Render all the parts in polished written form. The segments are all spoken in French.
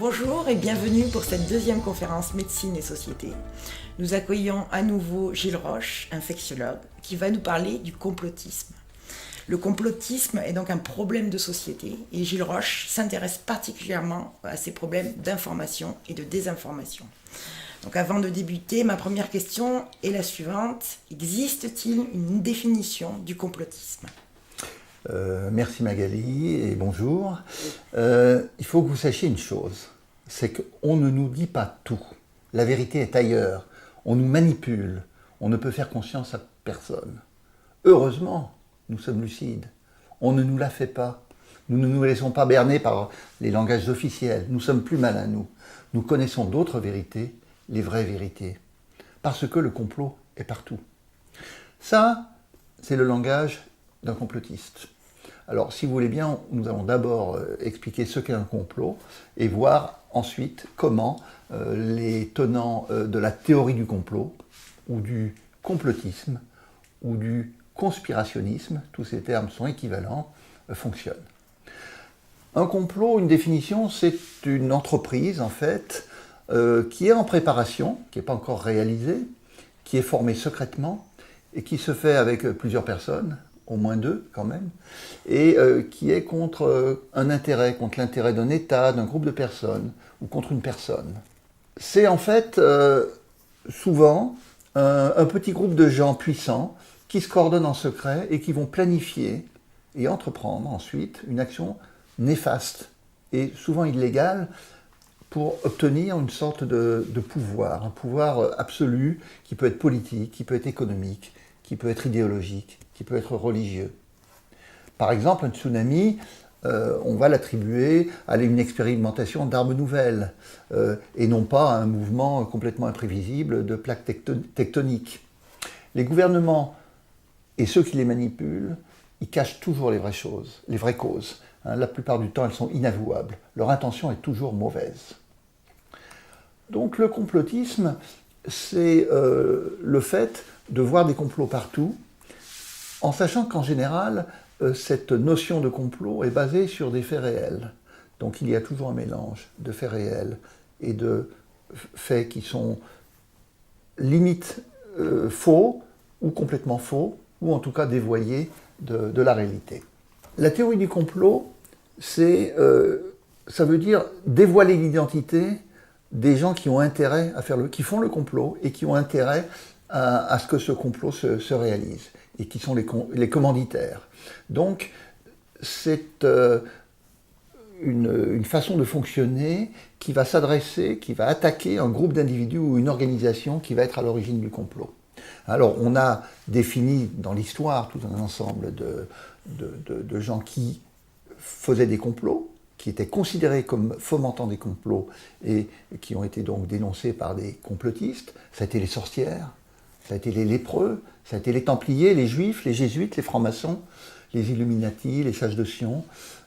Bonjour et bienvenue pour cette deuxième conférence Médecine et Société. Nous accueillons à nouveau Gilles Roche, infectiologue, qui va nous parler du complotisme. Le complotisme est donc un problème de société et Gilles Roche s'intéresse particulièrement à ces problèmes d'information et de désinformation. Donc avant de débuter, ma première question est la suivante. Existe-t-il une définition du complotisme ? Merci Magali et bonjour. Il faut que vous sachiez une chose, c'est qu'on ne nous dit pas tout. La vérité est ailleurs. On nous manipule. On ne peut faire confiance à personne. Heureusement, nous sommes lucides. On ne nous la fait pas. Nous ne nous laissons pas berner par les langages officiels. Nous sommes plus malins, nous. Nous connaissons d'autres vérités, les vraies vérités. Parce que le complot est partout. Ça, c'est le langage d'un complotiste. Alors, si vous voulez bien, nous allons d'abord expliquer ce qu'est un complot et voir ensuite comment les tenants de la théorie du complot ou du complotisme ou du conspirationnisme, tous ces termes sont équivalents, fonctionnent. Un complot, une définition, c'est une entreprise en fait qui est en préparation, qui n'est pas encore réalisée, qui est formée secrètement et qui se fait avec plusieurs personnes, au moins deux quand même, et qui est contre un intérêt, contre l'intérêt d'un État, d'un groupe de personnes, ou contre une personne. C'est en fait souvent un petit groupe de gens puissants qui se coordonnent en secret et qui vont planifier et entreprendre ensuite une action néfaste et souvent illégale pour obtenir une sorte de pouvoir, un pouvoir absolu qui peut être politique, qui peut être économique, qui peut être idéologique, qui peut être religieux. Par exemple, un tsunami, on va l'attribuer à une expérimentation d'armes nouvelles, et non pas à un mouvement complètement imprévisible de plaques tectoniques. Les gouvernements et ceux qui les manipulent, ils cachent toujours les vraies choses, les vraies causes. La plupart du temps, elles sont inavouables. Leur intention est toujours mauvaise. Donc le complotisme, c'est le fait de voir des complots partout, en sachant qu'en général, cette notion de complot est basée sur des faits réels. Donc il y a toujours un mélange de faits réels et de faits qui sont limite faux ou complètement faux, ou en tout cas dévoyés de la réalité. La théorie du complot, ça veut dire dévoiler l'identité des gens qui ont intérêt à qui font le complot et qui ont intérêt à ce que ce complot se réalise, et qui sont les commanditaires. Donc, c'est une façon de fonctionner qui va s'adresser, qui va attaquer un groupe d'individus ou une organisation qui va être à l'origine du complot. Alors, on a défini dans l'histoire tout un ensemble de gens qui faisaient des complots, qui étaient considérés comme fomentant des complots et qui ont été donc dénoncés par des complotistes. Ça a été les sorcières, ça a été les lépreux, ça a été les Templiers, les Juifs, les Jésuites, les francs-maçons, les Illuminati, les Sages de Sion,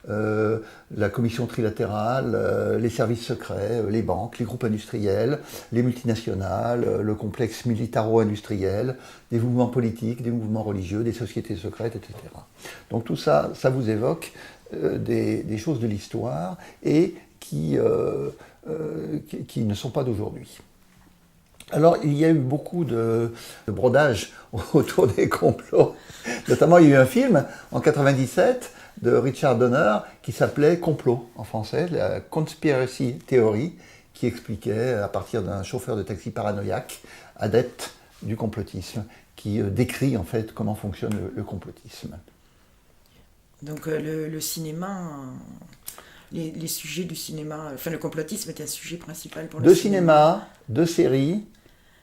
la Commission trilatérale, les services secrets, les banques, les groupes industriels, les multinationales, le complexe militaro-industriel, des mouvements politiques, des mouvements religieux, des sociétés secrètes, etc. Donc tout ça, ça vous évoque des choses de l'histoire et qui ne sont pas d'aujourd'hui. Alors, il y a eu beaucoup de brodage autour des complots. Notamment, il y a eu un film en 1997 de Richard Donner qui s'appelait Complot en français, la Conspiracy Theory, qui expliquait à partir d'un chauffeur de taxi paranoïaque, adepte du complotisme, qui décrit en fait comment fonctionne le complotisme. Donc le cinéma, les sujets du cinéma, enfin le complotisme est un sujet principal pour le cinéma. De séries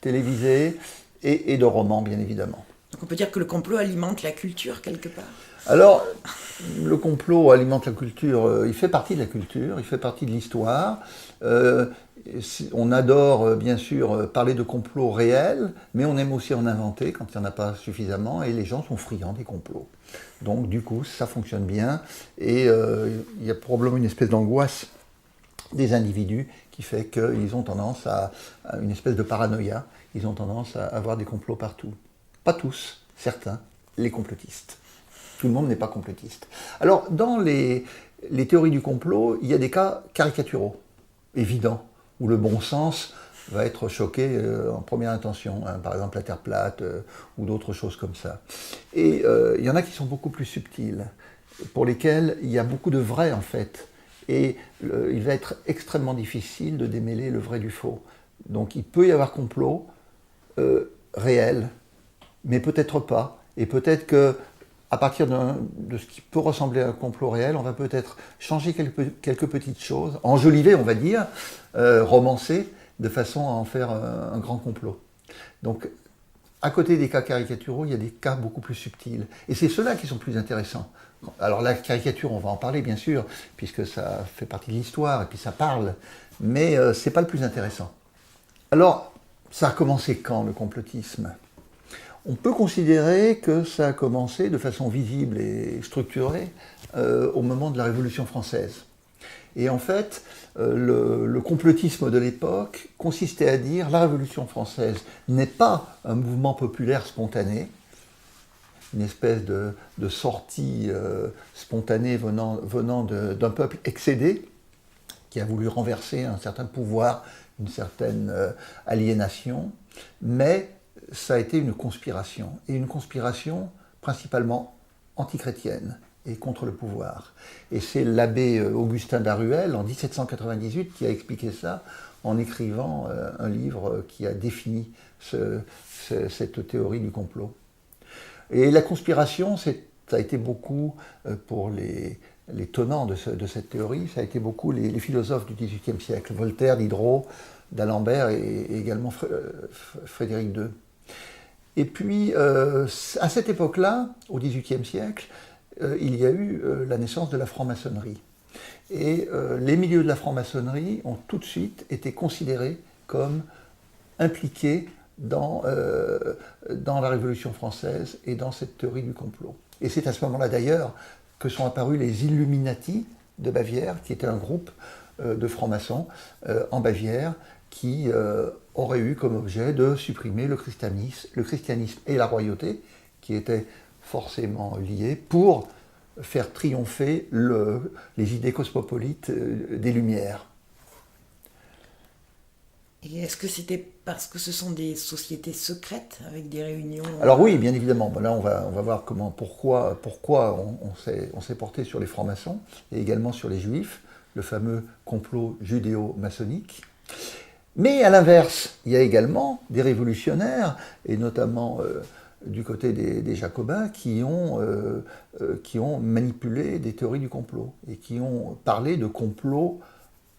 télévisées et de romans, bien évidemment. Donc on peut dire que le complot alimente la culture quelque part. Alors, le complot alimente la culture, il fait partie de la culture, il fait partie de l'histoire. On adore, bien sûr, parler de complots réels, mais on aime aussi en inventer quand il n'y en a pas suffisamment, et les gens sont friands des complots. Donc, du coup, ça fonctionne bien, et il y a probablement une espèce d'angoisse des individus qui fait qu'ils ont tendance à une espèce de paranoïa, ils ont tendance à avoir des complots partout. Pas tous, certains, les complotistes. Tout le monde n'est pas complotiste. Alors, dans les théories du complot, il y a des cas caricaturaux. évident, où le bon sens va être choqué en première intention, hein, par exemple la Terre plate ou d'autres choses comme ça. Et il y en a qui sont beaucoup plus subtils, pour lesquels il y a beaucoup de vrai en fait. Et il va être extrêmement difficile de démêler le vrai du faux. Donc il peut y avoir complot réel, mais peut-être pas. Et peut-être que à partir de ce qui peut ressembler à un complot réel, on va peut-être changer quelques petites choses, enjoliver, on va dire, romancer, de façon à en faire un grand complot. Donc, à côté des cas caricaturaux, il y a des cas beaucoup plus subtils. Et c'est ceux-là qui sont plus intéressants. Alors la caricature, on va en parler bien sûr, puisque ça fait partie de l'histoire, et puis ça parle, mais c'est pas le plus intéressant. Alors, ça a commencé quand, le complotisme ? On peut considérer que ça a commencé de façon visible et structurée au moment de la Révolution française. Et en fait, le complotisme de l'époque consistait à dire la Révolution française n'est pas un mouvement populaire spontané, une espèce de sortie spontanée venant d'un peuple excédé qui a voulu renverser un certain pouvoir, une certaine aliénation, mais ça a été une conspiration, et une conspiration principalement antichrétienne et contre le pouvoir. Et c'est l'abbé Augustin d'Aruel, en 1798, qui a expliqué ça en écrivant un livre qui a défini cette théorie du complot. Et la conspiration, ça a été beaucoup, pour les tenants de cette théorie, ça a été beaucoup les philosophes du XVIIIe siècle, Voltaire, Diderot, d'Alembert et également Frédéric II. Et puis, à cette époque-là, au XVIIIe siècle, il y a eu la naissance de la franc-maçonnerie. Et les milieux de la franc-maçonnerie ont tout de suite été considérés comme impliqués dans la Révolution française et dans cette théorie du complot. Et c'est à ce moment-là d'ailleurs que sont apparus les Illuminati de Bavière, qui était un groupe de francs-maçons en Bavière, qui aurait eu comme objet de supprimer le christianisme et la royauté, qui étaient forcément liés, pour faire triompher les idées cosmopolites des Lumières. Et est-ce que c'était parce que ce sont des sociétés secrètes avec des réunions? Alors oui, bien évidemment. Ben là, on va voir pourquoi on s'est porté sur les francs-maçons et également sur les juifs, le fameux complot judéo-maçonnique. Mais à l'inverse, il y a également des révolutionnaires, et notamment du côté des Jacobins, qui ont manipulé des théories du complot et qui ont parlé de complot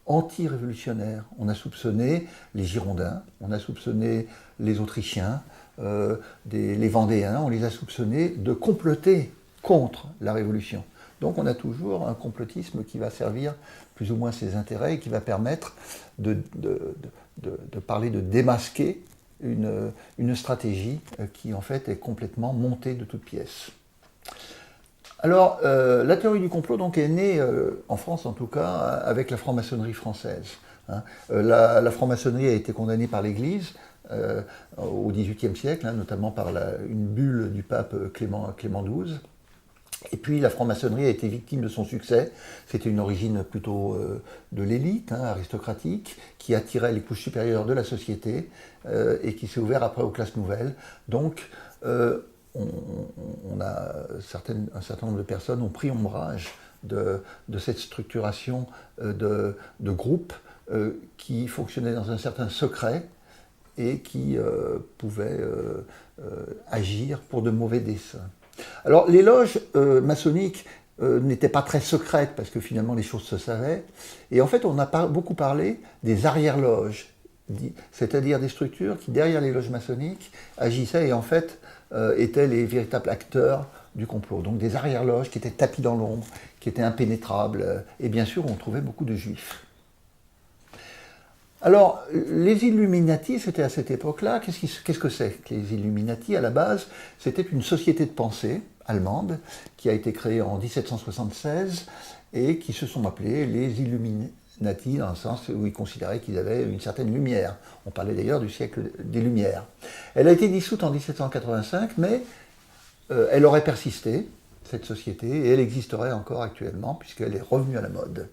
anti-révolutionnaire. On a soupçonné les Girondins, on a soupçonné les Autrichiens, les Vendéens, on les a soupçonnés de comploter contre la Révolution. Donc on a toujours un complotisme qui va servir plus ou moins ses intérêts et qui va permettre de parler de démasquer une stratégie qui en fait est complètement montée de toutes pièces. Alors, la théorie du complot donc, est née, en France en tout cas, avec la franc-maçonnerie française. Hein. La franc-maçonnerie a été condamnée par l'Église au XVIIIe siècle, hein, notamment par une bulle du pape Clément XII. Et puis la franc-maçonnerie a été victime de son succès. C'était une origine plutôt de l'élite, hein, aristocratique, qui attirait les couches supérieures de la société et qui s'est ouvert après aux classes nouvelles. Donc, un certain nombre de personnes ont pris ombrage de cette structuration de groupes qui fonctionnaient dans un certain secret et qui pouvaient agir pour de mauvais desseins. Alors les loges maçonniques n'étaient pas très secrètes parce que finalement les choses se savaient. Et en fait on a beaucoup parlé des arrière-loges, c'est-à-dire des structures qui derrière les loges maçonniques agissaient et en fait étaient les véritables acteurs du complot. Donc des arrière-loges qui étaient tapis dans l'ombre, qui étaient impénétrables. Et bien sûr on trouvait beaucoup de juifs. Alors, les Illuminati, c'était à cette époque-là. Qu'est-ce que c'est que les Illuminati? À la base, c'était une société de pensée allemande qui a été créée en 1776 et qui se sont appelés les Illuminati dans le sens où ils considéraient qu'ils avaient une certaine lumière. On parlait d'ailleurs du siècle des Lumières. Elle a été dissoute en 1785, mais elle aurait persisté, cette société, et elle existerait encore actuellement puisqu'elle est revenue à la mode.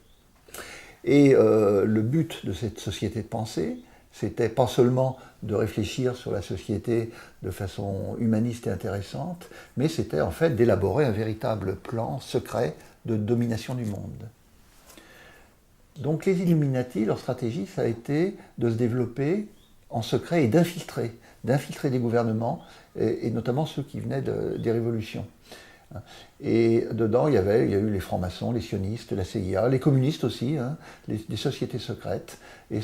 Et le but de cette société de pensée, c'était pas seulement de réfléchir sur la société de façon humaniste et intéressante, mais c'était en fait d'élaborer un véritable plan secret de domination du monde. Donc les Illuminati, leur stratégie, ça a été de se développer en secret et d'infiltrer des gouvernements, et notamment ceux qui venaient des révolutions. Et dedans, il y a eu les francs-maçons, les sionistes, la CIA, les communistes aussi, des sociétés secrètes, et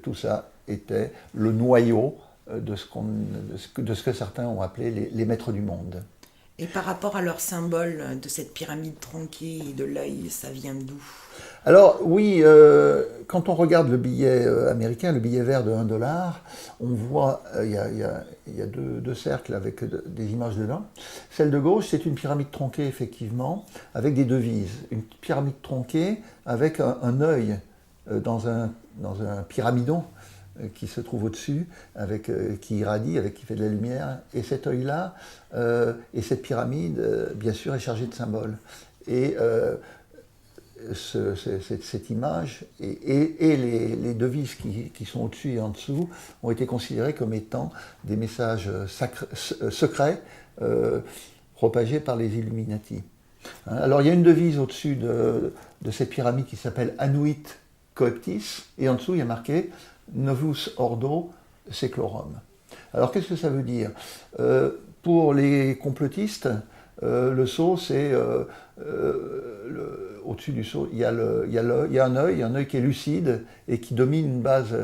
tout ça était le noyau de ce que certains ont appelé les maîtres du monde. Et par rapport à leur symbole de cette pyramide tronquée et de l'œil, ça vient d'où? Alors oui, quand on regarde le billet américain, le billet vert de $1, on voit, il y a deux cercles avec des images dedans. Celle de gauche, c'est une pyramide tronquée, effectivement, avec des devises. Une pyramide tronquée avec un œil dans un pyramidon qui se trouve au-dessus, qui irradie, qui fait de la lumière. Et cet œil-là, et cette pyramide, bien sûr, est chargée de symboles. Et cette image et les devises qui sont au-dessus et en dessous ont été considérées comme étant des messages secrets propagés par les Illuminati. Alors il y a une devise au-dessus de cette pyramide qui s'appelle Annuit Coeptis, et en dessous il y a marqué Novus Ordo Seclorum. Alors qu'est-ce que ça veut dire? Pour les complotistes, le sceau, c'est au-dessus du sceau, il y a un œil qui est lucide et qui domine une base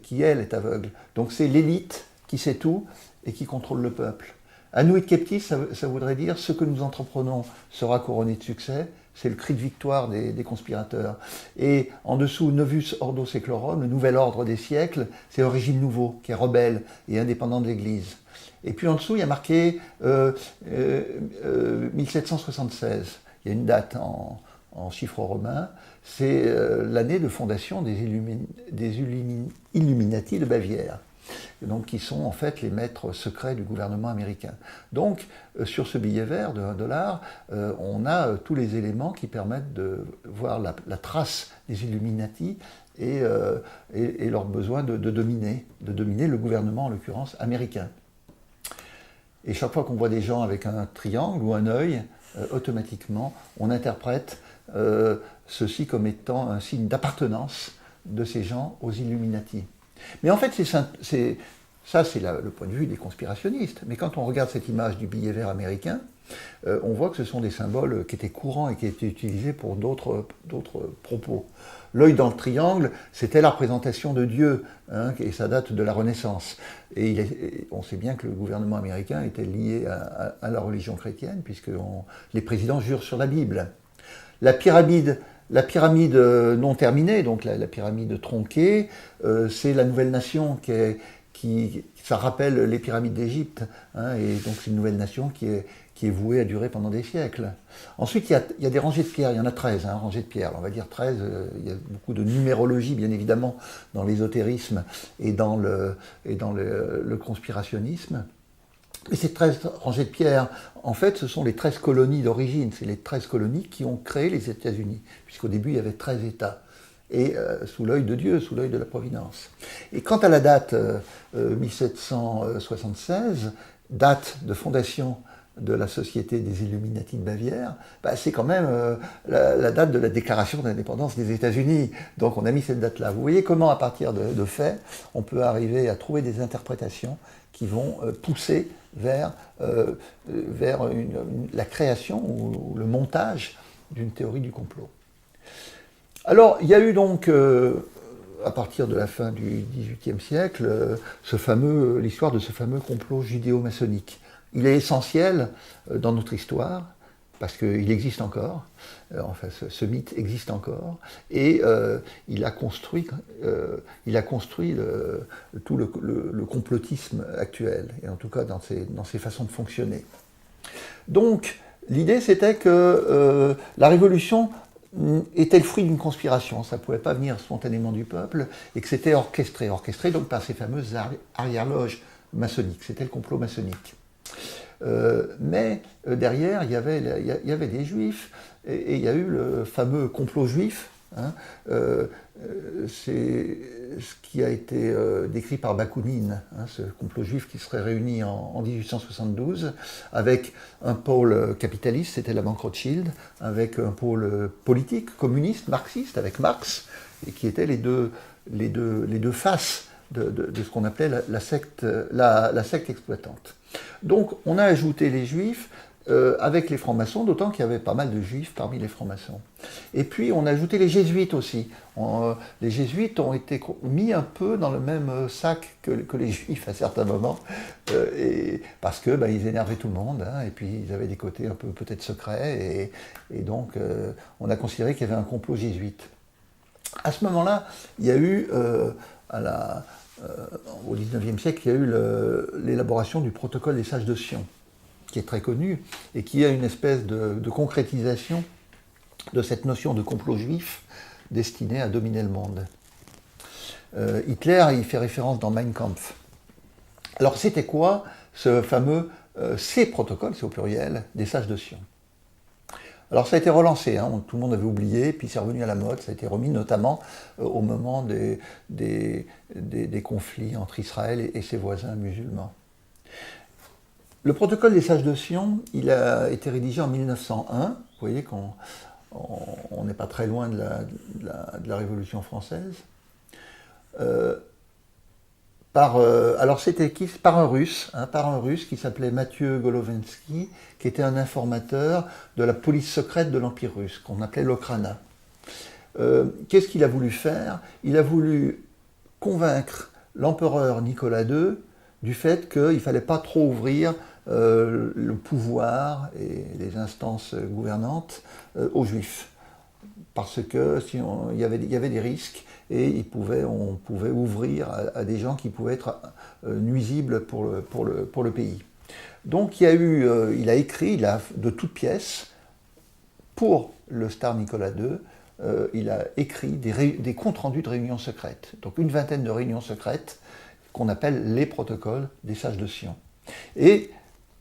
qui, elle, est aveugle. Donc c'est l'élite qui sait tout et qui contrôle le peuple. Annuit Coeptis, ça voudrait dire ce que nous entreprenons sera couronné de succès. C'est le cri de victoire des conspirateurs. Et en dessous, Novus Ordo Seclorum, le nouvel ordre des siècles, c'est un régime nouveau, qui est rebelle et indépendant de l'Église. Et puis en dessous, il y a marqué 1776. Il y a une date en chiffres romains. C'est l'année de fondation des Illuminati de Bavière. Donc, qui sont en fait les maîtres secrets du gouvernement américain. Donc, sur ce billet vert de $1, on a tous les éléments qui permettent de voir la trace des Illuminati et leur besoin de dominer le gouvernement, en l'occurrence américain. Et chaque fois qu'on voit des gens avec un triangle ou un œil, automatiquement, on interprète ceci comme étant un signe d'appartenance de ces gens aux Illuminati. Mais en fait, c'est le point de vue des conspirationnistes. Mais quand on regarde cette image du billet vert américain, on voit que ce sont des symboles qui étaient courants et qui étaient utilisés pour d'autres propos. L'œil dans le triangle, c'était la représentation de Dieu, et ça date de la Renaissance. Et on sait bien que le gouvernement américain était lié à la religion chrétienne, puisque les présidents jurent sur la Bible. La pyramide non terminée, donc la pyramide tronquée, c'est la nouvelle nation ça rappelle les pyramides d'Égypte, et donc c'est une nouvelle nation qui est vouée à durer pendant des siècles. Ensuite, il y a des rangées de pierres, il y en a 13, rangées de pierres, on va dire 13, il y a beaucoup de numérologie, bien évidemment, dans l'ésotérisme et dans le conspirationnisme. Et ces 13 rangées de pierres, en fait, ce sont les 13 colonies d'origine. C'est les 13 colonies qui ont créé les États-Unis, puisqu'au début, il y avait 13 États. Et sous l'œil de Dieu, sous l'œil de la Providence. Et quant à la date 1776, date de fondation de la Société des Illuminati de Bavière, c'est quand même la date de la déclaration d'indépendance des États-Unis. Donc on a mis cette date-là. Vous voyez comment, à partir de faits, on peut arriver à trouver des interprétations qui vont pousser vers la création ou le montage d'une théorie du complot. Alors, il y a eu donc, à partir de la fin du XVIIIe siècle, l'histoire de ce fameux complot judéo-maçonnique. Il est essentiel dans notre histoire, parce qu'il existe encore, ce mythe existe encore, et il a construit tout le complotisme actuel, et en tout cas dans ses façons de fonctionner. Donc, l'idée c'était que la révolution était le fruit d'une conspiration, ça ne pouvait pas venir spontanément du peuple, et que c'était orchestré donc par ces fameuses arrière-loges maçonniques, c'était le complot maçonnique. Mais derrière, il y avait des juifs, et il y a eu le fameux complot juif hein. C'est ce qui a été décrit par Bakounine, hein, ce complot juif qui serait réuni en 1872 avec un pôle capitaliste, c'était la banque Rothschild, avec un pôle politique, communiste, marxiste, avec Marx, et qui étaient les deux faces de ce qu'on appelait la secte exploitante. Donc on a ajouté les juifs avec les francs-maçons, d'autant qu'il y avait pas mal de juifs parmi les francs-maçons. Et puis on a ajouté les jésuites aussi. Les jésuites ont été mis un peu dans le même sac que les juifs à certains moments, parce que ils énervaient tout le monde, hein, et puis ils avaient des côtés un peu peut-être secrets, et donc on a considéré qu'il y avait un complot jésuite. À ce moment-là, il y a eu, au XIXe siècle, il y a eu l'élaboration du protocole des sages de Sion, qui est très connu, et qui a une espèce de concrétisation de cette notion de complot juif destiné à dominer le monde. Hitler, il fait référence dans Mein Kampf. Alors c'était quoi ce fameux, ces protocoles, c'est au pluriel, des sages de Sion? Alors ça a été relancé, hein, tout le monde avait oublié, puis c'est revenu à la mode, ça a été remis notamment au moment des conflits entre Israël et ses voisins musulmans. Le protocole des sages de Sion, il a été rédigé en 1901, vous voyez qu'on n'est pas très loin de la Révolution française. Alors c'était écrit par un Russe qui s'appelait Mathieu Golovensky, qui était un informateur de la police secrète de l'Empire russe, qu'on appelait l'Okhrana. Qu'est-ce qu'il a voulu faire? Il a voulu convaincre l'empereur Nicolas II du fait qu'il ne fallait pas trop ouvrir le pouvoir et les instances gouvernantes aux Juifs. Parce que il y avait des risques et on pouvait ouvrir à des gens qui pouvaient être nuisibles pour le pays. Donc il a écrit de toutes pièces pour le tsar Nicolas II, il a écrit des comptes rendus de réunions secrètes. Donc une vingtaine de réunions secrètes qu'on appelle les protocoles des sages de Sion. Et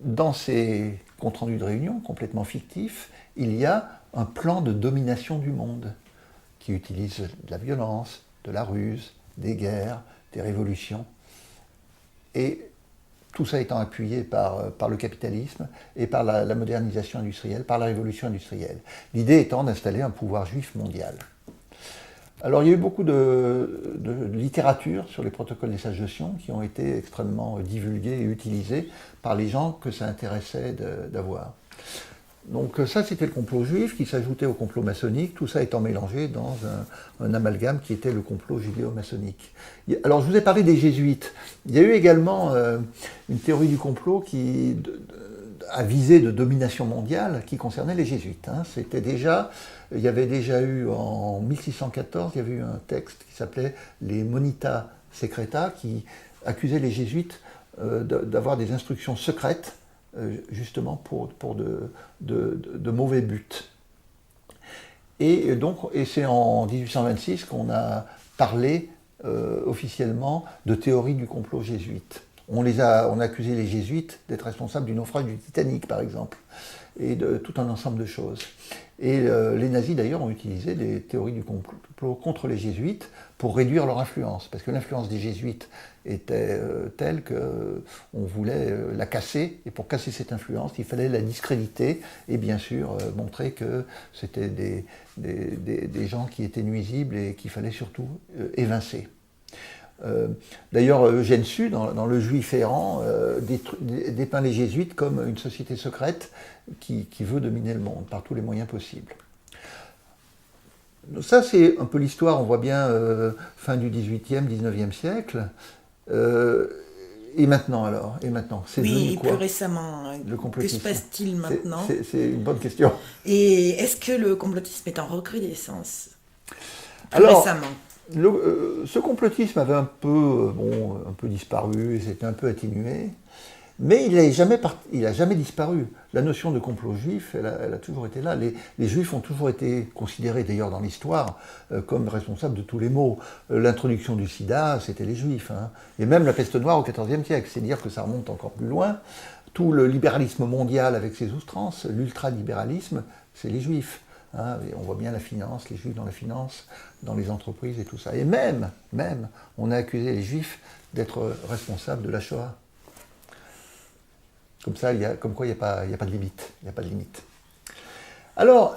dans ces comptes rendus de réunions complètement fictifs, il y a un plan de domination du monde qui utilise de la violence, de la ruse, des guerres, des révolutions. Et tout ça étant appuyé par le capitalisme et par la modernisation industrielle, par la révolution industrielle. L'idée étant d'installer un pouvoir juif mondial. Alors il y a eu beaucoup de littérature sur les protocoles des sages de Sion qui ont été extrêmement divulgués et utilisés par les gens que ça intéressait d'avoir. Donc ça c'était le complot juif qui s'ajoutait au complot maçonnique, tout ça étant mélangé dans un amalgame qui était le complot judéo-maçonnique. Alors je vous ai parlé des jésuites. Il y a eu également une théorie du complot qui a visé de domination mondiale qui concernait les jésuites. Il y avait déjà eu en 1614, il y avait eu un texte qui s'appelait les Monita Secreta qui accusait les jésuites d'avoir des instructions secrètes justement pour de mauvais buts. Et c'est en 1826 qu'on a parlé officiellement de théorie du complot jésuite. On a accusé les jésuites d'être responsables du naufrage du Titanic, par exemple, et de tout un ensemble de choses. Et les nazis, d'ailleurs, ont utilisé des théories du complot contre les jésuites pour réduire leur influence, parce que l'influence des jésuites était telle qu'on voulait la casser, et pour casser cette influence, il fallait la discréditer, et bien sûr montrer que c'était des gens qui étaient nuisibles et qu'il fallait surtout évincer. D'ailleurs, Eugène Sue, dans Le Juif errant, dépeint les jésuites comme une société secrète qui veut dominer le monde par tous les moyens possibles. Ça, c'est un peu l'histoire, on voit bien, fin du XVIIIe, XIXe siècle. Et maintenant alors? C'est devenu quoi? Plus récemment, que se passe-t-il maintenant? C'est une bonne question. Et est-ce que le complotisme est en recrudescence récemment? Ce complotisme avait un peu disparu, et s'était un peu atténué, mais il n'a jamais disparu. La notion de complot juif, elle a toujours été là. Les juifs ont toujours été considérés, d'ailleurs dans l'histoire, comme responsables de tous les maux. L'introduction du sida, c'était les juifs, hein. Et même la peste noire au XIVe siècle, c'est dire que ça remonte encore plus loin. Tout le libéralisme mondial avec ses outrances, l'ultralibéralisme, c'est les juifs. Hein, et on voit bien la finance, les juifs dans la finance, dans les entreprises et tout ça. Et même, on a accusé les juifs d'être responsables de la Shoah. Comme ça, comme quoi il n'y a pas de limite. Il n'y a pas de limite. Alors,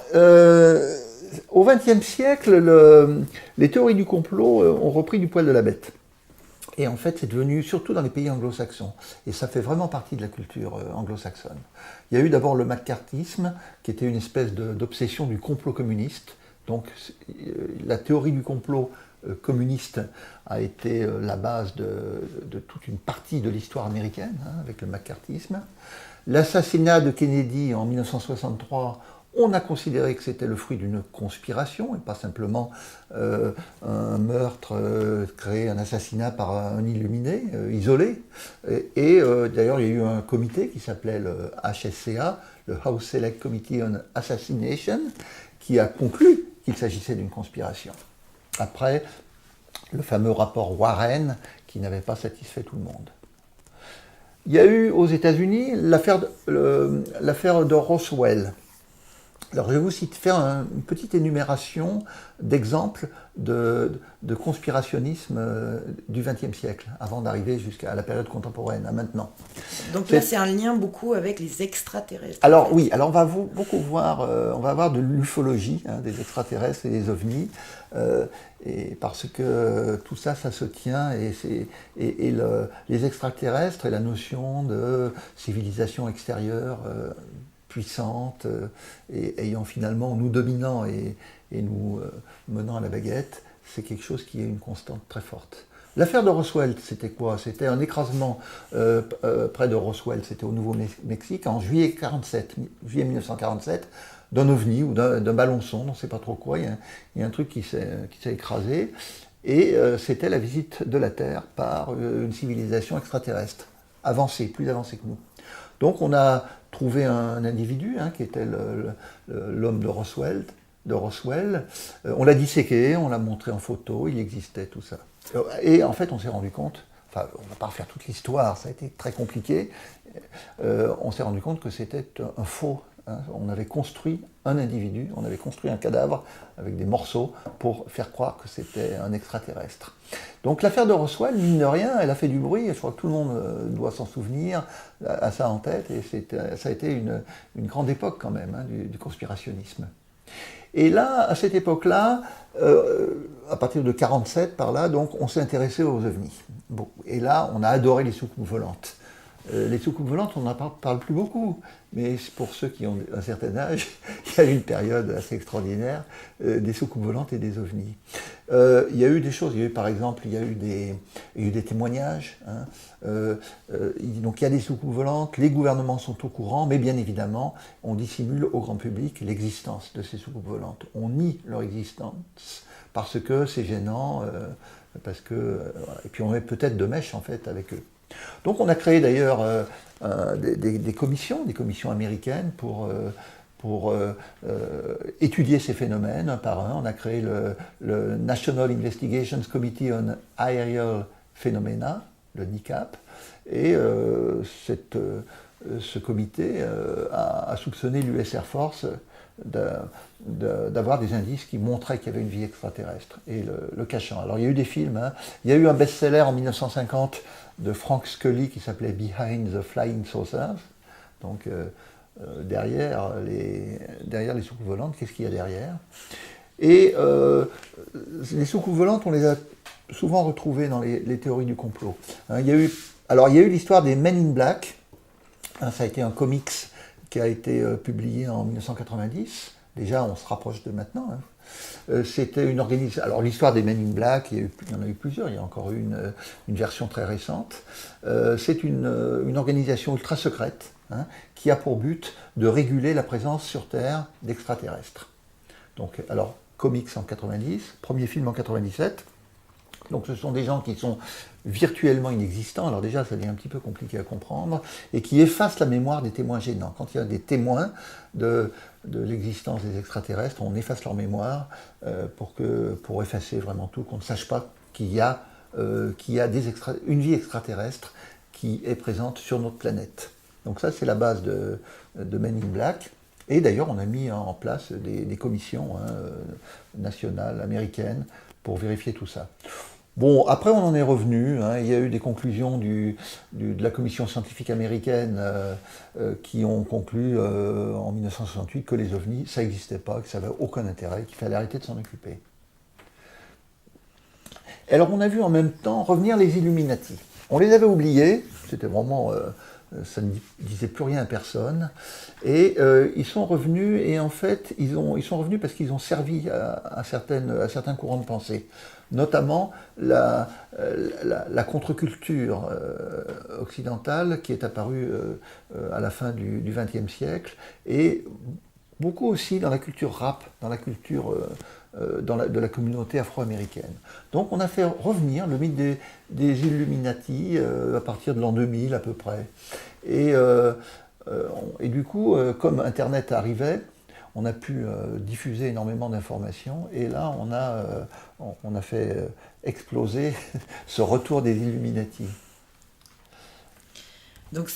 au XXe siècle, les théories du complot ont repris du poil de la bête. Et en fait, c'est devenu, surtout dans les pays anglo-saxons, et ça fait vraiment partie de la culture anglo-saxonne. Il y a eu d'abord le maccarthyisme, qui était une espèce d'obsession du complot communiste. Donc, la théorie du complot communiste a été la base de toute une partie de l'histoire américaine, hein, avec le maccarthysme. L'assassinat de Kennedy en 1963, on a considéré que c'était le fruit d'une conspiration, et pas simplement un meurtre créé, un assassinat par un illuminé, isolé. Et d'ailleurs, il y a eu un comité qui s'appelait le HSCA, le House Select Committee on Assassination, qui a conclu qu'il s'agissait d'une conspiration. Après, le fameux rapport Warren, qui n'avait pas satisfait tout le monde. Il y a eu aux États-Unis l'affaire de Roswell. Alors je vais vous faire une petite énumération d'exemples de conspirationnisme du XXe siècle, avant d'arriver jusqu'à la période contemporaine, à maintenant. Donc là, c'est un lien beaucoup avec les extraterrestres. Alors oui, alors on va beaucoup voir, on va avoir de l'ufologie, hein, des extraterrestres et des ovnis, et parce que tout ça, ça se tient, les extraterrestres et la notion de civilisation extérieure puissante, et ayant finalement, nous dominant et nous menant à la baguette, c'est quelque chose qui est une constante très forte. L'affaire de Roswell, c'était quoi? C'était un écrasement près de Roswell, c'était au Nouveau-Mexique, en juillet 1947, d'un ovni ou d'un ballon sonde, on ne sait pas trop quoi, il y a un truc qui s'est écrasé, et c'était la visite de la Terre par une civilisation extraterrestre, avancée, plus avancée que nous. Donc on a trouvé un individu, hein, qui était l'homme de Roswell. On l'a disséqué, on l'a montré en photo, il existait, tout ça. Et en fait, on s'est rendu compte, enfin, on ne va pas refaire toute l'histoire, ça a été très compliqué, on s'est rendu compte que c'était un faux. Hein. On avait construit un individu, on avait construit un cadavre avec des morceaux pour faire croire que c'était un extraterrestre. Donc l'affaire de Roswell, mine de rien, elle a fait du bruit, et je crois que tout le monde doit s'en souvenir, a ça en tête, et ça a été une grande époque quand même, hein, du conspirationnisme. Et là, à cette époque-là, à partir de 1947, par là, donc, on s'est intéressé aux ovnis. Bon, et là, on a adoré les soucoupes volantes. Les soucoupes volantes, on n'en parle plus beaucoup, mais pour ceux qui ont un certain âge, il y a eu une période assez extraordinaire des soucoupes volantes et des ovnis. Il y a eu des choses, par exemple, il y a eu des témoignages. Hein, donc il y a des soucoupes volantes, les gouvernements sont au courant, mais bien évidemment, on dissimule au grand public l'existence de ces soucoupes volantes. On nie leur existence parce que c'est gênant, et puis on met peut-être de mèche en fait avec eux. Donc on a créé d'ailleurs des commissions américaines pour étudier ces phénomènes un par un. On a créé le National Investigations Committee on Aerial Phenomena, le NICAP, et ce comité a soupçonné l'US Air Force d'avoir des indices qui montraient qu'il y avait une vie extraterrestre, et le cachant. Alors il y a eu des films, hein. Il y a eu un best-seller en 1950 de Frank Scully qui s'appelait Behind the Flying Saucers. Donc derrière les soucoupes volantes, qu'est-ce qu'il y a derrière? Et les soucoupes volantes, on les a souvent retrouvées dans les théories du complot. Hein, il y a eu l'histoire des Men in Black. Hein, ça a été un comics qui a été publié en 1990. Déjà, on se rapproche de maintenant. Hein. C'était une organisation. Alors, l'histoire des Men in Black, il y en a eu plusieurs. Il y a encore eu une version très récente. C'est une organisation ultra secrète, hein, qui a pour but de réguler la présence sur Terre d'extraterrestres. Donc, alors, comics en 90, premier film en 97. Donc ce sont des gens qui sont virtuellement inexistants, alors déjà ça devient un petit peu compliqué à comprendre, et qui effacent la mémoire des témoins gênants. Quand il y a des témoins de l'existence des extraterrestres, on efface leur mémoire pour effacer vraiment tout, qu'on ne sache pas qu'il y a une vie extraterrestre qui est présente sur notre planète. Donc ça c'est la base de Men in Black. Et d'ailleurs, on a mis en place des commissions nationales, américaines, pour vérifier tout ça. Bon, après on en est revenu, il y a eu des conclusions de la commission scientifique américaine qui ont conclu en 1968 que les ovnis, ça n'existait pas, que ça n'avait aucun intérêt, qu'il fallait arrêter de s'en occuper. Alors on a vu en même temps revenir les Illuminati. On les avait oubliés, c'était vraiment... ça ne disait plus rien à personne, et ils sont revenus, et en fait, ils sont revenus parce qu'ils ont servi à certains courants de pensée, notamment la contre-culture occidentale qui est apparue à la fin du XXe siècle, et beaucoup aussi dans la culture rap, dans la culture de la communauté afro-américaine. Donc on a fait revenir le mythe des Illuminati à partir de l'an 2000 à peu près. Et du coup, comme Internet arrivait, on a pu diffuser énormément d'informations, et là on a fait exploser ce retour des Illuminati. Donc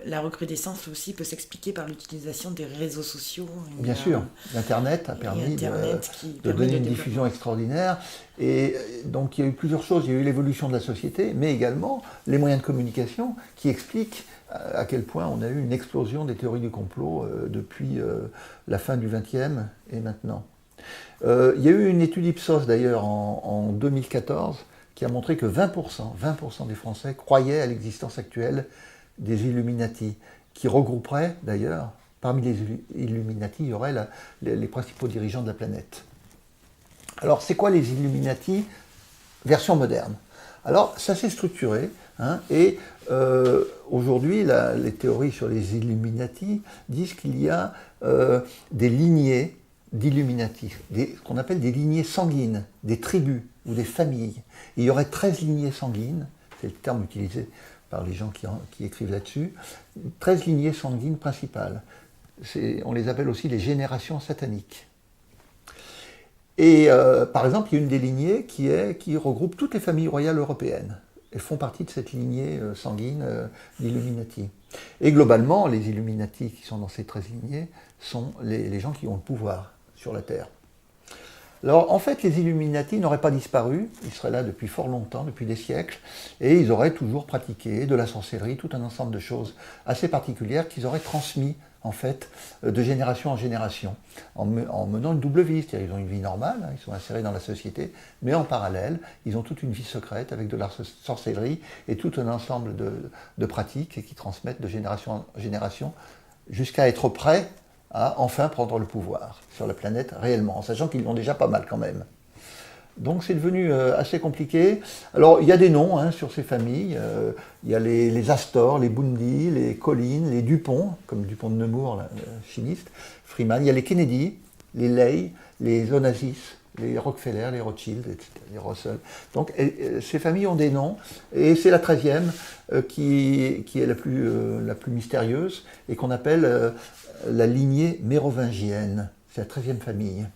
la recrudescence aussi peut s'expliquer par l'utilisation des réseaux sociaux. Bien sûr, l'Internet a permis de donner une diffusion extraordinaire. Et donc il y a eu plusieurs choses. Il y a eu l'évolution de la société, mais également les moyens de communication qui expliquent à quel point on a eu une explosion des théories du complot depuis la fin du XXe et maintenant. Il y a eu une étude Ipsos d'ailleurs en 2014 qui a montré que 20% des Français croyaient à l'existence actuelle des Illuminati, qui regrouperaient d'ailleurs, parmi les Illuminati, il y aurait les principaux dirigeants de la planète. Alors, c'est quoi les Illuminati version moderne? Alors, ça s'est structuré, et aujourd'hui, les théories sur les Illuminati disent qu'il y a des lignées d'Illuminati, ce qu'on appelle des lignées sanguines, des tribus ou des familles. Et il y aurait 13 lignées sanguines, c'est le terme utilisé par les gens qui écrivent là-dessus, 13 lignées sanguines principales. On les appelle aussi les générations sataniques. Et par exemple, il y a une des lignées qui regroupe toutes les familles royales européennes. Elles font partie de cette lignée sanguine d'Illuminati. Et globalement, les Illuminati qui sont dans ces 13 lignées sont les gens qui ont le pouvoir sur la Terre. Alors en fait, les Illuminati n'auraient pas disparu, ils seraient là depuis fort longtemps, depuis des siècles, et ils auraient toujours pratiqué de la sorcellerie, tout un ensemble de choses assez particulières qu'ils auraient transmis en fait de génération en génération, en menant une double vie, c'est-à-dire ils ont une vie normale, ils sont insérés dans la société, mais en parallèle, ils ont toute une vie secrète avec de la sorcellerie et tout un ensemble de pratiques et qui transmettent de génération en génération jusqu'à être prêts à enfin prendre le pouvoir sur la planète réellement, en sachant qu'ils l'ont déjà pas mal quand même. Donc c'est devenu assez compliqué. Alors il y a des noms sur ces familles, il y a les Astor, les Bundy, les Collins, les Dupont, comme Dupont de Nemours, le chimiste, Freeman, il y a les Kennedy, les Lay, les Onassis, les Rockefeller, les Rothschild, etc., les Russell. Donc ces familles ont des noms, et c'est la 13e qui est la plus mystérieuse, et qu'on appelle la lignée mérovingienne. C'est la 13e famille.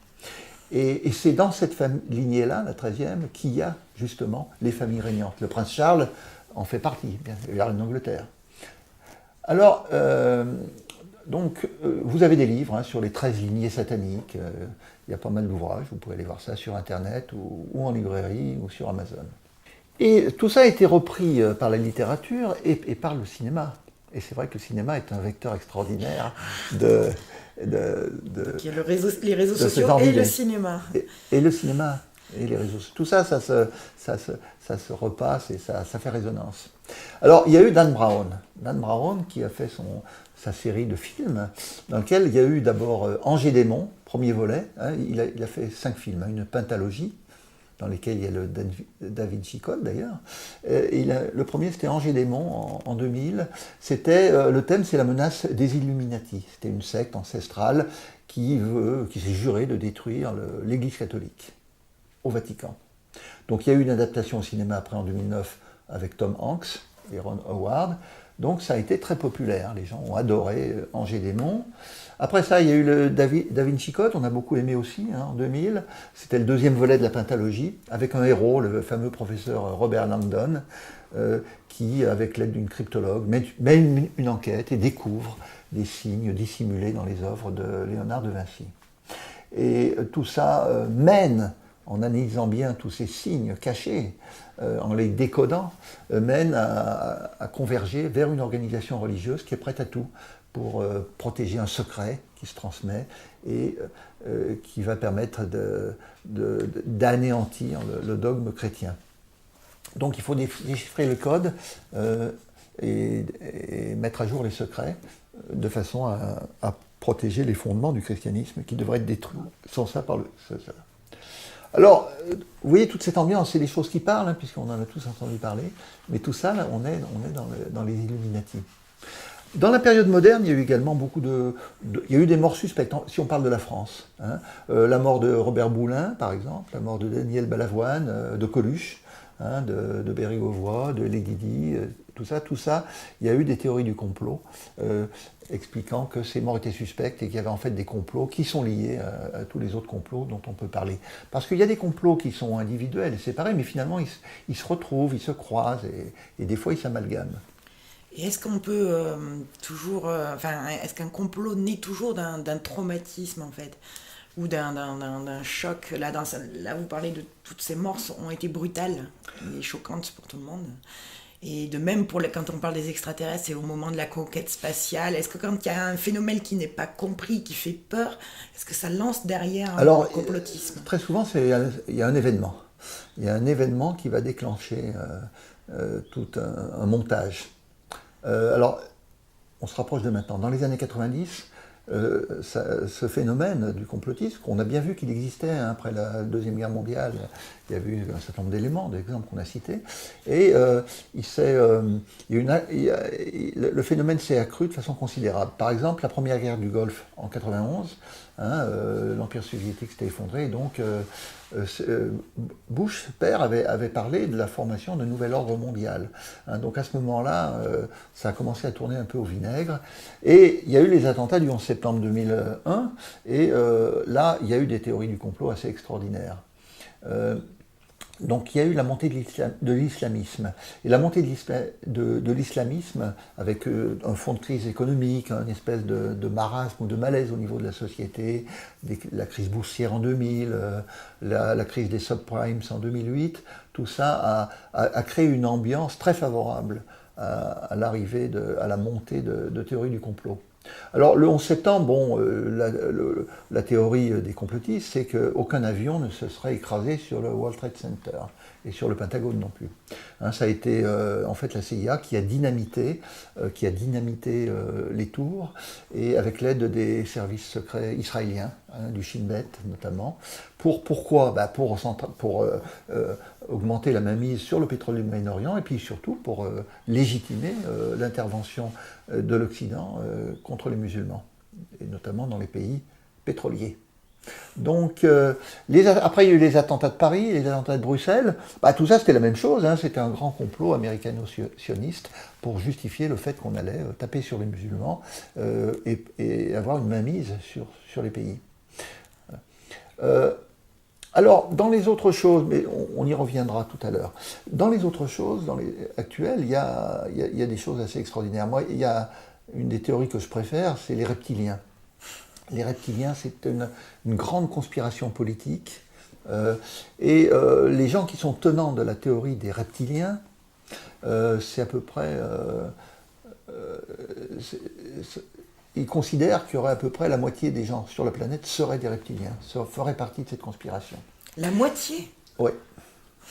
Et c'est dans cette lignée-là, la 13e, qu'il y a justement les familles régnantes. Le prince Charles en fait partie, bien sûr, en Angleterre. Alors, vous avez des livres sur les 13 lignées sataniques. Il y a pas mal d'ouvrages, vous pouvez aller voir ça sur Internet ou en librairie ou sur Amazon. Et tout ça a été repris par la littérature et par le cinéma. Et c'est vrai que le cinéma est un vecteur extraordinaire Il y a les réseaux sociaux et le cinéma. Et le cinéma et les réseaux sociaux. Tout ça, ça se repasse et ça fait résonance. Alors, il y a eu Dan Brown. Dan Brown qui a fait sa série de films, dans lequel il y a eu d'abord Ange et Démon, premier volet. Il a fait 5 films, une pentalogie, dans lesquels il y a le Da Vinci Code d'ailleurs. Le premier, c'était Ange et Démon en 2000. Le thème, c'est la menace des Illuminati. C'était une secte ancestrale qui s'est jurée de détruire l'Église catholique au Vatican. Donc il y a eu une adaptation au cinéma après en 2009 avec Tom Hanks et Ron Howard. Donc ça a été très populaire. Les gens ont adoré Ange et Démon. Après ça, il y a eu le Da Vinci Code, on a beaucoup aimé aussi, en 2000. C'était le 2e volet de la pentalogie, avec un héros, le fameux professeur Robert Langdon, qui, avec l'aide d'une cryptologue, mène une enquête et découvre des signes dissimulés dans les œuvres de Léonard de Vinci. Et tout ça mène, en analysant bien tous ces signes cachés, en les décodant, mène à converger vers une organisation religieuse qui est prête à tout pour protéger un secret qui se transmet et qui va permettre d'anéantir le dogme chrétien. Donc il faut déchiffrer le code et mettre à jour les secrets de façon à protéger les fondements du christianisme qui devraient être détruits sans ça par cela. Alors, vous voyez toute cette ambiance, c'est des choses qui parlent, hein, puisqu'on en a tous entendu parler, mais tout ça, là, on est dans les Illuminati. Dans la période moderne, il y a eu également il y a eu des morts suspectes, si on parle de la France. Hein. La mort de Robert Boulin, par exemple, la mort de Daniel Balavoine, de Coluche, hein, de Bérégovoy, de Lady Di, tout ça, il y a eu des théories du complot expliquant que ces morts étaient suspectes et qu'il y avait en fait des complots qui sont liés à tous les autres complots dont on peut parler. Parce qu'il y a des complots qui sont individuels et séparés, mais finalement ils se retrouvent, ils se croisent et des fois ils s'amalgament. Et est-ce qu'on peut toujours... est-ce qu'un complot naît toujours d'un traumatisme, en fait, ou d'un choc? Là, vous parlez de toutes ces morts ont été brutales et choquantes pour tout le monde. Et de même, quand on parle des extraterrestres, c'est au moment de la conquête spatiale. Est-ce que quand il y a un phénomène qui n'est pas compris, qui fait peur, est-ce que ça lance derrière un complotisme? Très souvent, il y a un événement. Il y a un événement qui va déclencher tout un montage. Alors, on se rapproche de maintenant. Dans les années 90, ce phénomène du complotisme, qu'on a bien vu qu'il existait hein, après la Deuxième Guerre mondiale, il y a eu un certain nombre d'éléments, d'exemples qu'on a cités, et le phénomène s'est accru de façon considérable. Par exemple, la première guerre du Golfe en 91, hein, l'Empire soviétique s'était effondré, et donc Bush, père, avait parlé de la formation d'un nouvel ordre mondial. Hein, donc à ce moment-là, ça a commencé à tourner un peu au vinaigre, et il y a eu les attentats du 11 septembre 2001, et là, il y a eu des théories du complot assez extraordinaires. Donc il y a eu la montée de l'islamisme. Et la montée de l'islamisme, avec un fond de crise économique, une espèce de marasme ou de malaise au niveau de la société, la crise boursière en 2000, la crise des subprimes en 2008, tout ça a créé une ambiance très favorable à l'arrivée, à la montée de théories du complot. Alors le 11 septembre, bon, la théorie des complotistes, c'est qu'aucun avion ne se serait écrasé sur le World Trade Center et sur le Pentagone non plus. Hein, ça a été en fait la CIA qui a dynamité les tours et avec l'aide des services secrets israéliens, hein, du Shin Bet notamment. Pourquoi ? Pour augmenter la mainmise sur le pétrole du Moyen-Orient et puis surtout pour légitimer l'intervention de l'Occident contre les musulmans, et notamment dans les pays pétroliers. Donc, après il y a eu les attentats de Paris, les attentats de Bruxelles, tout ça c'était la même chose, hein, c'était un grand complot américano-sioniste pour justifier le fait qu'on allait taper sur les musulmans et avoir une mainmise sur les pays. Alors, dans les autres choses, mais on y reviendra tout à l'heure, dans les autres choses, actuelles, il y a des choses assez extraordinaires. Moi, il y a une des théories que je préfère, c'est les reptiliens. Les reptiliens, c'est une grande conspiration politique. Et les gens qui sont tenants de la théorie des reptiliens, c'est à peu près... ils considèrent qu'il y aurait à peu près la moitié des gens sur la planète seraient des reptiliens, feraient partie de cette conspiration. La moitié ? Oui.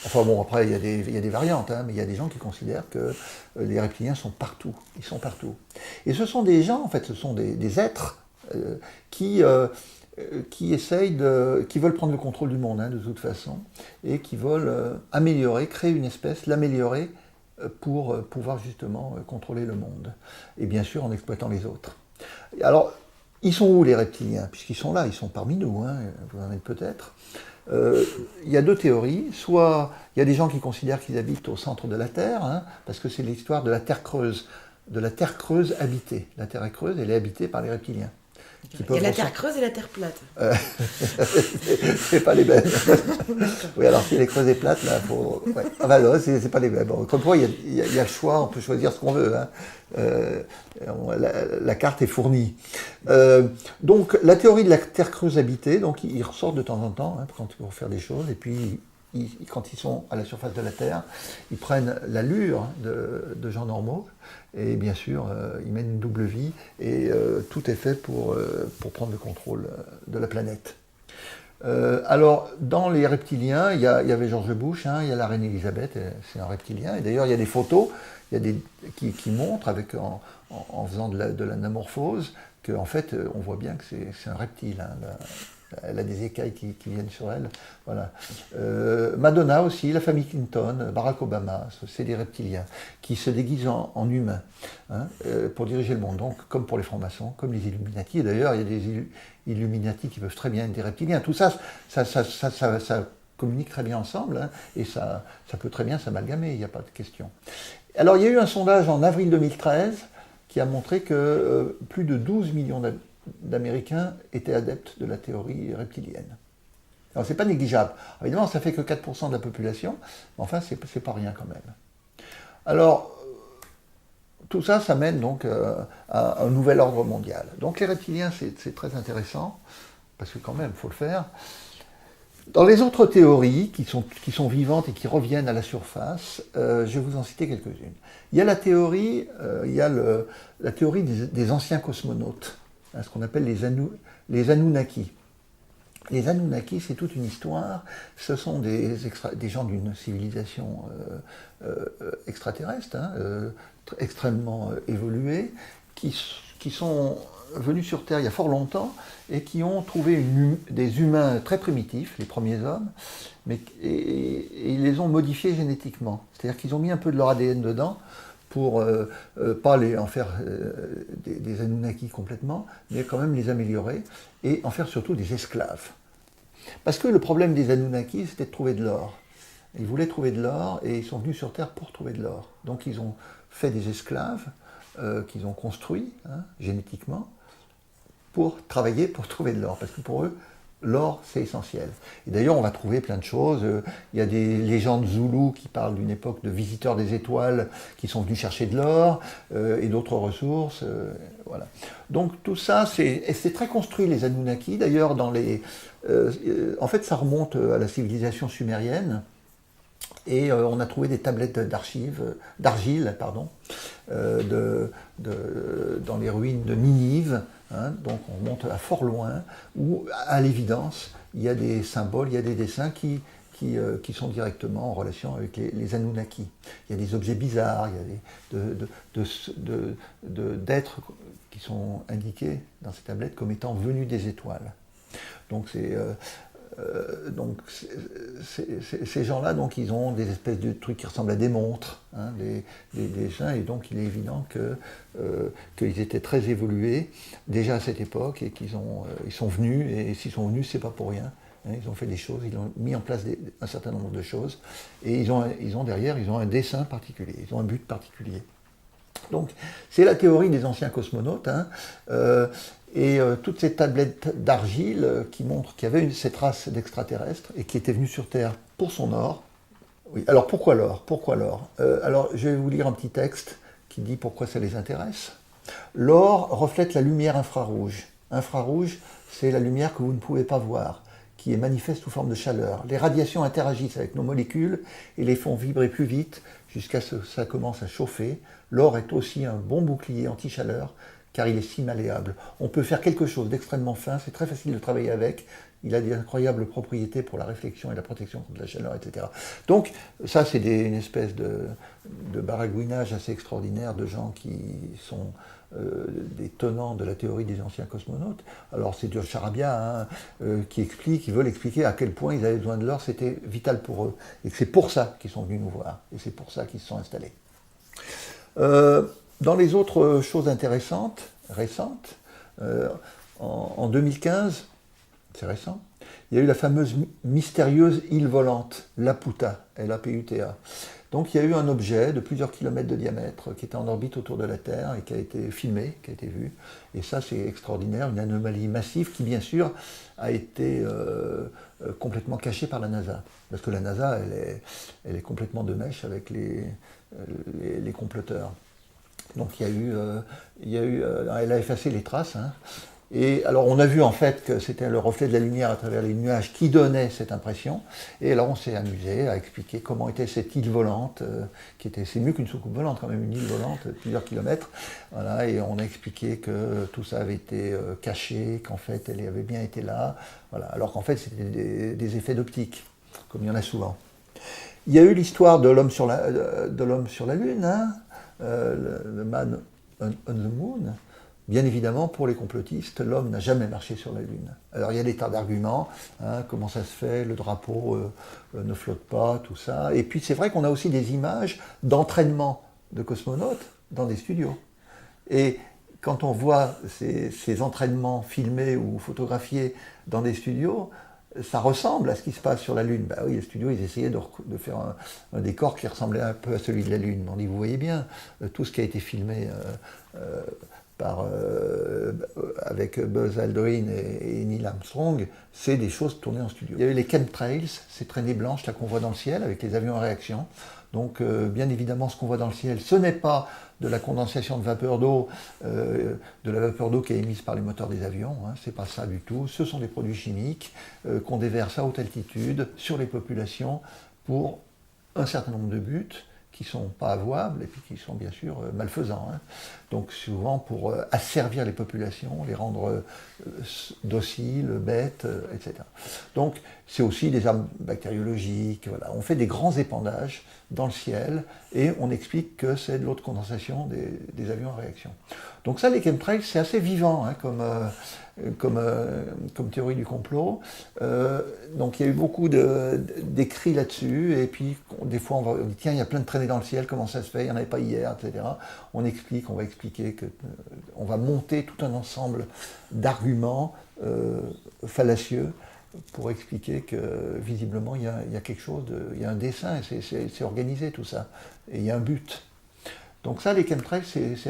Enfin bon, après, il y a des variantes, hein, mais il y a des gens qui considèrent que les reptiliens sont partout. Ils sont partout. Et ce sont des gens, en fait, ce sont des êtres qui veulent prendre le contrôle du monde, hein, de toute façon, et qui veulent créer une espèce, l'améliorer pour pouvoir justement contrôler le monde. Et bien sûr en exploitant les autres. Alors, ils sont où les reptiliens? Puisqu'ils sont là, ils sont parmi nous, hein, vous en êtes peut-être. Il y a deux théories. Soit il y a des gens qui considèrent qu'ils habitent au centre de la Terre, hein, parce que c'est l'histoire de la Terre creuse habitée. La Terre est creuse, elle est habitée par les reptiliens. Il y a la terre creuse et la terre plate. C'est pas les mêmes. Oui, alors si elle est creuse et plate, là, faut... ouais. Ah bah non, c'est pas les mêmes. Comme quoi, il y a le choix, on peut choisir ce qu'on veut. Hein. La carte est fournie. Donc, la théorie de la terre creuse habitée, donc ils ressortent de temps en temps, hein, quand ils vont faire des choses, et puis quand ils sont à la surface de la Terre, ils prennent l'allure de gens normaux, et bien sûr, ils mènent une double vie, et tout est fait pour prendre le contrôle de la planète. Alors, dans les reptiliens, il y avait George Bush, hein, il y a la reine Elisabeth, c'est un reptilien, et d'ailleurs, il y a des photos qui montrent, en faisant de l'anamorphose, qu'en fait, on voit bien que c'est un reptile. Hein, elle a des écailles qui viennent sur elle. Voilà. Madonna aussi, la famille Clinton, Barack Obama, c'est des reptiliens qui se déguisent en humains, hein, pour diriger le monde. Donc, comme pour les francs-maçons, comme les Illuminati. Et d'ailleurs, il y a des Illuminati qui peuvent très bien être des reptiliens. Tout ça communique très bien ensemble, hein, et ça peut très bien s'amalgamer, il n'y a pas de question. Alors, il y a eu un sondage en avril 2013 qui a montré que plus de 12 millions d'Américains étaient adeptes de la théorie reptilienne. Alors, c'est pas négligeable. Évidemment, ça fait que 4% de la population, mais enfin, c'est pas rien quand même. Alors, tout ça, ça mène donc à un nouvel ordre mondial. Donc, les reptiliens, c'est très intéressant, parce que quand même, il faut le faire. Dans les autres théories qui sont vivantes et qui reviennent à la surface, je vais vous en citer quelques-unes. Il y a la théorie, la théorie des anciens cosmonautes, hein, ce qu'on appelle les Anunnaki. Les Anunnaki, c'est toute une histoire. Ce sont des gens d'une civilisation extraterrestre, hein, extrêmement évoluée, qui sont venus sur Terre il y a fort longtemps et qui ont trouvé des humains très primitifs, les premiers hommes, et ils les ont modifiés génétiquement. C'est-à-dire qu'ils ont mis un peu de leur ADN dedans pour pas en faire des Anunnaki complètement, mais quand même les améliorer et en faire surtout des esclaves. Parce que le problème des Anunnaki, c'était de trouver de l'or. Ils voulaient trouver de l'or et ils sont venus sur Terre pour trouver de l'or. Donc ils ont fait des esclaves qu'ils ont construits, hein, génétiquement, pour travailler, pour trouver de l'or. Parce que pour eux, l'or, c'est essentiel. Et d'ailleurs, on va trouver plein de choses. Il y a des légendes zoulous qui parlent d'une époque de visiteurs des étoiles qui sont venus chercher de l'or et d'autres ressources. Voilà. Donc tout ça, c'est très construit, les Anunnaki. D'ailleurs, en fait, ça remonte à la civilisation sumérienne. Et on a trouvé des tablettes d'argile dans les ruines de Ninive, hein, donc on monte à fort loin, où à l'évidence, il y a des symboles, il y a des dessins qui sont directement en relation avec les Anunnaki. Il y a des objets bizarres, il y a d'êtres qui sont indiqués dans ces tablettes comme étant venus des étoiles. Donc ces gens-là, donc, ils ont des espèces de trucs qui ressemblent à des montres, hein, des gens, et donc il est évident qu'ils étaient très évolués déjà à cette époque et ils sont venus, et s'ils sont venus, c'est pas pour rien. Hein, ils ont fait des choses, ils ont mis en place un certain nombre de choses, et derrière, ils ont un dessin particulier, ils ont un but particulier. Donc, c'est la théorie des anciens cosmonautes, hein, et toutes ces tablettes d'argile qui montrent qu'il y avait cette race d'extraterrestres et qui était venue sur Terre pour son or. Oui, alors pourquoi l'or ? Alors, je vais vous lire un petit texte qui dit pourquoi ça les intéresse. L'or reflète la lumière infrarouge. Infrarouge, c'est la lumière que vous ne pouvez pas voir, qui est manifeste sous forme de chaleur. Les radiations interagissent avec nos molécules et les font vibrer plus vite jusqu'à ce que ça commence à chauffer. L'or est aussi un bon bouclier anti-chaleur car il est si malléable. On peut faire quelque chose d'extrêmement fin, c'est très facile de travailler avec, il a des incroyables propriétés pour la réflexion et la protection contre la chaleur, etc. Donc ça, c'est une espèce de baragouinage assez extraordinaire de gens qui sont des tenants de la théorie des anciens cosmonautes. Alors c'est du charabia, hein, qui veulent expliquer à quel point ils avaient besoin de l'or, c'était vital pour eux. Et que c'est pour ça qu'ils sont venus nous voir, et c'est pour ça qu'ils se sont installés. Dans les autres choses intéressantes, récentes, en 2015, c'est récent, il y a eu la fameuse mystérieuse île volante, Laputa, L-A-P-U-T-A. Donc il y a eu un objet de plusieurs kilomètres de diamètre qui était en orbite autour de la Terre et qui a été filmé, qui a été vu. Et ça c'est extraordinaire, une anomalie massive qui bien sûr a été complètement cachée par la NASA. Parce que la NASA, elle est complètement de mèche avec les comploteurs. Donc elle a effacé les traces. Hein. Et alors on a vu en fait que c'était le reflet de la lumière à travers les nuages qui donnait cette impression. Et alors on s'est amusé à expliquer comment était cette île volante, c'est mieux qu'une soucoupe volante quand même, une île volante de plusieurs kilomètres. Voilà, et on a expliqué que tout ça avait été caché, qu'en fait elle avait bien été là. Voilà, alors qu'en fait c'était des effets d'optique, comme il y en a souvent. Il y a eu l'histoire de l'homme sur la Lune, hein, le Man on the Moon. Bien évidemment, pour les complotistes, l'homme n'a jamais marché sur la Lune. Alors il y a des tas d'arguments, hein, comment ça se fait, le drapeau ne flotte pas, tout ça. Et puis c'est vrai qu'on a aussi des images d'entraînement de cosmonautes dans des studios. Et quand on voit ces entraînements filmés ou photographiés dans des studios, ça ressemble à ce qui se passe sur la Lune. Ben oui, les studios, ils essayaient de faire un décor qui ressemblait un peu à celui de la Lune. On dit, vous voyez bien, tout ce qui a été filmé avec Buzz Aldrin et Neil Armstrong, c'est des choses tournées en studio. Il y a eu les chemtrails, ces traînées blanches là qu'on voit dans le ciel avec les avions en réaction. Donc bien évidemment, ce qu'on voit dans le ciel, ce n'est pas de la condensation de vapeur d'eau, de la vapeur d'eau qui est émise par les moteurs des avions, hein, c'est pas ça du tout. Ce sont des produits chimiques qu'on déverse à haute altitude sur les populations pour un certain nombre de buts qui ne sont pas avouables et puis qui sont bien sûr malfaisants. Hein. Donc souvent pour asservir les populations, les rendre dociles, bêtes, etc. Donc c'est aussi des armes bactériologiques. Voilà. On fait des grands épandages dans le ciel et on explique que c'est de l'eau de condensation des avions en réaction. Donc ça, les chemtrails, c'est assez vivant hein, comme théorie du complot. Donc il y a eu beaucoup d'écrits là-dessus, et puis des fois on dit tiens, il y a plein de traînées dans le ciel, comment ça se fait, il n'y en avait pas hier, etc. On va expliquer on va monter tout un ensemble d'arguments fallacieux pour expliquer que visiblement il y a quelque chose, il y a un dessin, c'est organisé tout ça, et il y a un but. Donc ça, les chemtrails, c'est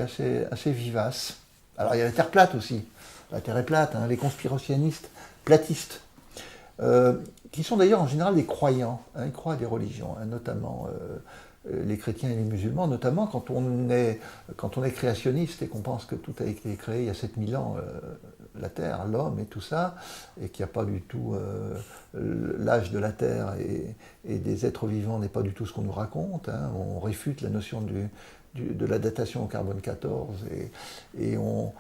assez vivace. Alors il y a la Terre plate aussi. La Terre est plate, hein, les conspirationnistes platistes, qui sont d'ailleurs en général des croyants, hein, ils croient à des religions, hein, notamment les chrétiens et les musulmans, notamment quand on est créationniste et qu'on pense que tout a été créé il y a 7000 ans, la Terre, l'homme et tout ça, et qu'il n'y a pas du tout l'âge de la Terre et des êtres vivants n'est pas du tout ce qu'on nous raconte, hein, on réfute la notion de la datation au carbone 14 et on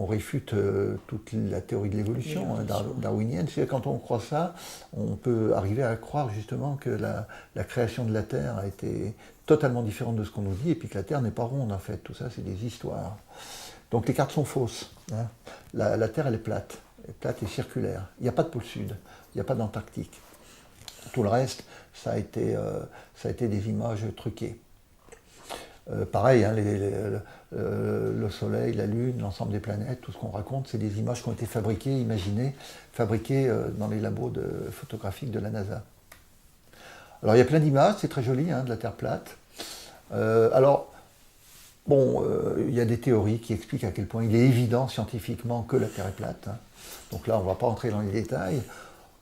réfute toute la théorie de l'évolution darwinienne. C'est quand on croit ça, on peut arriver à croire justement que la création de la Terre a été totalement différente de ce qu'on nous dit, et puis que la Terre n'est pas ronde en fait. Tout ça, c'est des histoires. Donc les cartes sont fausses. Hein. La Terre, elle est plate et circulaire. Il n'y a pas de pôle sud, il n'y a pas d'Antarctique. Tout le reste, ça a été des images truquées. Pareil, hein, le Soleil, la Lune, l'ensemble des planètes, tout ce qu'on raconte, c'est des images qui ont été fabriquées dans les labos photographiques de la NASA. Alors il y a plein d'images, c'est très joli, hein, de la Terre plate. Il y a des théories qui expliquent à quel point il est évident scientifiquement que la Terre est plate. Hein. Donc là, on ne va pas entrer dans les détails.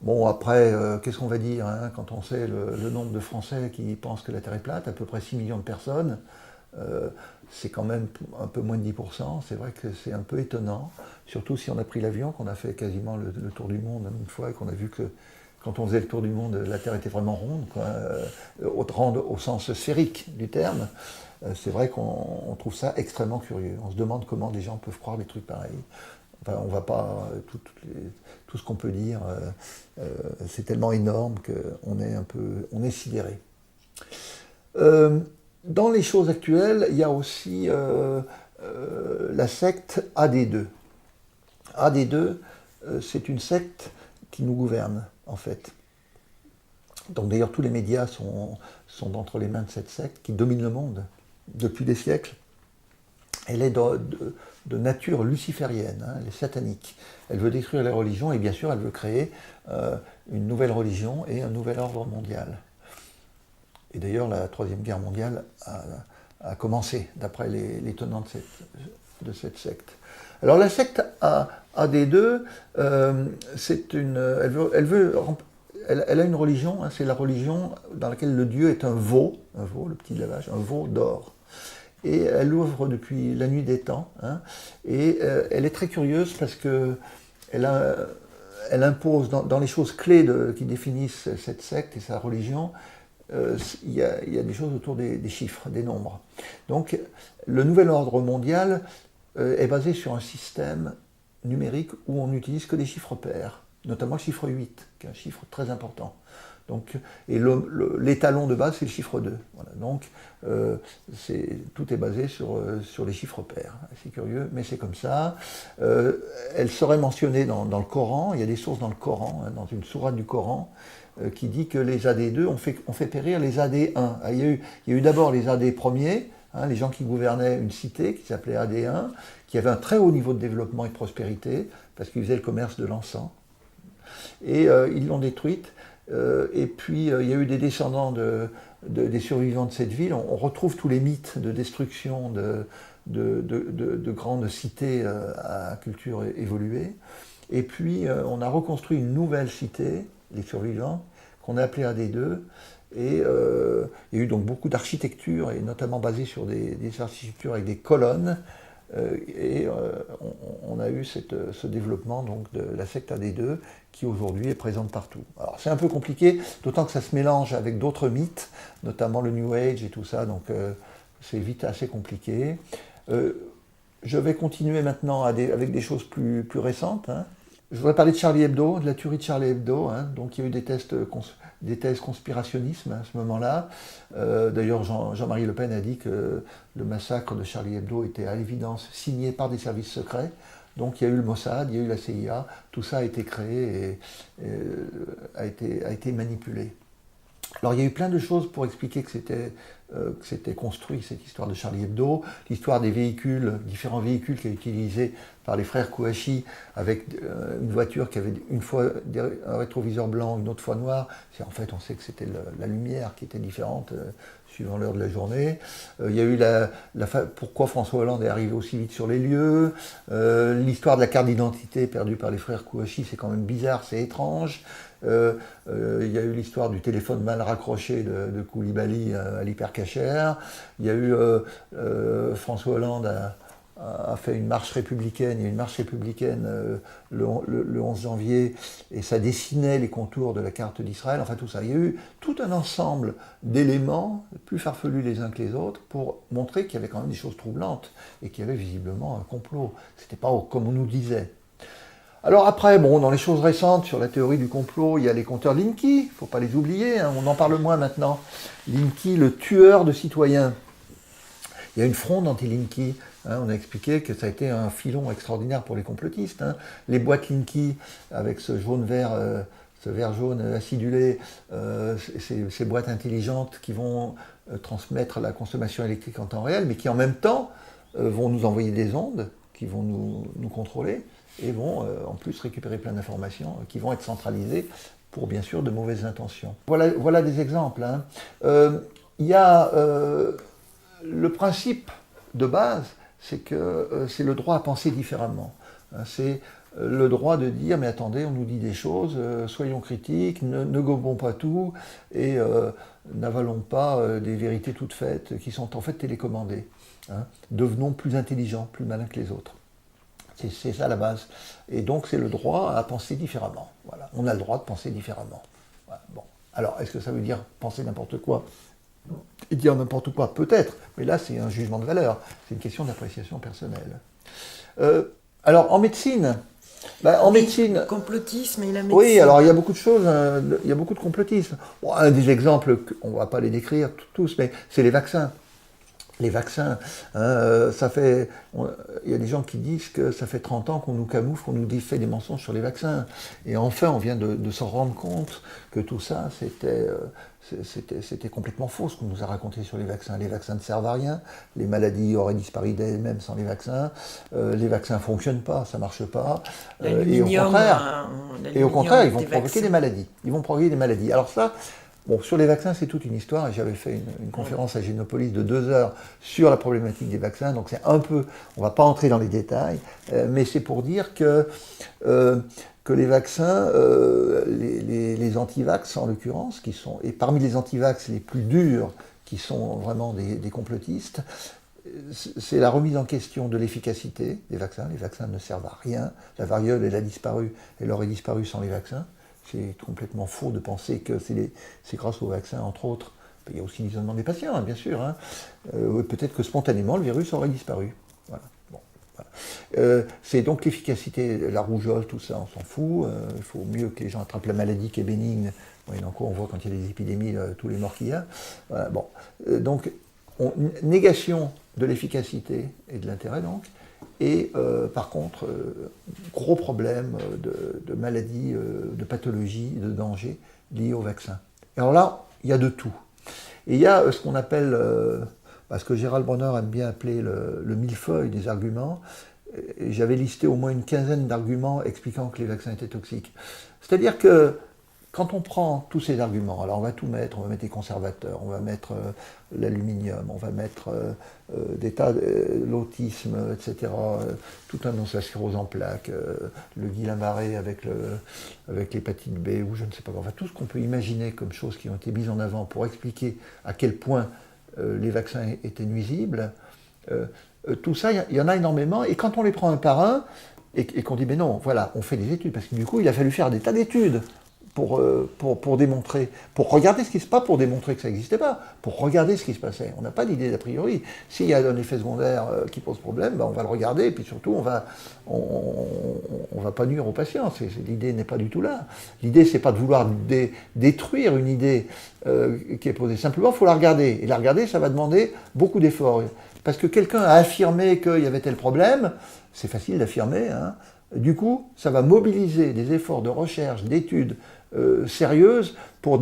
Bon, après, qu'est-ce qu'on va dire hein, quand on sait le nombre de Français qui pensent que la Terre est plate, à peu près 6 millions de personnes. C'est quand même un peu moins de 10%, c'est vrai que c'est un peu étonnant, surtout si on a pris l'avion, qu'on a fait quasiment le tour du monde une fois, et qu'on a vu que quand on faisait le tour du monde, la Terre était vraiment ronde, quoi, ronde au sens sphérique du terme. C'est vrai qu'on trouve ça extrêmement curieux, on se demande comment des gens peuvent croire des trucs pareils. Enfin, on ne va pas, tout ce qu'on peut dire, c'est tellement énorme qu'on est sidéré. Dans les choses actuelles, il y a aussi la secte AD2. AD2, c'est une secte qui nous gouverne, en fait. Donc d'ailleurs, tous les médias sont entre les mains de cette secte qui domine le monde depuis des siècles. Elle est de nature luciférienne, hein, elle est satanique. Elle veut détruire les religions et bien sûr, elle veut créer une nouvelle religion et un nouvel ordre mondial. Et d'ailleurs, la Troisième Guerre mondiale a commencé, d'après les tenants de cette secte. Alors la secte AD2, elle a une religion, hein, c'est la religion dans laquelle le dieu est un veau, le petit lavage, un veau d'or. Et elle ouvre depuis la nuit des temps, hein, et elle est très curieuse parce que elle impose dans les choses clés qui définissent cette secte et sa religion, il y a des choses autour des chiffres, des nombres. Donc le nouvel ordre mondial est basé sur un système numérique où on n'utilise que des chiffres pairs, notamment le chiffre 8, qui est un chiffre très important. Donc, et l'étalon de base, c'est le chiffre 2. Voilà. Donc, tout est basé sur les chiffres pairs. C'est curieux, mais c'est comme ça. Elle serait mentionnée dans le Coran. Il y a des sources dans le Coran, hein, dans une sourate du Coran, qui dit que les AD2 ont fait périr les AD1. Il y a eu d'abord les AD premiers, hein, les gens qui gouvernaient une cité qui s'appelait AD1, qui avait un très haut niveau de développement et de prospérité, parce qu'ils faisaient le commerce de l'encens. Et ils l'ont détruite. Et puis il y a eu des descendants des survivants de cette ville. On retrouve tous les mythes de destruction de grandes cités à culture évoluée. Et puis on a reconstruit une nouvelle cité, les survivants, qu'on a appelée AD2. Et il y a eu donc beaucoup d'architecture, et notamment basée sur des architectures avec des colonnes. On a eu ce développement donc, de la secte AD2 qui aujourd'hui est présente partout. Alors c'est un peu compliqué, d'autant que ça se mélange avec d'autres mythes, notamment le New Age et tout ça, donc c'est vite assez compliqué. Je vais continuer maintenant avec des choses plus récentes. Hein. Je voudrais parler de Charlie Hebdo, de la tuerie de Charlie Hebdo. Hein. Donc il y a eu des thèses conspirationnisme à ce moment-là. D'ailleurs, Jean-Marie Le Pen a dit que le massacre de Charlie Hebdo était à l'évidence signé par des services secrets. Donc il y a eu le Mossad, il y a eu la CIA, tout ça a été créé et a été manipulé. Alors il y a eu plein de choses pour expliquer que c'était construit, cette histoire de Charlie Hebdo, l'histoire des véhicules, différents véhicules qui étaient utilisés par les frères Kouachi, avec une voiture qui avait une fois un rétroviseur blanc, une autre fois noir. En fait, on sait que c'était la lumière qui était différente suivant l'heure de la journée. Il y a eu pourquoi François Hollande est arrivé aussi vite sur les lieux. L'histoire de la carte d'identité perdue par les frères Kouachi, c'est quand même bizarre, c'est étrange. Il y a eu l'histoire du téléphone mal raccroché de Koulibaly à l'hypercachère. Il y a eu François Hollande a fait une marche républicaine. Il y a une marche républicaine le 11 janvier et ça dessinait les contours de la carte d'Israël. Enfin tout ça. Il y a eu tout un ensemble d'éléments plus farfelus les uns que les autres pour montrer qu'il y avait quand même des choses troublantes et qu'il y avait visiblement un complot. C'était pas comme on nous disait. Alors après, dans les choses récentes sur la théorie du complot, il y a les compteurs Linky, il ne faut pas les oublier, hein, on en parle moins maintenant. Linky, le tueur de citoyens. Il y a une fronde anti-Linky, hein, on a expliqué que ça a été un filon extraordinaire pour les complotistes. Hein. Les boîtes Linky, avec ce vert jaune acidulé, ces boîtes intelligentes qui vont transmettre la consommation électrique en temps réel, mais qui en même temps vont nous envoyer des ondes, qui vont nous contrôler, et vont en plus récupérer plein d'informations qui vont être centralisées pour bien sûr de mauvaises intentions. Voilà des exemples. Hein. Il y a le principe de base, c'est que c'est le droit à penser différemment. Hein, c'est le droit de dire mais attendez, on nous dit des choses, soyons critiques, ne gobons pas tout et n'avalons pas des vérités toutes faites qui sont en fait télécommandées. Hein. Devenons plus intelligents, plus malins que les autres. C'est ça la base. Et donc c'est le droit à penser différemment. Voilà. On a le droit de penser différemment. Voilà. Bon. Alors, est-ce que ça veut dire penser n'importe quoi et dire n'importe quoi? Peut-être, mais là c'est un jugement de valeur. C'est une question d'appréciation personnelle. Alors en médecine, médecine, complotisme et la médecine. Oui, alors il y a beaucoup de choses, il y a beaucoup de complotisme. Un des exemples, on ne va pas les décrire tous, mais c'est les vaccins. Les vaccins, il y a des gens qui disent que ça fait 30 ans qu'on nous camoufle, qu'on nous fait des mensonges sur les vaccins. Et enfin, on vient de se rendre compte que tout ça, c'était complètement faux ce qu'on nous a raconté sur les vaccins. Les vaccins ne servent à rien, les maladies auraient disparu d'elles-mêmes sans les vaccins ne fonctionnent pas, ça ne marche pas. Et au contraire, ils vont provoquer des maladies. Ils vont provoquer des maladies. Alors ça, Bon, sur les vaccins, c'est toute une histoire, et j'avais fait une conférence à Génopolis de 2 heures sur la problématique des vaccins, donc c'est un peu, on ne va pas entrer dans les détails, mais c'est pour dire que les vaccins, les antivax en l'occurrence, et parmi les antivax les plus durs, qui sont vraiment des complotistes, c'est la remise en question de l'efficacité des vaccins. Les vaccins ne servent à rien. La variole, elle a disparu, elle aurait disparu sans les vaccins. C'est complètement faux de penser que c'est grâce aux vaccins, entre autres. Il y a aussi l'isolement des patients, hein, bien sûr. Hein. Peut-être que spontanément, le virus aurait disparu. Voilà. Bon, voilà. C'est donc l'efficacité, la rougeole, tout ça, on s'en fout. Il faut mieux que les gens attrapent la maladie qui est bénigne. En quoi on voit quand il y a des épidémies, tous les morts qu'il y a. Voilà, bon. Donc, négation de l'efficacité et de l'intérêt, donc. Et par contre, gros problème de maladies, de pathologies, de dangers liés au vaccin. Et alors là, il y a de tout. Et il y a ce qu'on appelle, ce que Gérald Bronner aime bien appeler le millefeuille des arguments. Et j'avais listé au moins une quinzaine d'arguments expliquant que les vaccins étaient toxiques. C'est-à-dire que quand on prend tous ces arguments, alors on va tout mettre, on va mettre les conservateurs, on va mettre l'aluminium, on va mettre des tas, l'autisme, etc., tout un nom, la sclérose en plaques, le Guillain-Barré avec l'hépatite B, ou je ne sais pas quoi, enfin tout ce qu'on peut imaginer comme choses qui ont été mises en avant pour expliquer à quel point les vaccins étaient nuisibles, tout ça, il y en a énormément, et quand on les prend un par un, et qu'on dit, mais non, voilà, on fait des études, parce que du coup, il a fallu faire des tas d'études pour démontrer, pour regarder ce qui se passe, pour démontrer que ça n'existait pas, pour regarder ce qui se passait. On n'a pas d'idée d'a priori. S'il y a un effet secondaire qui pose problème, on va le regarder, et puis surtout, on va pas nuire aux patients. L'idée n'est pas du tout là. L'idée, c'est pas de vouloir détruire une idée qui est posée. Simplement, il faut la regarder. Et la regarder, ça va demander beaucoup d'efforts. Parce que quelqu'un a affirmé qu'il y avait tel problème, c'est facile d'affirmer, hein. Du coup, ça va mobiliser des efforts de recherche, d'études sérieuses pour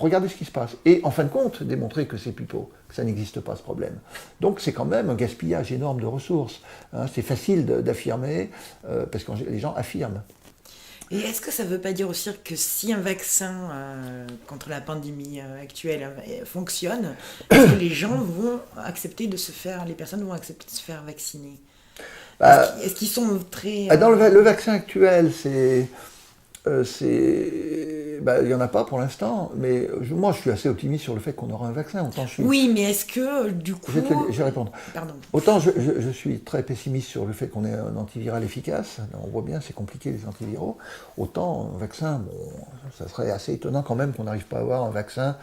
regarder ce qui se passe. Et en fin de compte, démontrer que c'est pipeau, que ça n'existe pas ce problème. Donc c'est quand même un gaspillage énorme de ressources. Hein. C'est facile d'affirmer, parce que les gens affirment. Et est-ce que ça ne veut pas dire aussi que si un vaccin contre la pandémie actuelle fonctionne, est-ce que les gens vont accepter de se faire, les personnes vont accepter de se faire vacciner ? Est-ce qu'ils sont très... Dans le vaccin actuel, il n'y en a pas pour l'instant, mais moi je suis assez optimiste sur le fait qu'on aura un vaccin. Oui, mais est-ce que du coup... Je vais répondre. Pardon. Autant je suis très pessimiste sur le fait qu'on ait un antiviral efficace, on voit bien c'est compliqué les antiviraux, autant un vaccin, ça serait assez étonnant quand même qu'on n'arrive pas à avoir un vaccin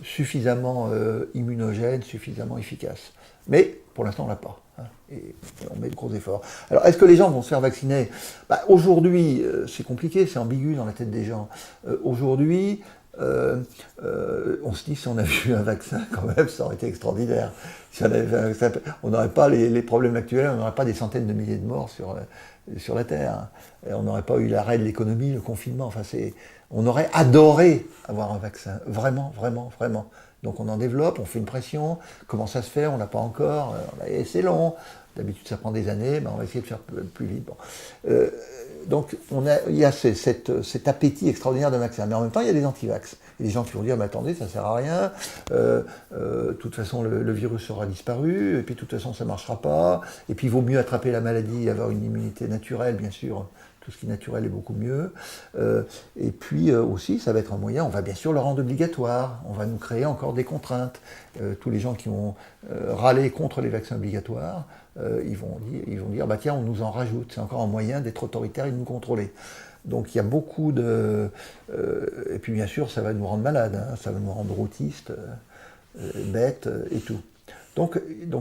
suffisamment immunogène, suffisamment efficace. Mais pour l'instant on ne l'a pas. Et on met de gros efforts. Alors, est-ce que les gens vont se faire vacciner ? Aujourd'hui, c'est compliqué, c'est ambigu dans la tête des gens. Aujourd'hui, on se dit, si on avait eu un vaccin, quand même, ça aurait été extraordinaire. Si on avait un vaccin, on n'aurait pas les problèmes actuels, on n'aurait pas des centaines de milliers de morts sur la Terre. Et on n'aurait pas eu l'arrêt de l'économie, le confinement. Enfin, on aurait adoré avoir un vaccin. Vraiment, vraiment, vraiment. Donc on en développe, on fait une pression. Comment ça se fait ? On ne l'a pas encore. Et c'est long. D'habitude, ça prend des années. On va essayer de faire plus vite. Bon. Donc il y a cet appétit extraordinaire de vaccin. Mais en même temps, il y a des anti-vax. Il y a des gens qui vont dire, mais attendez, ça ne sert à rien. De toute façon, le virus aura disparu. Et puis, de toute façon, ça ne marchera pas. Et puis, il vaut mieux attraper la maladie et avoir une immunité naturelle, bien sûr. Tout ce qui est naturel est beaucoup mieux. Et puis aussi, ça va être un moyen, on va bien sûr le rendre obligatoire, on va nous créer encore des contraintes. Tous les gens qui ont râlé contre les vaccins obligatoires, ils vont dire, tiens, on nous en rajoute, c'est encore un moyen d'être autoritaire et de nous contrôler. Donc il y a beaucoup de... et puis bien sûr, ça va nous rendre malades, hein, ça va nous rendre autistes, bêtes et tout. Donc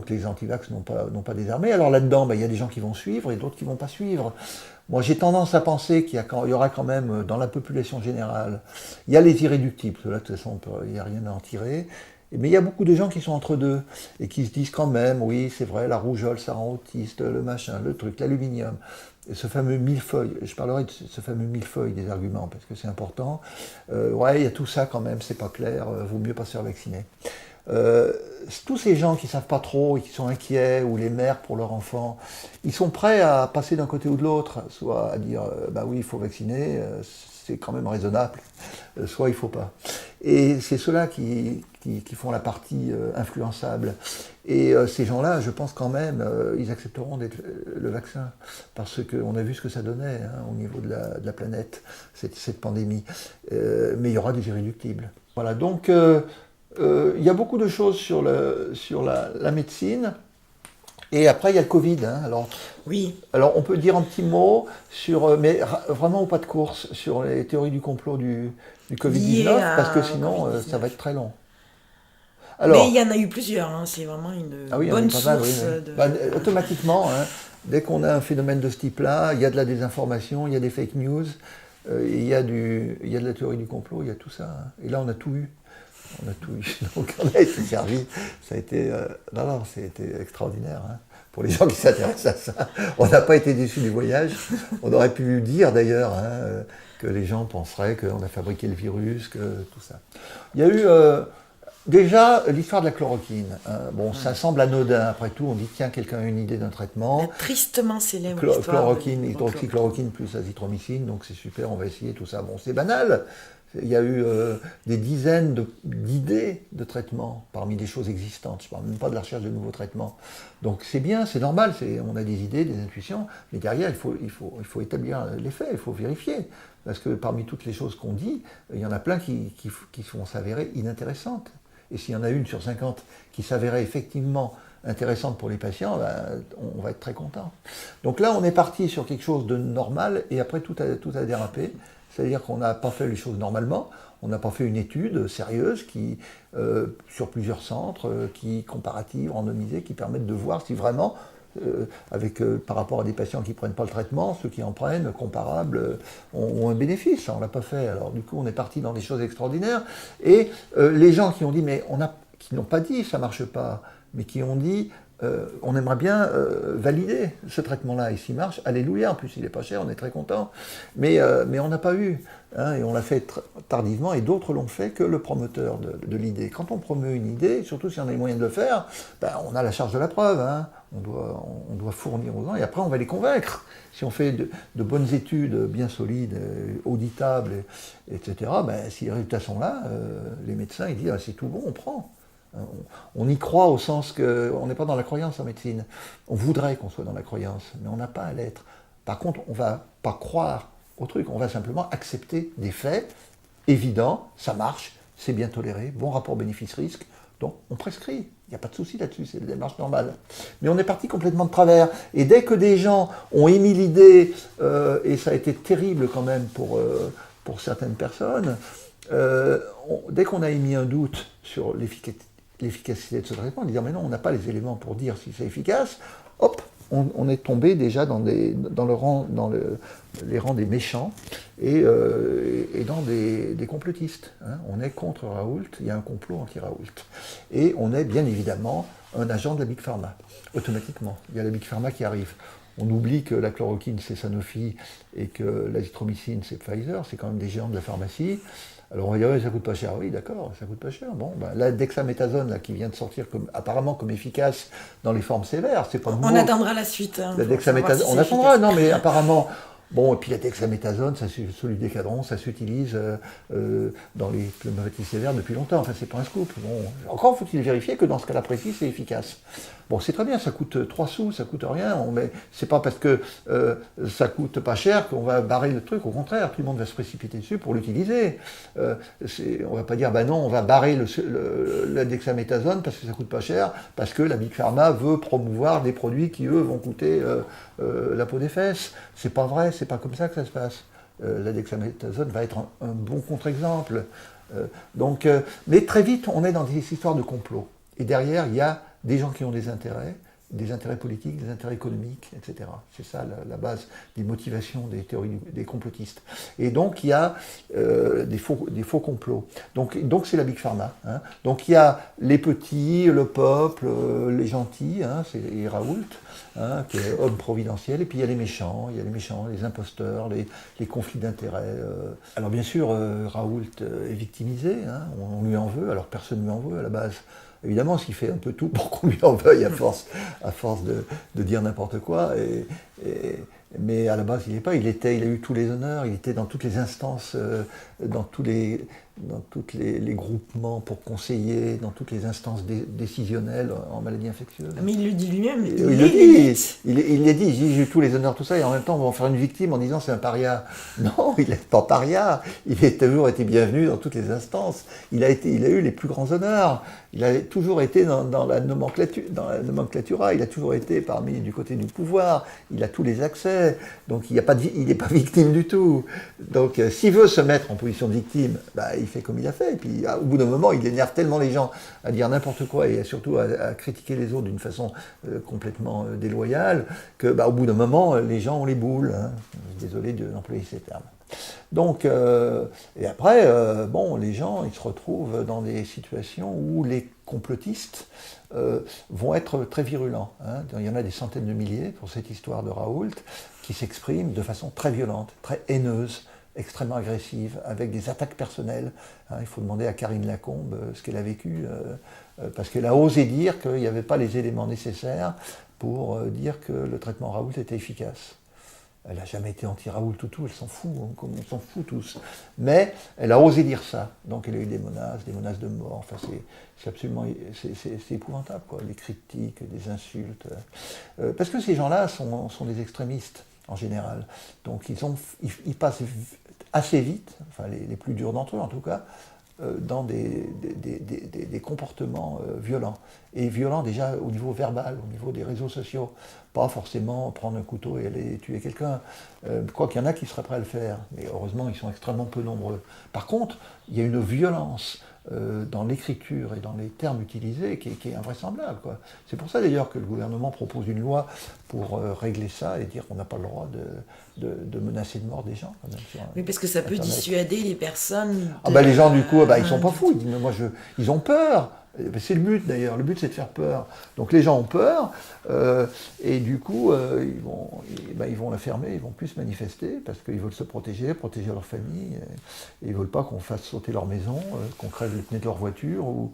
les antivax n'ont pas désarmé. Alors là-dedans, il y a des gens qui vont suivre et d'autres qui ne vont pas suivre. Moi, j'ai tendance à penser qu'il y aura quand même, dans la population générale, il y a les irréductibles, là, de toute façon, il n'y a rien à en tirer, mais il y a beaucoup de gens qui sont entre deux, et qui se disent quand même, oui, c'est vrai, la rougeole, ça rend autiste, le machin, le truc, l'aluminium, et ce fameux millefeuille, je parlerai de ce fameux millefeuille des arguments, parce que c'est important. Ouais, il y a tout ça quand même, c'est pas clair, vaut mieux pas se faire vacciner. Tous ces gens qui ne savent pas trop et qui sont inquiets, ou les mères pour leur enfant, ils sont prêts à passer d'un côté ou de l'autre, soit à dire oui, il faut vacciner, c'est quand même raisonnable, soit il ne faut pas. Et c'est ceux-là qui font la partie influençable. Et ces gens-là, je pense quand même, ils accepteront le vaccin, parce qu'on a vu ce que ça donnait au niveau de la planète, cette pandémie. Mais il y aura des irréductibles. Voilà, donc il y a beaucoup de choses sur la médecine. Et après, il y a le Covid. Alors, Oui. Alors, on peut dire un petit mot sur, mais vraiment au pas de course, sur les théories du complot du Covid-19, parce que sinon, ça va être très long. Alors, mais il y en a eu plusieurs, c'est vraiment une bonne source de... automatiquement, dès qu'on a un phénomène de ce type-là, il y a de la désinformation, il y a des fake news, il y a de la théorie du complot, il y a tout ça. Et là, on a tout eu. On a tout eu. Donc, on a été servi. Ça a été, c'était extraordinaire. Pour les gens qui s'intéressent à ça. On n'a pas été déçus du voyage. On aurait pu dire d'ailleurs que les gens penseraient qu'on a fabriqué le virus, que tout ça. Il y a eu déjà l'histoire de la chloroquine. Ça semble anodin. Après tout, on dit tiens, quelqu'un a une idée d'un traitement. La tristement célèbre histoire. Chloroquine, hydroxychloroquine plus azithromycine, donc c'est super, on va essayer tout ça. Bon, c'est banal. Il y a eu des dizaines d'idées de traitements parmi des choses existantes. Je ne parle même pas de la recherche de nouveaux traitements. Donc c'est bien, c'est normal, on a des idées, des intuitions, mais derrière, il faut établir les faits, il faut vérifier. Parce que parmi toutes les choses qu'on dit, il y en a plein qui vont s'avérer inintéressantes. Et s'il y en a une sur 50 qui s'avérait effectivement intéressante pour les patients, on va être très content. Donc là, on est parti sur quelque chose de normal, et après tout a dérapé. C'est-à-dire qu'on n'a pas fait les choses normalement, on n'a pas fait une étude sérieuse sur plusieurs centres, comparative, randomisée, qui permettent de voir si vraiment, par rapport à des patients qui ne prennent pas le traitement, ceux qui en prennent, comparables, ont un bénéfice. On ne l'a pas fait. Alors du coup, on est parti dans des choses extraordinaires. Et les gens qui ont dit, qui n'ont pas dit ça ne marche pas, mais qui ont dit on aimerait bien valider ce traitement-là, et s'il marche, alléluia, en plus il n'est pas cher, on est très content, mais on n'a pas eu, et on l'a fait tardivement, et d'autres l'ont fait que le promoteur de l'idée. Quand on promeut une idée, surtout si on a les moyens de le faire, on a la charge de la preuve, on doit fournir aux gens, et après on va les convaincre. Si on fait de bonnes études bien solides, auditables, etc., si les résultats sont là, les médecins ils disent c'est tout bon, on prend. On y croit au sens qu'on n'est pas dans la croyance en médecine. On voudrait qu'on soit dans la croyance, mais on n'a pas à l'être. Par contre, on ne va pas croire au truc, on va simplement accepter des faits évidents, ça marche, c'est bien toléré, bon rapport bénéfice-risque, donc on prescrit. Il n'y a pas de souci là-dessus, c'est la démarche normale. Mais on est parti complètement de travers. Et dès que des gens ont émis l'idée, et ça a été terrible quand même pour certaines personnes, dès qu'on a émis un doute sur l'efficacité de ce traitement, on dit mais non, on n'a pas les éléments pour dire si c'est efficace, hop, on est tombé déjà dans les rangs des méchants et dans des complotistes. On est contre Raoult, il y a un complot anti-Raoult. Et on est bien évidemment un agent de la Big Pharma, automatiquement. Il y a la Big Pharma qui arrive. On oublie que la chloroquine c'est Sanofi et que l'azithromycine c'est Pfizer, c'est quand même des géants de la pharmacie. Alors on va dire, ça coûte pas cher. Oui, d'accord, ça coûte pas cher. Bon, la dexaméthasone là, qui vient de sortir apparemment comme efficace dans les formes sévères, c'est pas nouveau. On attendra la suite. La dexaméthasone, on attendra, non mais apparemment... Bon, et puis la dexaméthasone, soludécadron, ça s'utilise dans les pneumatiques sévères depuis longtemps. Enfin, c'est pas un scoop. Bon, encore faut-il vérifier que dans ce cas-là précis, c'est efficace. Bon, c'est très bien, ça coûte 3 sous, ça coûte rien. C'est pas parce que ça coûte pas cher qu'on va barrer le truc. Au contraire, tout le monde va se précipiter dessus pour l'utiliser. On va pas dire, non, on va barrer la dexaméthasone parce que ça coûte pas cher, parce que la Big Pharma veut promouvoir des produits qui, eux, vont coûter la peau des fesses. C'est pas vrai, c'est pas comme ça que ça se passe. La dexaméthasone va être un bon contre-exemple. Mais très vite, on est dans des histoires de complot. Et derrière, il y a des gens qui ont des intérêts politiques, des intérêts économiques, etc. C'est ça la base des motivations des théories des complotistes. Et donc il y a des faux complots. Donc c'est la Big Pharma. Donc il y a les petits, le peuple, les gentils, c'est Raoult, qui est homme providentiel, et puis il y a les méchants, les imposteurs, les conflits d'intérêts. Alors bien sûr, Raoult est victimisé, on lui en veut, alors personne ne lui en veut à la base. Évidemment, s'il fait un peu tout pour qu'on lui en veuille à force de dire n'importe quoi. Mais à la base, il n'est pas. Il a eu tous les honneurs, il était dans toutes les instances, dans tous les groupements pour conseiller, dans toutes les instances décisionnelles en maladies infectieuses. Mais il le dit lui-même, il l'a dit, j'ai eu tous les honneurs, tout ça, et en même temps, on va en faire une victime en disant c'est un paria. Non, il n'est pas paria, il a toujours été bienvenu dans toutes les instances, il a eu les plus grands honneurs, il a toujours été dans la nomenclatura, il a toujours été du côté du pouvoir, il a tous les accès, donc il n'est pas victime du tout. Donc s'il veut se mettre en position de victime, il fait comme il a fait, et puis au bout d'un moment, il énerve tellement les gens à dire n'importe quoi, et surtout à critiquer les autres d'une façon complètement déloyale, que au bout d'un moment, les gens ont les boules. Hein. Désolé d'employer ces termes. Donc, et après, les gens, ils se retrouvent dans des situations où les complotistes vont être très virulents. Hein. Il y en a des centaines de milliers pour cette histoire de Raoult, qui s'expriment de façon très violente, très haineuse, extrêmement agressive, avec des attaques personnelles. Hein, il faut demander à Karine Lacombe ce qu'elle a vécu, parce qu'elle a osé dire qu'il n'y avait pas les éléments nécessaires pour dire que le traitement Raoult était efficace. Elle n'a jamais été anti-Raoult tout, elle s'en fout, hein, comme on s'en fout tous. Mais elle a osé dire ça, donc elle a eu des menaces de mort, enfin c'est absolument, c'est épouvantable, quoi, les critiques, des insultes. Parce que ces gens-là sont des extrémistes, en général. Donc ils passent assez vite, enfin les plus durs d'entre eux en tout cas, dans des comportements violents. Et violents déjà au niveau verbal, au niveau des réseaux sociaux. Pas forcément prendre un couteau et aller tuer quelqu'un. Quoi qu'il y en a qui seraient prêts à le faire. Mais heureusement, ils sont extrêmement peu nombreux. Par contre, il y a une violence dans l'écriture et dans les termes utilisés qui est invraisemblable, quoi. C'est pour ça d'ailleurs que le gouvernement propose une loi pour régler ça et dire qu'on n'a pas le droit de menacer de mort des gens. Quand même, oui, parce que ça peut dissuader les personnes. Les gens du coup, ils sont pas fous. Ils disent, mais ils ont peur. C'est le but d'ailleurs, le but c'est de faire peur. Donc les gens ont peur, et du coup ils vont la fermer, ils vont plus se manifester parce qu'ils veulent se protéger leur famille, et ils ne veulent pas qu'on fasse sauter leur maison, qu'on crève les pneus de leur voiture ou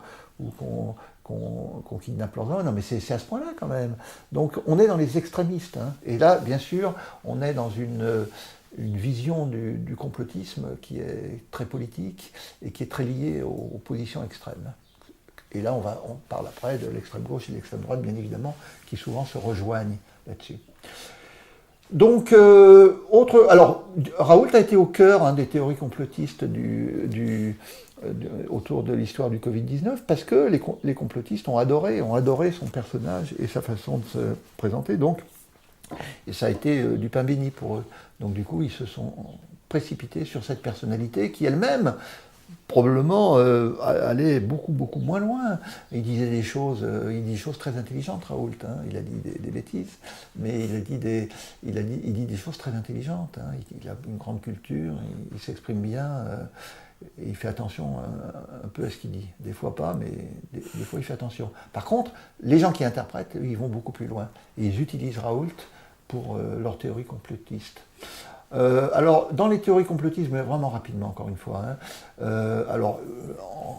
qu'on kidnappe leurs enfants. Non mais c'est à ce point-là quand même. Donc on est dans les extrémistes, hein. Et là bien sûr on est dans une vision du complotisme qui est très politique et qui est très liée aux positions extrêmes. Et là, on parle après de l'extrême gauche et de l'extrême droite, bien évidemment, qui souvent se rejoignent là-dessus. Donc, alors, Raoult a été au cœur des théories complotistes autour de l'histoire du Covid-19, parce que les complotistes ont adoré son personnage et sa façon de se présenter. Donc, et ça a été du pain béni pour eux. Donc, du coup, ils se sont précipités sur cette personnalité qui elle-même probablement allait beaucoup moins loin. Il disait des choses très intelligentes, Raoult. Hein. Il a dit des bêtises, mais il dit des choses très intelligentes. Hein. Il a une grande culture, il s'exprime bien, et il fait attention un peu à ce qu'il dit. Des fois pas, mais des fois il fait attention. Par contre, les gens qui interprètent, ils vont beaucoup plus loin. Et ils utilisent Raoult pour leur théorie complotiste. Alors, dans les théories complotistes, mais vraiment rapidement, encore une fois,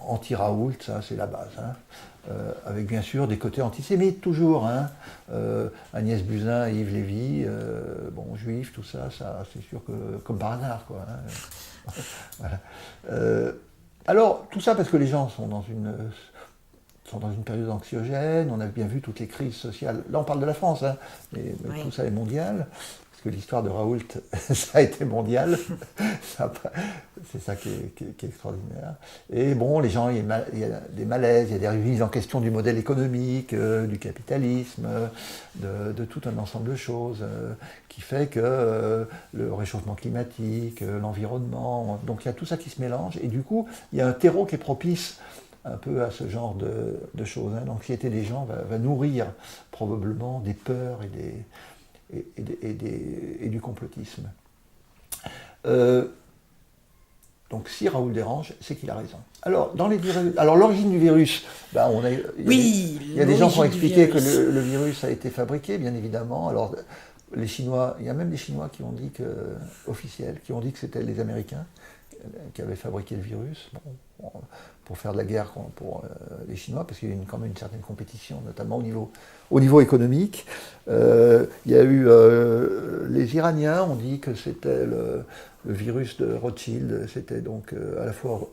anti-Raoult, ça c'est la base, hein, avec bien sûr des côtés antisémites toujours, hein, Agnès Buzyn, Yves Lévy, juifs, tout ça c'est sûr que, comme par hasard, quoi. Hein. Voilà. Alors, tout ça parce que les gens sont dans une période anxiogène, on a bien vu toutes les crises sociales, là on parle de la France, hein, mais oui. Tout ça est mondial. Que l'histoire de Raoult, ça a été mondial. C'est ça qui est extraordinaire. Et les gens, il y a des malaises, il y a des remises en question du modèle économique, du capitalisme, de tout un ensemble de choses qui fait que le réchauffement climatique, l'environnement, donc il y a tout ça qui se mélange. Et du coup, il y a un terreau qui est propice un peu à ce genre de choses. Hein. L'anxiété des gens va nourrir probablement des peurs et du complotisme. Donc si Raoult dérange, c'est qu'il a raison. Alors, l'origine du virus, il y a des gens qui ont expliqué que le virus a été fabriqué, bien évidemment. Alors, les Chinois, il y a même des Chinois qui ont dit officiels, qui ont dit que c'était les Américains qui avaient fabriqué le virus. pour faire de la guerre pour les Chinois, parce qu'il y a quand même une certaine compétition, notamment au niveau économique. Il y a eu les Iraniens, on dit que c'était le virus de Rothschild, c'était donc à la fois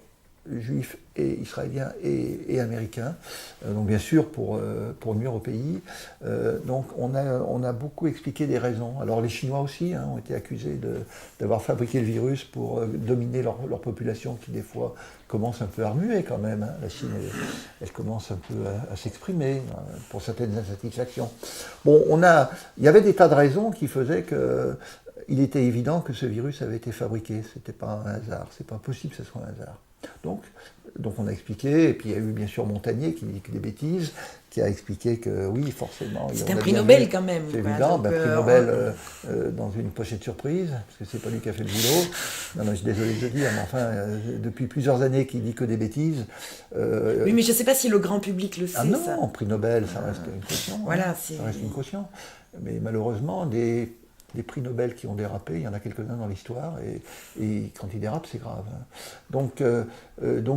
juifs et israéliens et américains, donc bien sûr pour nuire au pays. Donc on a beaucoup expliqué des raisons. Alors les Chinois aussi ont été accusés d'avoir fabriqué le virus pour dominer leur population qui des fois commence un peu à remuer quand même. La Chine, elle commence un peu à s'exprimer pour certaines insatisfactions. Bon, il y avait des tas de raisons qui faisaient que il était évident que ce virus avait été fabriqué. C'était pas un hasard. C'est pas possible que ce soit un hasard. Donc on a expliqué, et puis il y a eu bien sûr Montagnier qui dit que des bêtises, qui a expliqué que oui, forcément. C'est un prix Nobel quand même. C'est évident, prix Nobel dans une pochette surprise, parce que c'est pas lui qui a fait le boulot. Non, je suis désolé de le dire, mais enfin, depuis plusieurs années qu'il dit que des bêtises. Oui, mais je ne sais pas si le grand public le sait. Ah non, ça. Prix Nobel, ça reste une caution. Voilà, ça reste une caution. Mais malheureusement, des prix Nobel qui ont dérapé, il y en a quelques-uns dans l'histoire, et quand ils dérapent, c'est grave. Donc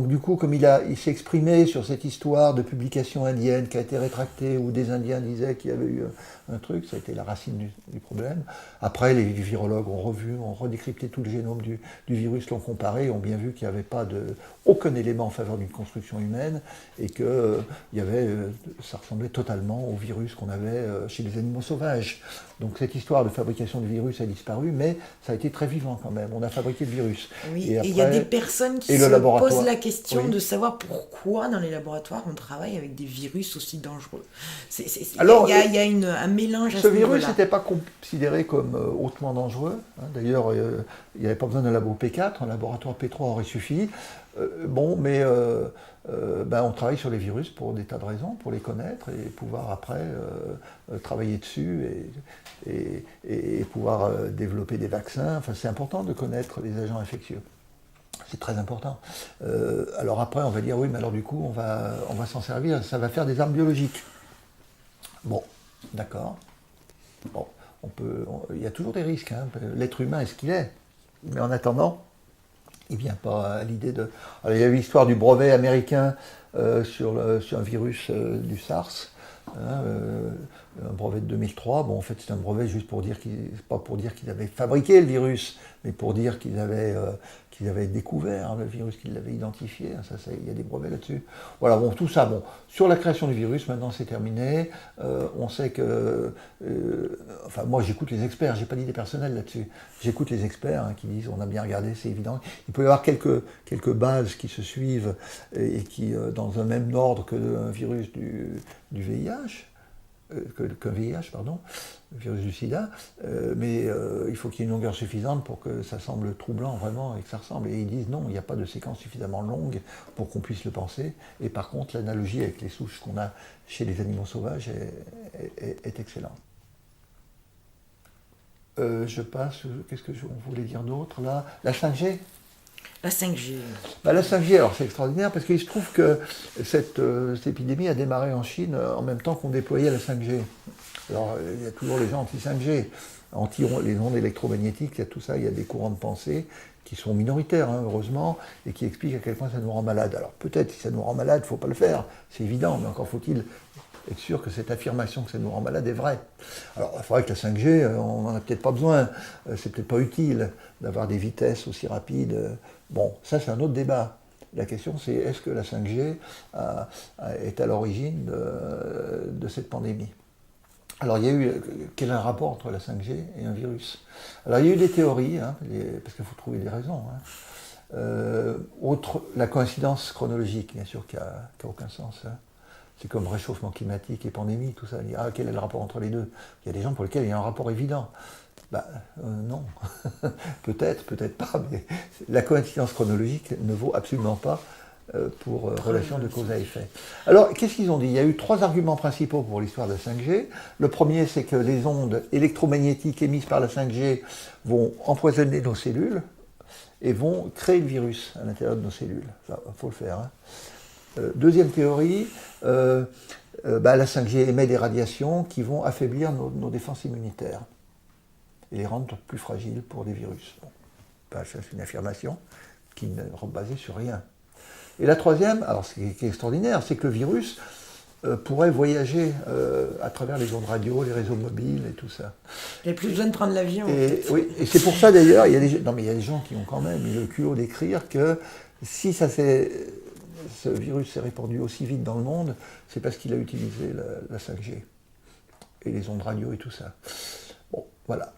du coup, comme il s'est exprimé sur cette histoire de publication indienne qui a été rétractée, où des Indiens disaient qu'il y avait eu un truc, ça a été la racine du problème. Après, les virologues ont redécrypté tout le génome du virus, l'ont comparé, ont bien vu qu'il n'y avait aucun élément en faveur d'une construction humaine, et que ça ressemblait totalement au virus qu'on avait chez les animaux sauvages. Donc cette histoire de fabrication du virus a disparu, mais ça a été très vivant quand même. On a fabriqué le virus. Oui, et il y a des personnes qui se posent la question de savoir pourquoi dans les laboratoires on travaille avec des virus aussi dangereux. Alors, il y a un mélange à ce niveau-là. Ce virus n'était pas considéré comme hautement dangereux. D'ailleurs, il n'y avait pas besoin d'un labo P4, un laboratoire P3 aurait suffi. On travaille sur les virus pour des tas de raisons, pour les connaître et pouvoir après travailler dessus et pouvoir développer des vaccins. Enfin, c'est important de connaître les agents infectieux. C'est très important. Alors après, on va dire, oui, mais alors du coup, on va s'en servir, ça va faire des armes biologiques. Bon, d'accord. Bon, il y a toujours des risques. L'être humain est ce qu'il est. Mais en attendant, il ne vient pas à l'idée de... Alors, il y a eu l'histoire du brevet américain sur un virus du SARS, un brevet de 2003. Bon, en fait, c'est un brevet juste pour dire pas pour dire qu'ils avaient fabriqué le virus, mais pour dire qu'ils avaient découvert le virus, qu'ils l'avaient identifié. Il y a des brevets là-dessus. Voilà, bon, tout ça. Bon, sur la création du virus, maintenant c'est terminé. On sait que... enfin, moi, j'écoute les experts, j'ai pas d'idée personnelle là-dessus. J'écoute les experts qui disent, on a bien regardé, c'est évident. Il peut y avoir quelques bases qui se suivent et qui, dans un même ordre qu'un virus du VIH, qu'un VIH, pardon, le virus du sida, mais il faut qu'il y ait une longueur suffisante pour que ça semble troublant vraiment et que ça ressemble. Et ils disent non, il n'y a pas de séquence suffisamment longue pour qu'on puisse le penser. Et par contre, l'analogie avec les souches qu'on a chez les animaux sauvages est excellente. Je passe, qu'est-ce que on voulait dire d'autre là? La 5G. La 5G. La 5G, alors c'est extraordinaire parce qu'il se trouve que cette épidémie a démarré en Chine en même temps qu'on déployait la 5G. Alors il y a toujours les gens anti-5G, les ondes électromagnétiques, il y a tout ça, il y a des courants de pensée qui sont minoritaires, heureusement, et qui expliquent à quel point ça nous rend malade. Alors peut-être si ça nous rend malade, il ne faut pas le faire, c'est évident, mais encore faut-il être sûr que cette affirmation que ça nous rend malade est vraie. Alors il faudrait que la 5G, on n'en a peut-être pas besoin, c'est peut-être pas utile d'avoir des vitesses aussi rapides. Bon, ça c'est un autre débat. La question c'est est-ce que la 5G est à l'origine de cette pandémie? Alors il y a eu, quel est le rapport entre la 5G et un virus? Alors il y a eu des théories, parce qu'il faut trouver des raisons. La coïncidence chronologique, bien sûr, qui n'a aucun sens. C'est comme réchauffement climatique et pandémie, tout ça. Quel est le rapport entre les deux? Il y a des gens pour lesquels il y a un rapport évident. Non. peut-être pas, mais la coïncidence chronologique ne vaut absolument pas pour relation de cause à effet. Alors, qu'est-ce qu'ils ont dit? Il y a eu 3 arguments principaux pour l'histoire de la 5G. Le premier, c'est que les ondes électromagnétiques émises par la 5G vont empoisonner nos cellules et vont créer le virus à l'intérieur de nos cellules. Il faut le faire. Deuxième théorie, la 5G émet des radiations qui vont affaiblir nos défenses immunitaires et les rendre plus fragiles pour des virus. Bon, ça c'est une affirmation qui n'est basée sur rien. Et la troisième, alors ce qui est extraordinaire, c'est que le virus pourrait voyager à travers les ondes radio, les réseaux mobiles et tout ça. Il n'y a plus besoin de prendre l'avion. Oui, et c'est pour ça d'ailleurs, il y a des gens qui ont quand même eu le culot d'écrire que si ce virus s'est répandu aussi vite dans le monde, c'est parce qu'il a utilisé la 5G et les ondes radio et tout ça. Bon, voilà,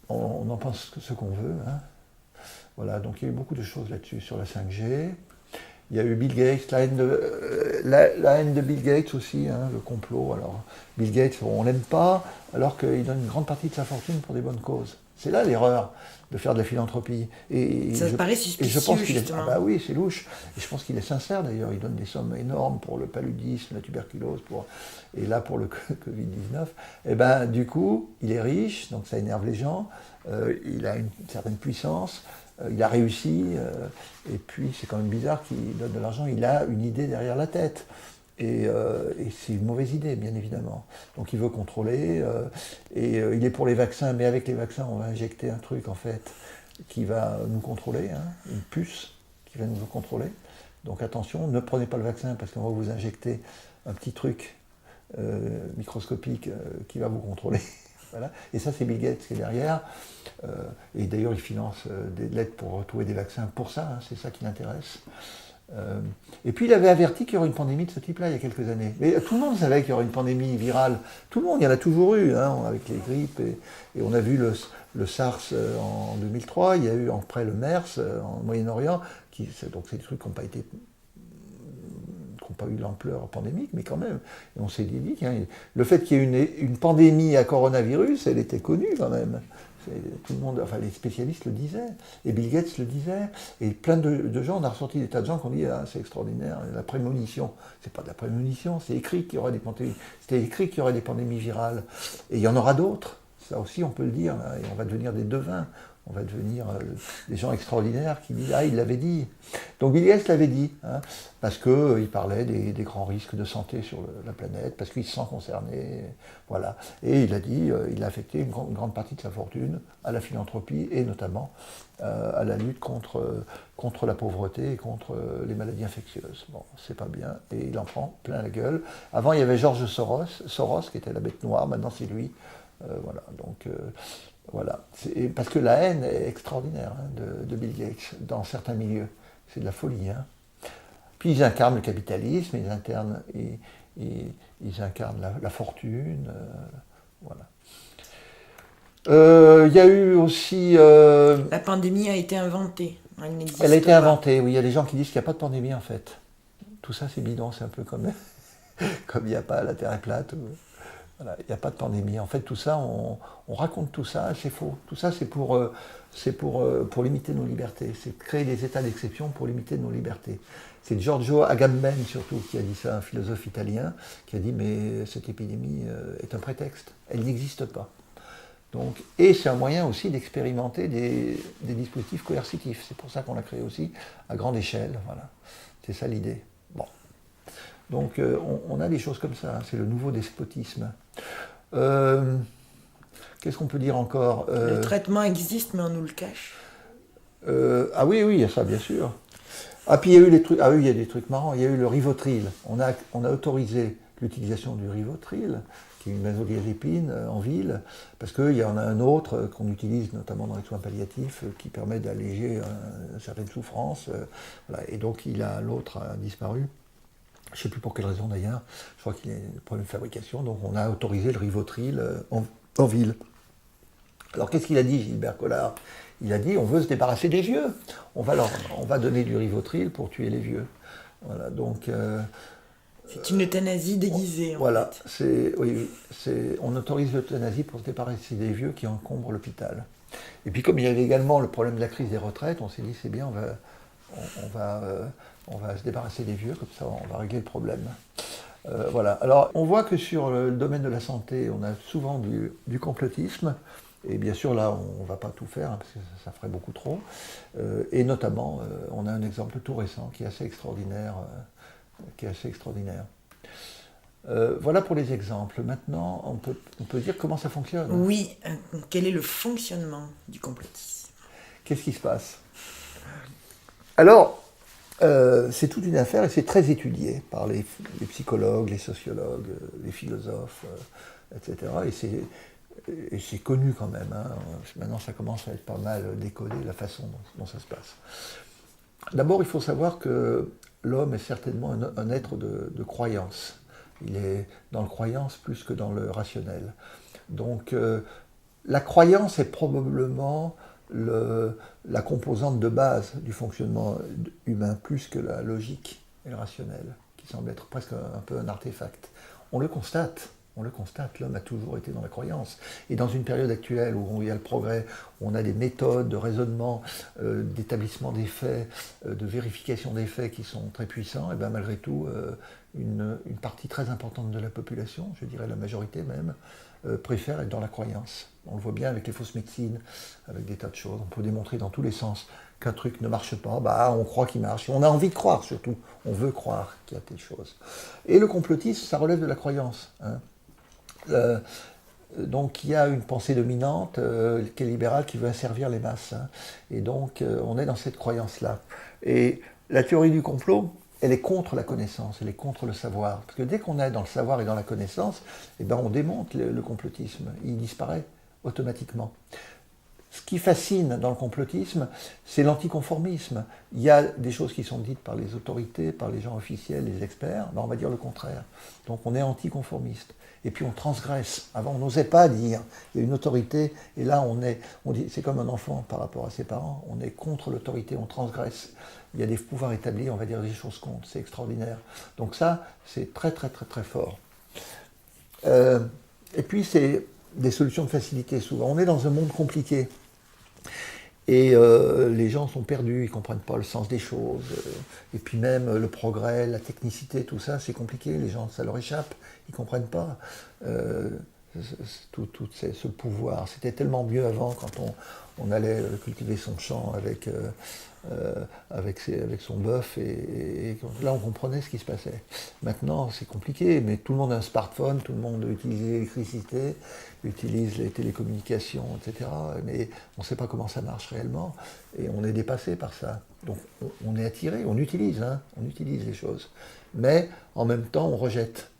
on en pense ce qu'on veut. Hein. Voilà, donc il y a eu beaucoup de choses là-dessus sur la 5G. Il y a eu Bill Gates, la haine de Bill Gates aussi, hein, le complot. Alors, Bill Gates, on ne l'aime pas, alors qu'il donne une grande partie de sa fortune pour des bonnes causes. C'est là l'erreur de faire de la philanthropie. Ça me paraît suspicieux, justement. Ah bah oui, c'est louche. Et je pense qu'il est sincère, d'ailleurs. Il donne des sommes énormes pour le paludisme, la tuberculose, et là pour le Covid-19. Et ben, du coup, il est riche, donc ça énerve les gens. Il a une certaine puissance. Il a réussi, et puis c'est quand même bizarre qu'il donne de l'argent, il a une idée derrière la tête. Et c'est une mauvaise idée, bien évidemment. Donc il veut contrôler, il est pour les vaccins, mais avec les vaccins, on va injecter un truc, en fait, qui va nous contrôler, hein, une puce qui va nous contrôler. Donc attention, ne prenez pas le vaccin, parce qu'on va vous injecter un petit truc microscopique qui va vous contrôler. Voilà. Et ça, c'est Bill Gates qui est derrière. Et d'ailleurs, il finance des lettres pour trouver des vaccins pour ça, hein, c'est ça qui l'intéresse. Et puis, il avait averti qu'il y aurait une pandémie de ce type-là il y a quelques années. Mais tout le monde savait qu'il y aurait une pandémie virale. Tout le monde, il y en a toujours eu, hein, avec les grippes. Et on a vu le SARS en 2003, il y a eu après le MERS en Moyen-Orient. Donc, c'est des trucs qui n'ont pas été... qui n'ont pas eu l'ampleur pandémique, mais quand même. Et on s'est dit, hein, le fait qu'il y ait une pandémie à coronavirus, elle était connue quand même. Tout le monde, enfin les spécialistes le disaient, et Bill Gates le disait, et plein de gens, on a ressorti des tas de gens qui ont dit, ah, c'est extraordinaire, la prémonition. C'est pas de la prémonition, c'est écrit qu'il y aurait des pandémies. C'était écrit qu'il y aurait des pandémies virales. Et il y en aura d'autres. Ça aussi, on peut le dire, hein, et on va devenir des devins. On va devenir des gens extraordinaires qui disent « Ah, il l'avait dit ». Donc Bill Gates l'avait dit, hein, parce qu'il parlait des grands risques de santé sur la planète, parce qu'il se sent concerné, voilà. Et il a dit, il a affecté une grande partie de sa fortune à la philanthropie, et notamment à la lutte contre la pauvreté et contre les maladies infectieuses. Bon, c'est pas bien, et il en prend plein la gueule. Avant, il y avait George Soros, qui était la bête noire, maintenant c'est lui. Voilà, donc... Voilà. Parce que la haine est extraordinaire, hein, de Bill Gates dans certains milieux. C'est de la folie. Hein. Puis ils incarnent le capitalisme, ils incarnent la fortune. Voilà. Il y a eu aussi... La pandémie a été inventée. Elle a été inventée, oui. Il y a des gens qui disent qu'il n'y a pas de pandémie en fait. Tout ça c'est bidon, c'est un peu comme il n'y a pas la Terre est plate. Voilà, il n'y a pas de pandémie. En fait, tout ça, on raconte tout ça, c'est faux. Tout ça, c'est pour limiter nos libertés. C'est créer des états d'exception pour limiter nos libertés. C'est Giorgio Agamben, surtout, qui a dit ça, un philosophe italien, qui a dit « Mais cette épidémie est un prétexte. Elle n'existe pas. » Donc, et c'est un moyen aussi d'expérimenter des dispositifs coercitifs. C'est pour ça qu'on l'a créé aussi à grande échelle. Voilà. C'est ça l'idée. Bon. Donc on a des choses comme ça, hein. C'est le nouveau despotisme. Qu'est-ce qu'on peut dire encore Le traitement existe, mais on nous le cache. Ah oui, il y a ça, bien sûr. Ah, puis il y a eu les trucs, ah oui, il y a des trucs marrants. Il y a eu le Rivotril. On a autorisé l'utilisation du Rivotril, qui est une benzodiazépine en ville, parce qu'il y en a un autre qu'on utilise notamment dans les soins palliatifs, qui permet d'alléger certaines souffrances. Voilà. Et donc l'autre a disparu. Je ne sais plus pour quelle raison d'ailleurs, je crois qu'il y a des problèmes de fabrication, donc on a autorisé le Rivotril en ville. Alors qu'est-ce qu'il a dit, Gilbert Collard? Il a dit on veut se débarrasser des vieux, on va donner du Rivotril pour tuer les vieux. Voilà, donc... c'est une euthanasie déguisée. Voilà, on autorise l'euthanasie pour se débarrasser des vieux qui encombrent l'hôpital. Et puis comme il y avait également le problème de la crise des retraites, on s'est dit c'est bien, on va se débarrasser des vieux, comme ça on va régler le problème. Voilà. Alors on voit que sur le domaine de la santé, on a souvent du complotisme, et bien sûr là on ne va pas tout faire, hein, parce que ça ferait beaucoup trop. Et notamment, on a un exemple tout récent qui est assez extraordinaire. Voilà pour les exemples. Maintenant, on peut dire comment ça fonctionne. Oui, quel est le fonctionnement du complotisme? Qu'est-ce qui se passe? Alors, C'est toute une affaire et c'est très étudié par les psychologues, les sociologues, les philosophes, etc. Et c'est connu quand même. Hein. Maintenant, ça commence à être pas mal décodé, la façon dont ça se passe. D'abord, il faut savoir que l'homme est certainement un être de croyance. Il est dans le croyance plus que dans le rationnel. Donc, la croyance est probablement la composante de base du fonctionnement humain, plus que la logique et le rationnel, qui semble être presque un peu un artefact. On le constate, l'homme a toujours été dans la croyance. Et dans une période actuelle où il y a le progrès, où on a des méthodes de raisonnement, d'établissement des faits, de vérification des faits qui sont très puissants, et bien malgré tout, une partie très importante de la population, je dirais la majorité même, préfère être dans la croyance. On le voit bien avec les fausses médecines, avec des tas de choses. On peut démontrer dans tous les sens qu'un truc ne marche pas, on croit qu'il marche. Et on a envie de croire surtout. On veut croire qu'il y a telle chose. Et le complotisme, ça relève de la croyance. Hein. Donc il y a une pensée dominante qui est libérale, qui veut asservir les masses. Hein. Et donc on est dans cette croyance-là. Et la théorie du complot, elle est contre la connaissance, elle est contre le savoir. Parce que dès qu'on est dans le savoir et dans la connaissance, on démonte le complotisme. Il disparaît automatiquement. Ce qui fascine dans le complotisme, c'est l'anticonformisme. Il y a des choses qui sont dites par les autorités, par les gens officiels, les experts, on va dire le contraire. Donc on est anticonformiste. Et puis on transgresse. Avant, on n'osait pas dire. Il y a une autorité, et là, on dit, c'est comme un enfant par rapport à ses parents. On est contre l'autorité, on transgresse. Il y a des pouvoirs établis, on va dire des choses contre. C'est extraordinaire. Donc ça, c'est très, très, très, très fort. Et puis, c'est des solutions de facilité, souvent. On est dans un monde compliqué. Et les gens sont perdus, ils ne comprennent pas le sens des choses. Et puis même le progrès, la technicité, tout ça, c'est compliqué. Les gens, ça leur échappe, ils ne comprennent pas. Tout ce pouvoir. C'était tellement mieux avant quand on allait cultiver son champ avec son bœuf et là on comprenait ce qui se passait. Maintenant c'est compliqué, mais tout le monde a un smartphone, tout le monde utilise l'électricité, utilise les télécommunications, etc. Mais on ne sait pas comment ça marche réellement et on est dépassé par ça. Donc on est attiré, on utilise les choses, mais en même temps on rejette.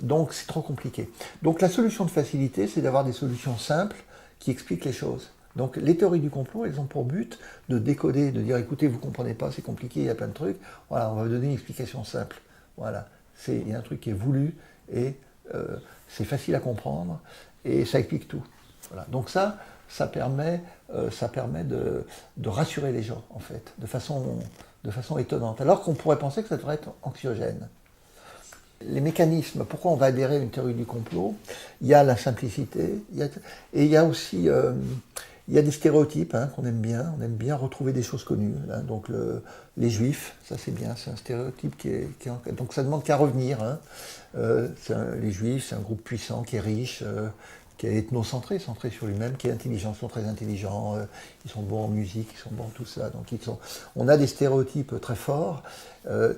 Donc c'est trop compliqué. Donc la solution de facilité, c'est d'avoir des solutions simples qui expliquent les choses. Donc les théories du complot, elles ont pour but de décoder, de dire écoutez, vous ne comprenez pas, c'est compliqué, il y a plein de trucs. Voilà, on va vous donner une explication simple. Voilà, il y a un truc qui est voulu et c'est facile à comprendre et ça explique tout. Voilà. Donc ça permet de rassurer les gens en fait, de façon étonnante. Alors qu'on pourrait penser que ça devrait être anxiogène. Les mécanismes, pourquoi on va adhérer à une théorie du complot? Il y a la simplicité, et il y a aussi il y a des stéréotypes qu'on aime bien. On aime bien retrouver des choses connues. Hein. Donc les juifs, ça c'est bien, c'est un stéréotype donc ça demande qu'à revenir. Hein. Les juifs, c'est un groupe puissant, qui est riche, qui est ethnocentré, centré sur lui-même, qui est intelligent, ils sont très intelligents, ils sont bons en musique, ils sont bons en tout ça. Donc on a des stéréotypes très forts,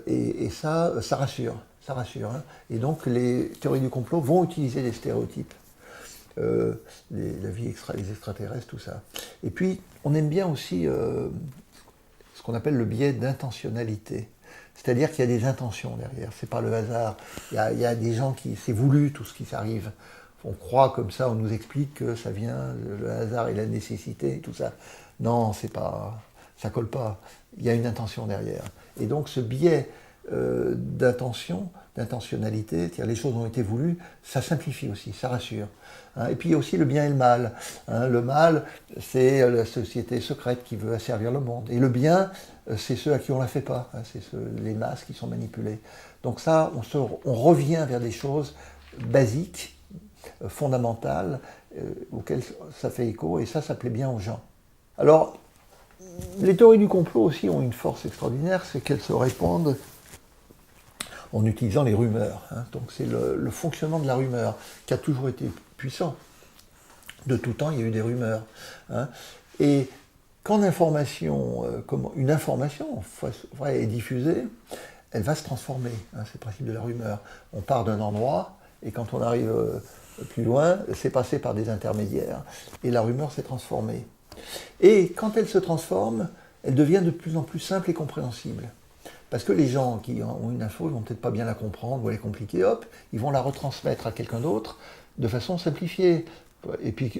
et ça rassure. Ça rassure. Hein. Et donc les théories du complot vont utiliser des stéréotypes. La vie les extraterrestres, tout ça. Et puis, on aime bien aussi ce qu'on appelle le biais d'intentionnalité. C'est-à-dire qu'il y a des intentions derrière, c'est pas le hasard. Il y a des gens qui, c'est voulu tout ce qui s'arrive. On croit comme ça, on nous explique que ça vient, le hasard et la nécessité, tout ça. Non, c'est pas, ça colle pas. Il y a une intention derrière. Et donc ce biais d'intentionnalité, c'est-à-dire les choses ont été voulues, ça simplifie aussi, ça rassure. Hein, et puis il y a aussi le bien et le mal. Hein, le mal, c'est la société secrète qui veut asservir le monde. Et le bien, c'est ceux à qui on ne la fait pas. Hein, c'est les masses qui sont manipulées. Donc ça, on revient vers des choses basiques, fondamentales, auxquelles ça fait écho, et ça plaît bien aux gens. Alors, les théories du complot aussi ont une force extraordinaire, c'est qu'elles se répandent en utilisant les rumeurs. Hein. Donc c'est le fonctionnement de la rumeur qui a toujours été puissant. De tout temps, il y a eu des rumeurs. Hein. Et quand une information est diffusée, elle va se transformer. Hein. C'est le principe de la rumeur. On part d'un endroit, et quand on arrive plus loin, c'est passé par des intermédiaires, et la rumeur s'est transformée. Et quand elle se transforme, elle devient de plus en plus simple et compréhensible. Parce que les gens qui ont une info, ils vont peut-être pas bien la comprendre ou elle est compliquée, hop, ils vont la retransmettre à quelqu'un d'autre de façon simplifiée. Et puis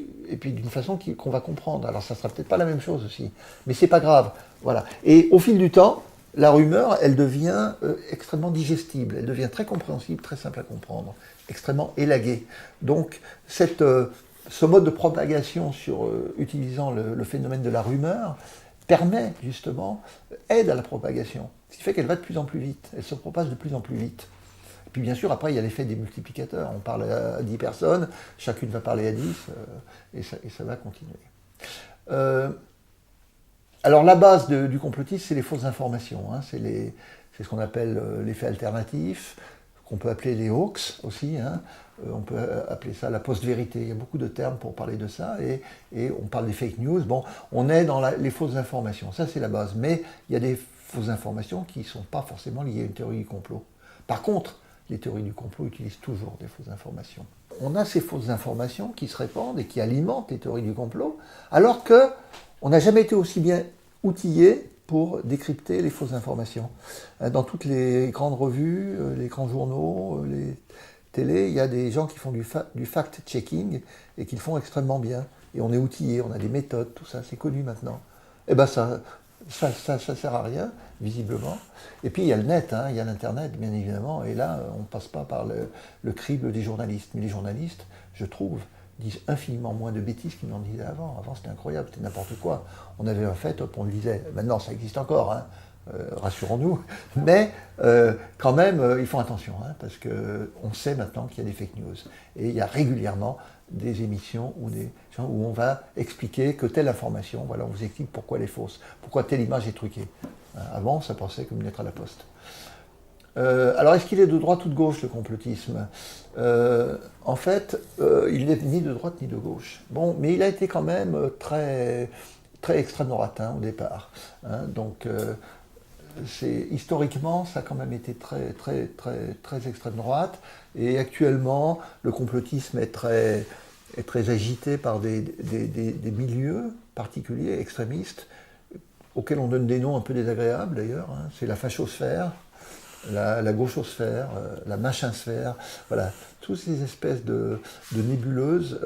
d'une façon qu'on va comprendre. Alors ça sera peut-être pas la même chose aussi, mais c'est pas grave. Voilà. Et au fil du temps, la rumeur, elle devient extrêmement digestible, elle devient très compréhensible, très simple à comprendre, extrêmement élaguée. Donc ce mode de propagation utilisant le phénomène de la rumeur permet justement, aide à la propagation. Ce qui fait qu'elle va de plus en plus vite, elle se propage de plus en plus vite. Puis bien sûr, après, il y a l'effet des multiplicateurs. On parle à 10 personnes, chacune va parler à 10, et ça va continuer. Alors la base du complotisme, c'est les fausses informations. Hein. C'est ce qu'on appelle l'effet alternatif, qu'on peut appeler les hoax aussi. Hein. On peut appeler ça la post-vérité. Il y a beaucoup de termes pour parler de ça. Et on parle des fake news. Bon, on est dans les fausses informations. Ça, c'est la base. Mais il y a des fausses informations qui ne sont pas forcément liées à une théorie du complot. Par contre, les théories du complot utilisent toujours des fausses informations. On a ces fausses informations qui se répandent et qui alimentent les théories du complot, alors qu'on n'a jamais été aussi bien outillé pour décrypter les fausses informations. Dans toutes les grandes revues, les grands journaux, les télés, il y a des gens qui font du fact-checking et qui le font extrêmement bien. Et on est outillé, on a des méthodes, tout ça, c'est connu maintenant. Et bien ça sert à rien, visiblement. Et puis il y a le net, hein, il y a l'Internet, bien évidemment, et là, on ne passe pas par le crible des journalistes. Mais les journalistes, je trouve, disent infiniment moins de bêtises qu'ils n'en disaient avant. Avant, c'était incroyable, c'était n'importe quoi. On avait un fait, hop, on le disait. Maintenant, ça existe encore, hein, rassurons-nous. Mais quand même, ils font attention, hein, parce qu'on sait maintenant qu'il y a des fake news. Et il y a régulièrement des émissions où on va expliquer que telle information, voilà, on vous explique pourquoi elle est fausse, pourquoi telle image est truquée. Avant, ça passait comme une lettre à la poste. Alors, est-ce qu'il est de droite ou de gauche, le complotisme ? En fait, il n'est ni de droite ni de gauche. Bon, mais il a été quand même très, très extrême droite, hein, au départ. Hein, donc, historiquement, ça a quand même été très, très, très, très extrême droite. Et actuellement, le complotisme est très agité par des milieux particuliers, extrémistes, auxquels on donne des noms un peu désagréables d'ailleurs. Hein. C'est la fachosphère, la gauchosphère, la machinsphère, voilà, toutes ces espèces de nébuleuses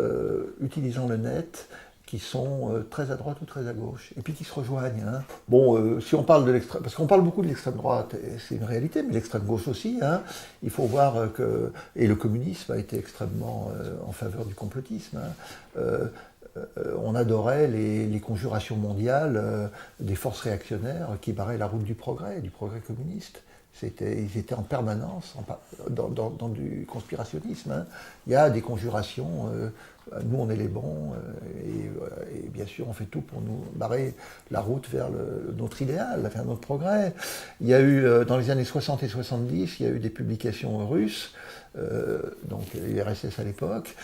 utilisant le net qui sont très à droite ou très à gauche, et puis qui se rejoignent. Hein. Bon, si on parle de l'extrême, parce qu'on parle beaucoup de l'extrême droite, et c'est une réalité, mais l'extrême gauche aussi, hein, il faut voir que, et le communisme a été extrêmement en faveur du complotisme. Hein. On adorait les conjurations mondiales des forces réactionnaires qui barraient la route du progrès communiste. Ils étaient en permanence dans du conspirationnisme. Hein. Il y a des conjurations, nous on est les bons, et bien sûr on fait tout pour nous barrer la route vers notre idéal, vers notre progrès. Il y a eu, dans les années 60 et 70, il y a eu des publications russes, donc l'URSS à l'époque,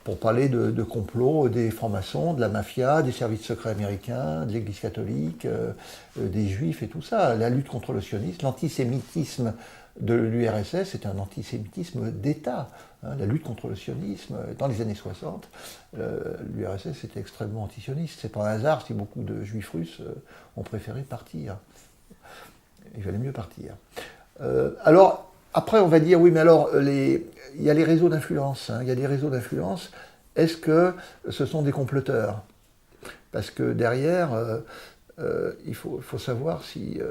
pour parler de complots des francs-maçons, de la mafia, des services secrets américains, de l'Église catholique, des juifs et tout ça. La lutte contre le sionisme, l'antisémitisme de l'URSS est un antisémitisme d'État. Hein, la lutte contre le sionisme, dans les années 60, l'URSS était extrêmement antisioniste. C'est pas un hasard si beaucoup de juifs russes ont préféré partir. Il valait mieux partir. Alors, après, on va dire, oui, mais alors, il y a les réseaux d'influence. Hein, il y a des réseaux d'influence. Est-ce que ce sont des comploteurs ? Parce que derrière, il faut savoir s'il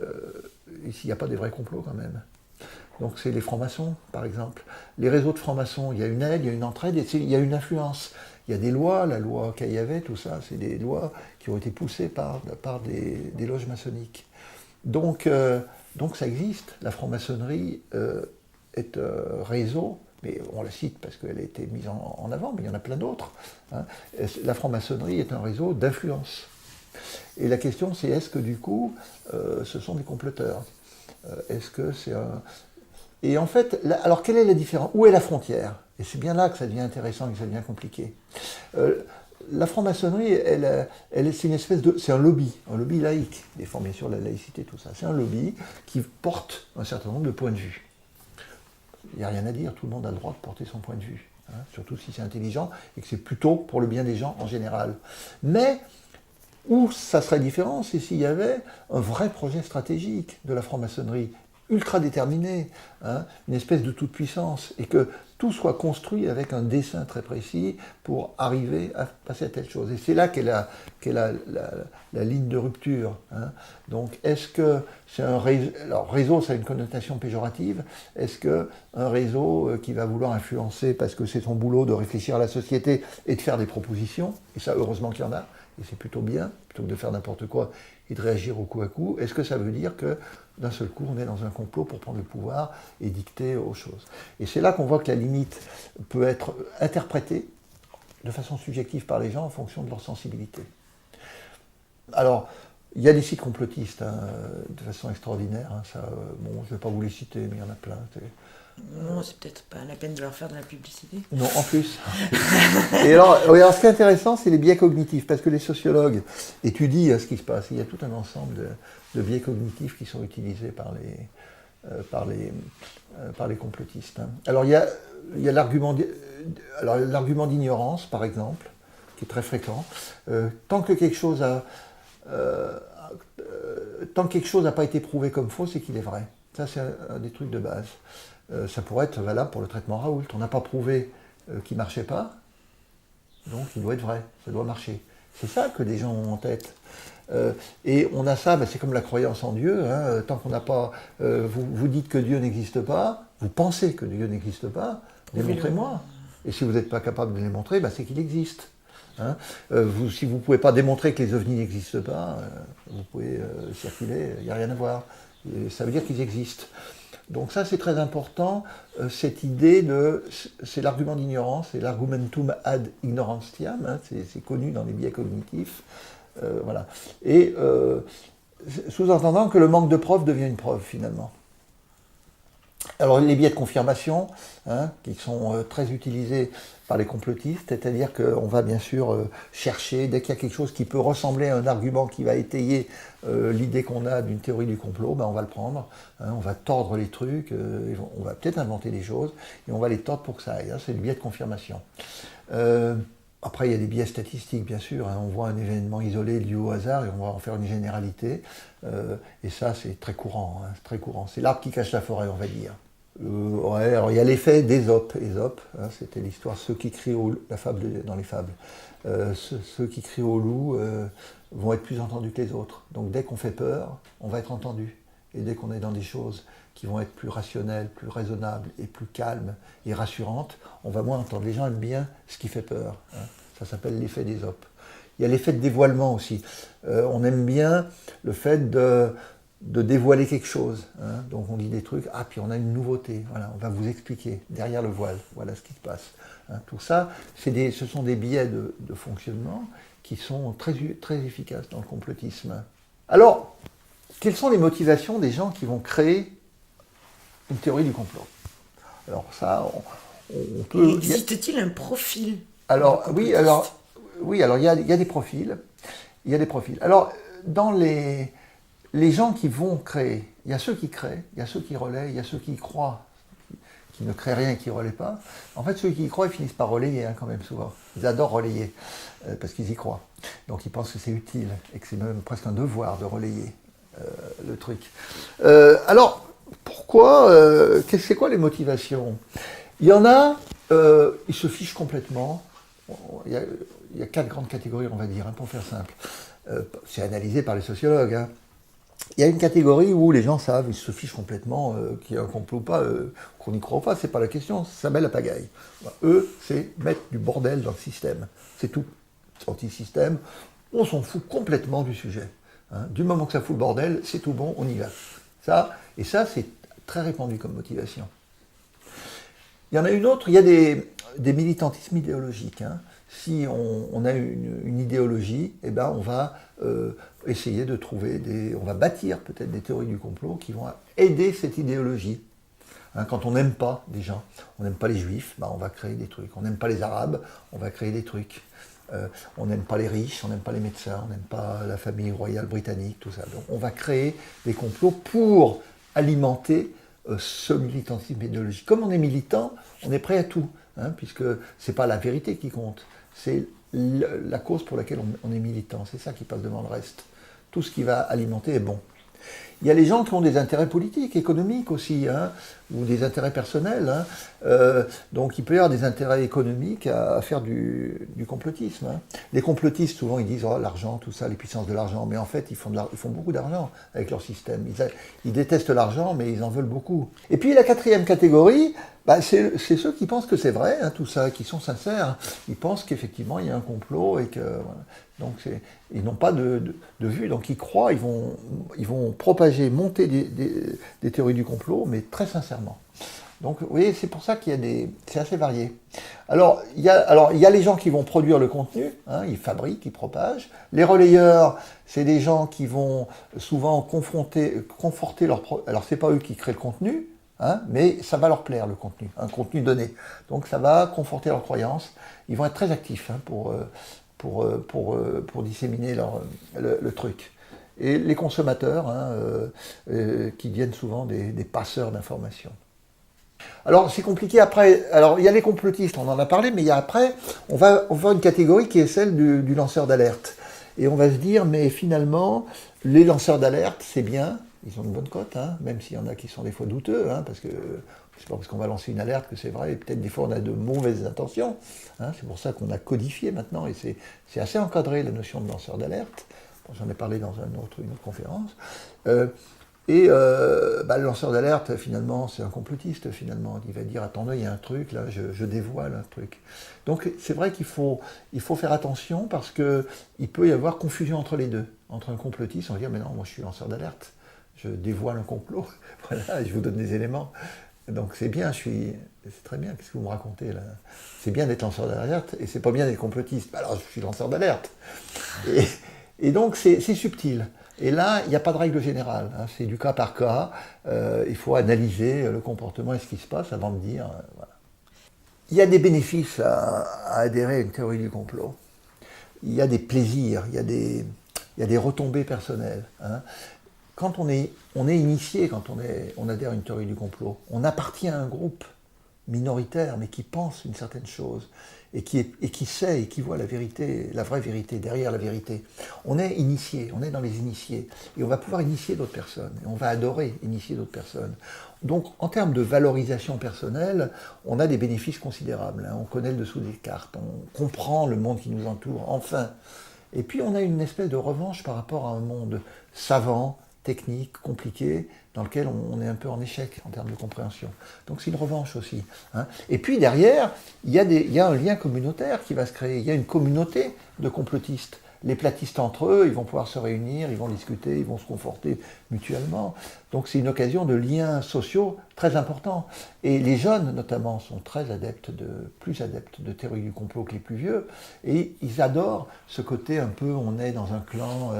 n'y a pas des vrais complots quand même. Donc c'est les francs-maçons, par exemple. Les réseaux de francs-maçons, il y a une aide, il y a une entraide, il y a une influence. Il y a des lois, la loi Caillavet, tout ça, c'est des lois qui ont été poussées par des loges maçonniques. Donc ça existe. La franc-maçonnerie est réseau, mais on la cite parce qu'elle a été mise en avant, mais il y en a plein d'autres. Hein. La franc-maçonnerie est un réseau d'influence. Et la question, c'est est-ce que du coup, ce sont des comploteurs ? Est-ce que c'est un... Et en fait, alors quelle est la différence ? Où est la frontière ? Et c'est bien là que ça devient intéressant et que ça devient compliqué. La franc-maçonnerie, c'est une espèce de... C'est un lobby laïque, des formes sur la laïcité, tout ça. C'est un lobby qui porte un certain nombre de points de vue. Il n'y a rien à dire, tout le monde a le droit de porter son point de vue. Hein, surtout si c'est intelligent et que c'est plutôt pour le bien des gens en général. Mais Où ça serait différent, c'est s'il y avait un vrai projet stratégique de la franc-maçonnerie, ultra déterminé, hein, une espèce de toute-puissance, et que tout soit construit avec un dessin très précis pour arriver à passer à telle chose. Et c'est là qu'est la ligne de rupture. Hein. Donc, est-ce que c'est un réseau... Alors, réseau, ça a une connotation péjorative. Est-ce qu'un réseau qui va vouloir influencer, parce que c'est son boulot de réfléchir à la société et de faire des propositions, et ça, heureusement qu'il y en a, et c'est plutôt bien, plutôt que de faire n'importe quoi et de réagir au coup à coup, est-ce que ça veut dire que d'un seul coup on est dans un complot pour prendre le pouvoir et dicter aux choses? Et c'est là qu'on voit que la limite peut être interprétée de façon subjective par les gens en fonction de leur sensibilité. Alors, il y a des sites complotistes hein, de façon extraordinaire, hein, ça, bon, je ne vais pas vous les citer, mais il y en a plein. Non, c'est peut-être pas la peine de leur faire de la publicité. Non, en plus. Et alors, ce qui est intéressant, c'est les biais cognitifs, parce que les sociologues étudient ce qui se passe. Il y a tout un ensemble de biais cognitifs qui sont utilisés par les complotistes. Hein. Alors, il y a l'argument d'ignorance, par exemple, qui est très fréquent. Tant que quelque chose n'a pas été prouvé comme faux, c'est qu'il est vrai. Ça, c'est un des trucs de base. Ça pourrait être valable pour le traitement Raoult. On n'a pas prouvé qu'il ne marchait pas, donc il doit être vrai, ça doit marcher. C'est ça que les gens ont en tête. Et on a ça, c'est comme la croyance en Dieu. Hein, tant qu'on n'a pas... vous dites que Dieu n'existe pas, vous pensez que Dieu n'existe pas, démontrez-moi. Et si vous n'êtes pas capable de le démontrer, c'est qu'il existe. Hein. Si vous ne pouvez pas démontrer que les ovnis n'existent pas, vous pouvez circuler, il n'y a rien à voir. Et ça veut dire qu'ils existent. Donc ça, c'est très important, cette idée c'est l'argument d'ignorance, c'est l'argumentum ad ignorantiam, hein, c'est connu dans les biais cognitifs, voilà. Et sous-entendant que le manque de preuves devient une preuve, finalement. Alors les biais de confirmation, hein, qui sont très utilisés par les complotistes, c'est-à-dire qu'on va bien sûr chercher, dès qu'il y a quelque chose qui peut ressembler à un argument qui va étayer l'idée qu'on a d'une théorie du complot, on va le prendre, hein, on va tordre les trucs, on va peut-être inventer des choses, et on va les tordre pour que ça aille, hein, c'est le biais de confirmation. Après, il y a des biais statistiques, bien sûr. Hein. On voit un événement isolé dû au hasard et on va en faire une généralité. Et ça, c'est très courant. Hein, c'est très courant. C'est l'arbre qui cache la forêt, on va dire. Ouais, alors il y a l'effet d'Ésope. Ésope, hein, c'était l'histoire, ceux qui crient la fable dans les fables. Ceux qui crient au loup vont être plus entendus que les autres. Donc dès qu'on fait peur, on va être entendu. Et dès qu'on est dans des choses qui vont être plus rationnelles, plus raisonnables et plus calmes et rassurantes, on va moins entendre. Les gens aiment bien ce qui fait peur. Hein. Ça s'appelle l'effet d'Ésope. Il y a l'effet de dévoilement aussi. On aime bien le fait de dévoiler quelque chose. Hein. Donc on dit des trucs, puis on a une nouveauté. Voilà, on va vous expliquer derrière le voile. Voilà ce qui se passe. Hein. Tout ça, ce sont des biais de fonctionnement qui sont très, très efficaces dans le complotisme. Alors, quelles sont les motivations des gens qui vont créer une théorie du complot? Alors ça, on peut... Existe-t-il un profil? Alors il y a des profils. Il y a des profils. Alors, dans les gens qui vont créer, il y a ceux qui créent, il y a ceux qui relaient, il y a ceux qui croient, qui ne créent rien et qui ne relaient pas. En fait, ceux qui y croient, ils finissent par relayer quand même souvent. Ils adorent relayer, parce qu'ils y croient. Donc ils pensent que c'est utile et que c'est même presque un devoir de relayer le truc. Alors, pourquoi c'est quoi les motivations? Il y en a, ils se fichent complètement. Il y a 4 grandes catégories, on va dire, pour faire simple. C'est analysé par les sociologues. Hein. Il y a une catégorie où les gens savent, ils se fichent complètement qu'il y a un complot ou pas, qu'on n'y croit pas, c'est pas la question, ça met la pagaille. Eux, c'est mettre du bordel dans le système. C'est tout. Anti-système, on s'en fout complètement du sujet. Hein. Du moment que ça fout le bordel, c'est tout bon, on y va. Ça, c'est très répandu comme motivation. Il y en a une autre, il y a des militantismes idéologiques. Hein. Si on a une idéologie, on va essayer de trouver on va bâtir peut-être des théories du complot qui vont aider cette idéologie. Hein, quand on n'aime pas des gens, on n'aime pas les juifs, on va créer des trucs. On n'aime pas les arabes, on va créer des trucs. On n'aime pas les riches, on n'aime pas les médecins, on n'aime pas la famille royale britannique, tout ça. Donc on va créer des complots pour alimenter ce militantisme idéologique. Comme on est militant, on est prêt à tout, hein, puisque c'est pas la vérité qui compte, c'est la cause pour laquelle on est militant. C'est ça qui passe devant le reste. Tout ce qui va alimenter est bon. Il y a les gens qui ont des intérêts politiques, économiques aussi, hein, ou des intérêts personnels. Hein. Donc il peut y avoir des intérêts économiques à faire du complotisme. Hein. Les complotistes, souvent, ils disent oh, l'argent, tout ça, les puissances de l'argent. Mais en fait, ils font beaucoup d'argent avec leur système. Ils détestent l'argent, mais ils en veulent beaucoup. Et puis la quatrième catégorie, c'est ceux qui pensent que c'est vrai, hein, tout ça, qui sont sincères. Ils pensent qu'effectivement, il y a un complot et que... Voilà. Donc ils n'ont pas de vue, donc ils croient, ils vont propager, monter des théories du complot, mais très sincèrement. Donc vous voyez, c'est pour ça c'est assez varié. Alors il y a les gens qui vont produire le contenu, hein, ils fabriquent, ils propagent. Les relayeurs, c'est des gens qui vont souvent conforter alors c'est pas eux qui créent le contenu, hein, mais ça va leur plaire le contenu, un contenu donné. Donc ça va conforter leurs croyances. Ils vont être très actifs hein, pour disséminer le truc. Et les consommateurs, hein, qui deviennent souvent des passeurs d'informations. Alors c'est compliqué après, alors il y a les complotistes, on en a parlé, mais il y a après, on va voir une catégorie qui est celle du lanceur d'alerte. Et on va se dire, mais finalement, les lanceurs d'alerte, c'est bien, ils ont une bonne cote, hein, même s'il y en a qui sont des fois douteux, hein, parce que c'est pas parce qu'on va lancer une alerte que c'est vrai, et peut-être des fois on a de mauvaises intentions. Hein, c'est pour ça qu'on a codifié maintenant, et c'est assez encadré la notion de lanceur d'alerte. Bon, j'en ai parlé dans une autre conférence. Le lanceur d'alerte, finalement, c'est un complotiste, finalement. Il va dire, attendez, il y a un truc, là, je dévoile un truc. Donc c'est vrai qu'il faut faire attention, parce qu'il peut y avoir confusion entre les deux. Entre un complotiste, on va dire, mais non, moi je suis lanceur d'alerte, je dévoile un complot, voilà, je vous donne des éléments. Donc c'est bien, c'est très bien, qu'est-ce que vous me racontez là? C'est bien d'être lanceur d'alerte, et c'est pas bien d'être complotiste. Alors je suis lanceur d'alerte. Et donc c'est subtil. Et là, il n'y a pas de règle générale, hein, c'est du cas par cas, il faut analyser le comportement et ce qui se passe avant de dire... voilà. Il y a des bénéfices à adhérer à une théorie du complot. Il y a des plaisirs, il y a des retombées personnelles. Hein. Quand on est initié, quand on adhère à une théorie du complot, on appartient à un groupe minoritaire, mais qui pense une certaine chose, et qui sait et qui voit la vérité, la vraie vérité, derrière la vérité. On est initié, on est dans les initiés, et on va pouvoir initier d'autres personnes, et on va adorer initier d'autres personnes. Donc, en termes de valorisation personnelle, on a des bénéfices considérables. Hein. On connaît le dessous des cartes, on comprend le monde qui nous entoure, enfin. Et puis, on a une espèce de revanche par rapport à un monde savant, technique, compliqué, dans lequel on est un peu en échec en termes de compréhension. Donc c'est une revanche aussi. Hein. Et puis derrière, il y a un lien communautaire qui va se créer. Il y a une communauté de complotistes. Les platistes entre eux, ils vont pouvoir se réunir, ils vont discuter, ils vont se conforter mutuellement. Donc c'est une occasion de liens sociaux très importants. Et les jeunes, notamment, sont plus adeptes de théorie du complot que les plus vieux. Et ils adorent ce côté un peu, on est dans un clan,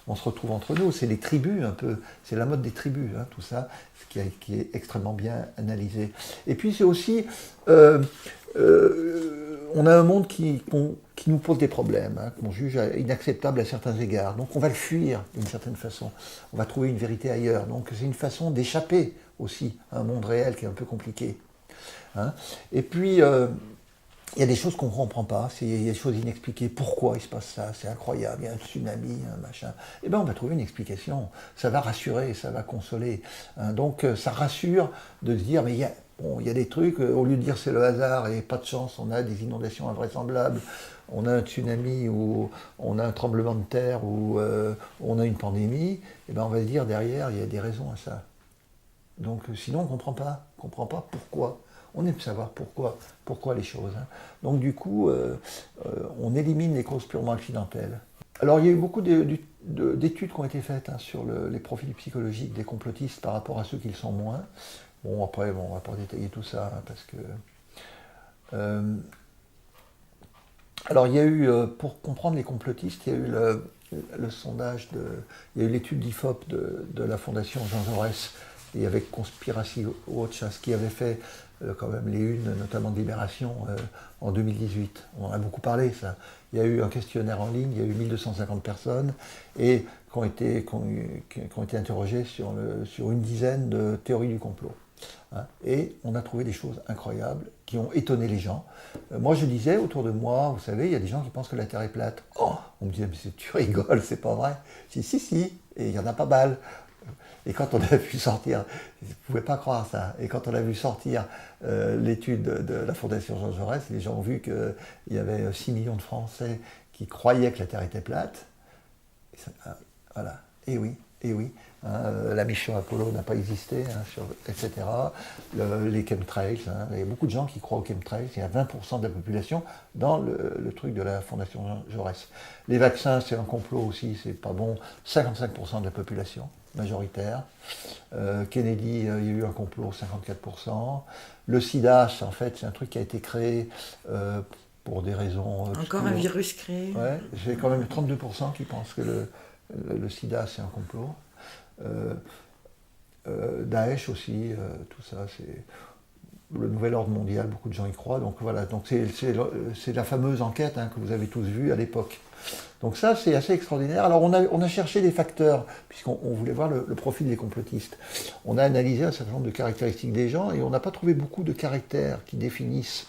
on se retrouve entre nous. C'est les tribus un peu, c'est la mode des tribus, hein, tout ça, ce qui est extrêmement bien analysé. Et puis c'est aussi... on a un monde qui nous pose des problèmes, hein, qu'on juge inacceptable à certains égards. Donc on va le fuir d'une certaine façon. On va trouver une vérité ailleurs. Donc c'est une façon d'échapper aussi à un monde réel qui est un peu compliqué. Hein. Et puis, il y a des choses qu'on ne comprend pas, il y a des choses inexpliquées. Pourquoi il se passe ça? C'est incroyable, il y a un tsunami, un machin. Eh bien, on va trouver une explication. Ça va rassurer, ça va consoler. Hein. Donc ça rassure de se dire, mais il y a des trucs, au lieu de dire c'est le hasard et pas de chance, on a des inondations invraisemblables, on a un tsunami ou on a un tremblement de terre ou on a une pandémie, et ben on va se dire derrière, il y a des raisons à ça. Donc sinon, on ne comprend pas pourquoi. On aime savoir pourquoi les choses. Hein. Donc du coup, on élimine les causes purement accidentelles. Alors il y a eu beaucoup d'études qui ont été faites hein, sur les profils psychologiques des complotistes par rapport à ceux qui le sont moins. Bon, après, on ne va pas détailler tout ça, hein, parce que... alors, il y a eu, pour comprendre les complotistes, il y a eu le sondage, il y a eu l'étude d'IFOP de la Fondation Jean Jaurès, et avec Conspiracy Watch, hein, ce qui avait fait quand même les unes, notamment de Libération, en 2018. On en a beaucoup parlé, ça. Il y a eu un questionnaire en ligne, il y a eu 1250 personnes, et qui ont été interrogées sur une dizaine de théories du complot. Hein. Et on a trouvé des choses incroyables qui ont étonné les gens. Moi, je disais autour de moi, vous savez, il y a des gens qui pensent que la Terre est plate. Oh, on me disait, mais tu rigoles, c'est pas vrai. Je dis, si, et il y en a pas mal. Et quand on a vu sortir, je ne pouvais pas croire ça, et quand on a vu sortir l'étude de la Fondation Jean Jaurès, les gens ont vu qu'il y avait 6 millions de Français qui croyaient que la Terre était plate. Et ça, voilà, et oui, et oui. La mission Apollo n'a pas existé, etc. Les chemtrails, il y a beaucoup de gens qui croient aux chemtrails, il y a 20% de la population dans le truc de la Fondation Jaurès. Les vaccins, c'est un complot aussi, c'est pas bon, 55% de la population majoritaire. Kennedy, il y a eu un complot, 54%. Le sida, en fait, c'est un truc qui a été créé pour des raisons... Encore un virus créé. Ouais, j'ai quand même 32% qui pensent que le sida, c'est un complot. Daesh aussi, tout ça, c'est le nouvel ordre mondial, beaucoup de gens y croient. Donc voilà, donc c'est la fameuse enquête que vous avez tous vue à l'époque. Donc ça, c'est assez extraordinaire. Alors on a cherché des facteurs, puisqu'on voulait voir le profil des complotistes. On a analysé un certain nombre de caractéristiques des gens et on n'a pas trouvé beaucoup de caractères qui définissent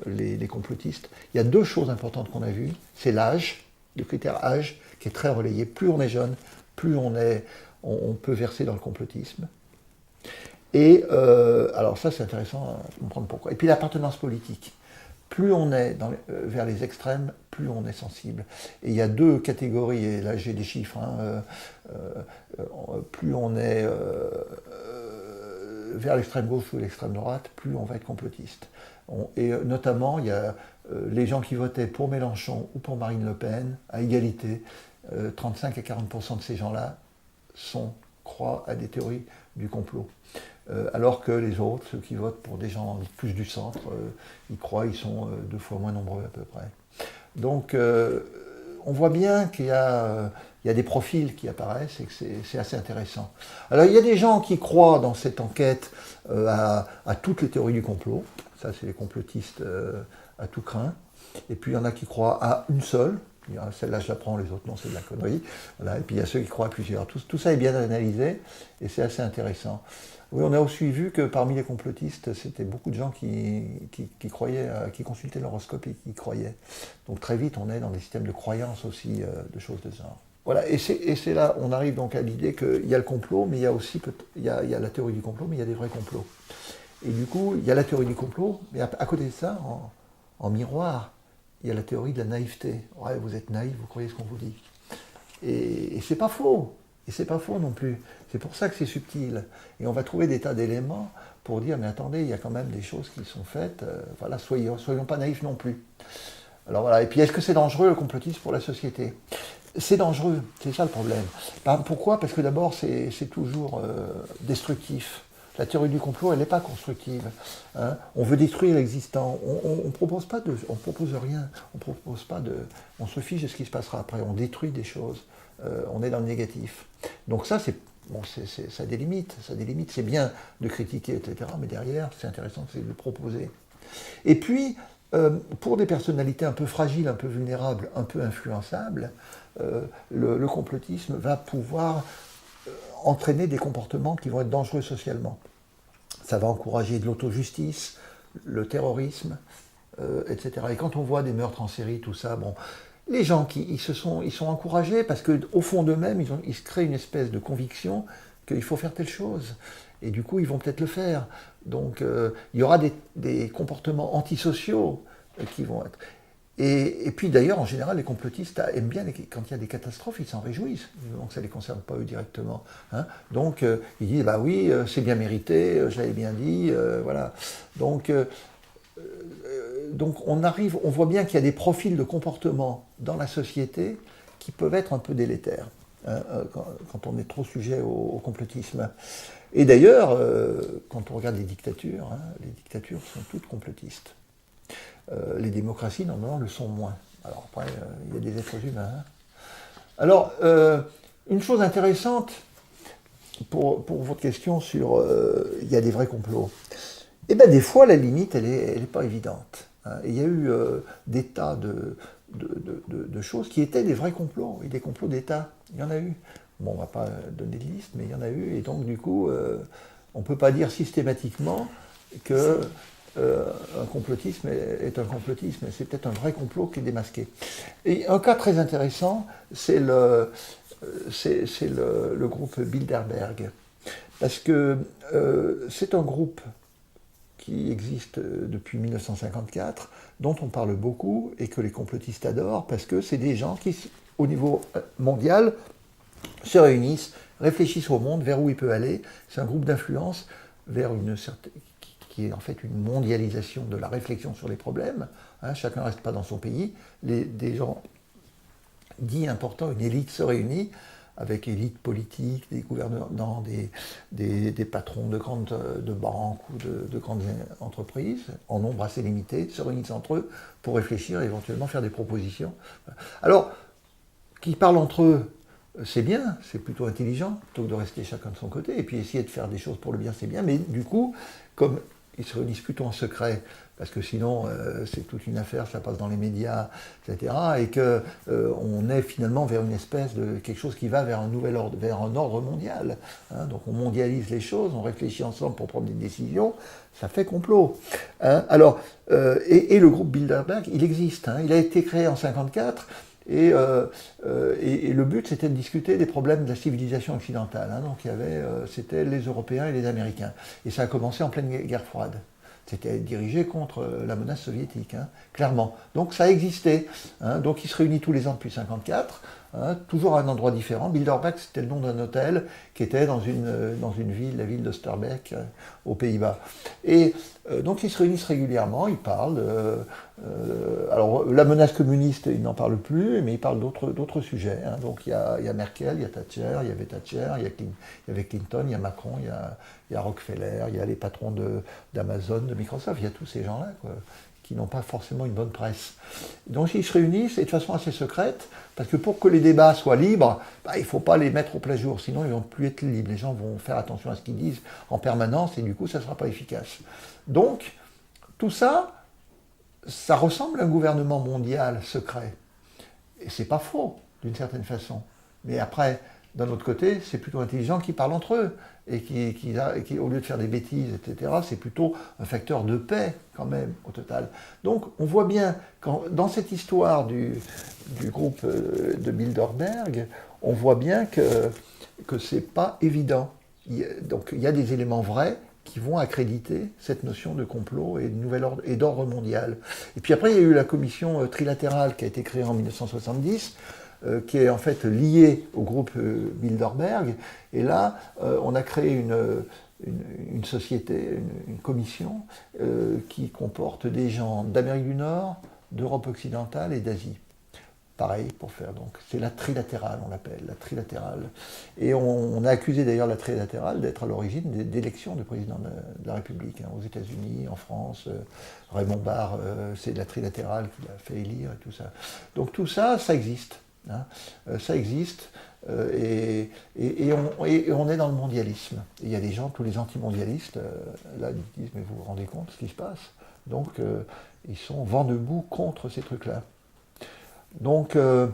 les complotistes. Il y a deux choses importantes qu'on a vues. C'est l'âge, le critère âge, qui est très relayé. Plus on est jeune, plus on peut verser dans le complotisme. Et alors ça, c'est intéressant à comprendre pourquoi. Et puis l'appartenance politique. Plus on est vers les extrêmes, plus on est sensible. Et il y a deux catégories, et là j'ai des chiffres, plus on est vers l'extrême gauche ou l'extrême droite, plus on va être complotiste. Et notamment, il y a les gens qui votaient pour Mélenchon ou pour Marine Le Pen, à égalité, 35 à 40% de ces gens-là croient à des théories du complot. Alors que les autres, ceux qui votent pour des gens plus du centre, ils sont 2 fois moins nombreux à peu près. Donc on voit bien qu'il y a des profils qui apparaissent et que c'est assez intéressant. Alors il y a des gens qui croient dans cette enquête à toutes les théories du complot, ça c'est les complotistes à tout crin, et puis il y en a qui croient à une seule. Celle-là, je la prends, les autres, non, c'est de la connerie. Voilà. Et puis il y a ceux qui croient à plusieurs. Tout ça est bien analysé et c'est assez intéressant. Oui, on a aussi vu que parmi les complotistes, c'était beaucoup de gens qui croyaient, qui consultaient l'horoscope et qui y croyaient. Donc très vite, on est dans des systèmes de croyances aussi, de choses de ce genre. Voilà, et c'est là, on arrive donc à l'idée qu'il y a le complot, mais il y a aussi il y a la théorie du complot, mais il y a des vrais complots. Et du coup, il y a la théorie du complot, mais à côté de ça, en miroir, il y a la théorie de la naïveté. Ouais, vous êtes naïf, vous croyez ce qu'on vous dit. Et c'est pas faux. Et c'est pas faux non plus. C'est pour ça que c'est subtil. Et on va trouver des tas d'éléments pour dire, mais attendez, il y a quand même des choses qui sont faites. Voilà, soyons pas naïfs non plus. Alors voilà. Et puis, est-ce que c'est dangereux le complotisme pour la société ? C'est dangereux, c'est ça le problème. Pourquoi ? Parce que d'abord, c'est toujours destructif. La théorie du complot, elle n'est pas constructive. Hein. On veut détruire l'existant. On propose rien. On se fiche de ce qui se passera après. On détruit des choses. On est dans le négatif. Donc ça, ça a des limites. Ça a des limites. C'est bien de critiquer, etc. Mais derrière, c'est intéressant, c'est de le proposer. Et puis, pour des personnalités un peu fragiles, un peu vulnérables, un peu influençables, le complotisme va pouvoir entraîner des comportements qui vont être dangereux socialement. Ça va encourager de l'autojustice, le terrorisme, etc. Et quand on voit des meurtres en série, tout ça, bon, les gens ils sont encouragés parce qu'au fond d'eux-mêmes, ils se créent une espèce de conviction qu'il faut faire telle chose. Et du coup, ils vont peut-être le faire. Donc, il y aura des comportements antisociaux qui vont être... Et puis d'ailleurs, en général, les complotistes aiment bien, quand il y a des catastrophes, ils s'en réjouissent. Donc ça ne les concerne pas eux directement. Hein. Donc ils disent, bah oui, c'est bien mérité, je l'avais bien dit, voilà. Donc on voit bien qu'il y a des profils de comportement dans la société qui peuvent être un peu délétères, hein, quand on est trop sujet au complotisme. Et d'ailleurs, quand on regarde les dictatures sont toutes complotistes. Les démocraties, normalement, le sont moins. Alors après, il y a des êtres humains. Hein. Alors, une chose intéressante pour votre question sur il y a des vrais complots. Eh bien, des fois, la limite, elle est pas évidente. Hein. Il y a eu des tas de choses qui étaient des vrais complots, et des complots d'État. Il y en a eu. Bon, on ne va pas donner de liste, mais il y en a eu. Et donc, du coup, on ne peut pas dire systématiquement que un complotisme est un complotisme. C'est peut-être un vrai complot qui est démasqué. Et un cas très intéressant, c'est le groupe Bilderberg. Parce que c'est un groupe qui existe depuis 1954, dont on parle beaucoup et que les complotistes adorent, parce que c'est des gens qui, au niveau mondial, se réunissent, réfléchissent au monde, vers où il peut aller. C'est un groupe d'influence vers une certaine, qui est en fait une mondialisation de la réflexion sur les problèmes. Chacun ne reste pas dans son pays. Des gens dits importants, une élite se réunit, avec élite politique, des gouvernants, des patrons de banques ou de grandes entreprises, en nombre assez limité, se réunissent entre eux pour réfléchir et éventuellement faire des propositions. Alors, qu'ils parlent entre eux, c'est bien, c'est plutôt intelligent, plutôt que de rester chacun de son côté, et puis essayer de faire des choses pour le bien, c'est bien, mais du coup, comme ils se réunissent plutôt en secret, parce que sinon c'est toute une affaire, ça passe dans les médias, etc., et qu'on est finalement vers une espèce de quelque chose qui va vers un nouvel ordre, vers un ordre mondial. Donc on mondialise les choses, on réfléchit ensemble pour prendre des décisions, ça fait complot. Alors, et le groupe Bilderberg, il existe, il a été créé en 1954, et le but, c'était de discuter des problèmes de la civilisation occidentale. Donc c'était les Européens et les Américains. Et ça a commencé en pleine guerre froide. C'était dirigé contre la menace soviétique, clairement. Donc ça existait. Donc il se réunit tous les ans depuis 1954, toujours à un endroit différent. Bilderberg, c'était le nom d'un hôtel qui était dans une ville, la ville d'Oosterbeek, aux Pays-Bas. Et donc ils se réunissent régulièrement, ils parlent. Alors la menace communiste, ils n'en parlent plus, mais ils parlent d'autres sujets. Donc il y a Merkel, il y a Thatcher, il y avait Thatcher, il y avait Clinton, il y a Macron, il y a Rockefeller, il y a les patrons d'Amazon, de Microsoft, il y a tous ces gens-là, qui n'ont pas forcément une bonne presse. Donc ils se réunissent, et de façon assez secrète, parce que pour que les débats soient libres, il ne faut pas les mettre au plein jour, sinon ils ne vont plus être libres. Les gens vont faire attention à ce qu'ils disent en permanence, et du coup ça ne sera pas efficace. Donc, tout ça, ça ressemble à un gouvernement mondial secret. Et c'est pas faux, d'une certaine façon. Mais après, d'un autre côté, c'est plutôt intelligent qu'ils parlent entre eux. Et qui, au lieu de faire des bêtises, etc., c'est plutôt un facteur de paix, quand même, au total. Donc, on voit bien, dans cette histoire du groupe de Bilderberg, on voit bien que c'est pas évident. Donc, il y a des éléments vrais qui vont accréditer cette notion de complot et de nouvel ordre et d'ordre mondial. Et puis après, il y a eu la commission trilatérale qui a été créée en 1970, qui est en fait liée au groupe Bilderberg. Et là, on a créé une société, une commission qui comporte des gens d'Amérique du Nord, d'Europe occidentale et d'Asie. Pareil, pour faire donc. C'est la trilatérale, on l'appelle, la trilatérale. Et on a accusé d'ailleurs la trilatérale d'être à l'origine d'élections de président de la République, aux États-Unis, en France. Raymond Barre, c'est la trilatérale qui l'a fait élire et tout ça. Donc tout ça, ça existe. Ça existe. Et on est dans le mondialisme. Et il y a des gens, tous les antimondialistes, là, ils disent, mais vous vous rendez compte de ce qui se passe? Donc, ils sont vent debout contre ces trucs-là. Donc, que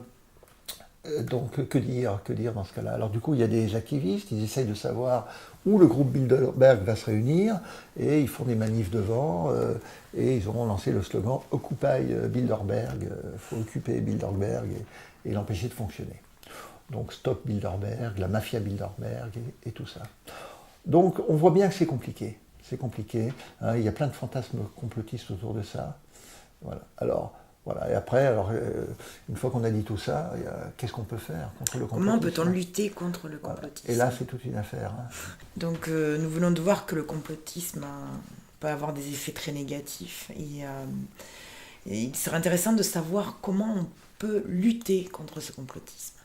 dire dans ce cas-là? Alors du coup, il y a des activistes, ils essayent de savoir où le groupe Bilderberg va se réunir, et ils font des manifs devant, et ils auront lancé le slogan « Occupy Bilderberg », il faut occuper Bilderberg et l'empêcher de fonctionner. Donc Stop Bilderberg, la mafia Bilderberg et tout ça. Donc on voit bien que c'est compliqué. C'est compliqué. Il y a plein de fantasmes complotistes autour de ça. Voilà. Alors, voilà. Et après, une fois qu'on a dit tout ça, qu'est-ce qu'on peut faire contre le complotisme? Comment peut-on lutter contre le complotisme? Et là, c'est toute une affaire. Donc nous venons de voir que le complotisme peut avoir des effets très négatifs. Et il serait intéressant de savoir comment on peut lutter contre ce complotisme.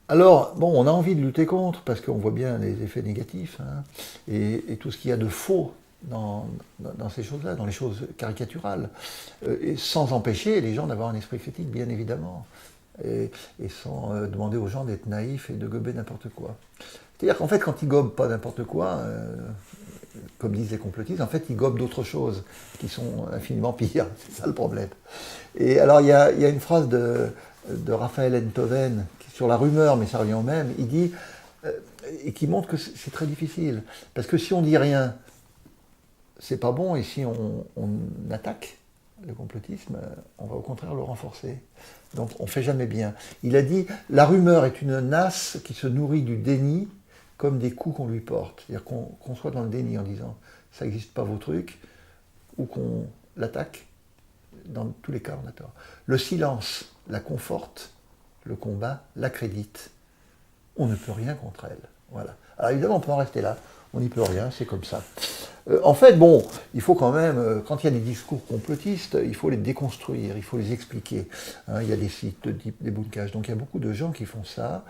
Alors, bon, on a envie de lutter contre, parce qu'on voit bien les effets négatifs, et tout ce qu'il y a de faux dans ces choses-là, dans les choses caricaturales, et sans empêcher les gens d'avoir un esprit critique, bien évidemment, et sans demander aux gens d'être naïfs et de gober n'importe quoi. C'est-à-dire qu'en fait, quand ils gobent pas n'importe quoi, comme disent les complotistes, en fait, ils gobent d'autres choses qui sont infiniment pires. C'est ça le problème. Et alors, il y a une phrase de Raphaël Enthoven sur la rumeur, mais ça revient au même. Il dit et qui montrent que c'est très difficile. Parce que si on dit rien, c'est pas bon, et si on attaque le complotisme, on va au contraire le renforcer. Donc on fait jamais bien. Il a dit, la rumeur est une nasse qui se nourrit du déni comme des coups qu'on lui porte. C'est-à-dire qu'on soit dans le déni en disant, ça n'existe pas vos trucs, ou qu'on l'attaque, dans tous les cas on a tort. Le silence la conforte, le combat l'accrédite. On ne peut rien contre elle. Voilà. Alors évidemment on peut en rester là, on n'y peut rien, c'est comme ça. En fait, bon, il faut quand même, quand il y a des discours complotistes, il faut les déconstruire, il faut les expliquer. Hein, il y a des sites de type débunkages, donc il y a beaucoup de gens qui font ça,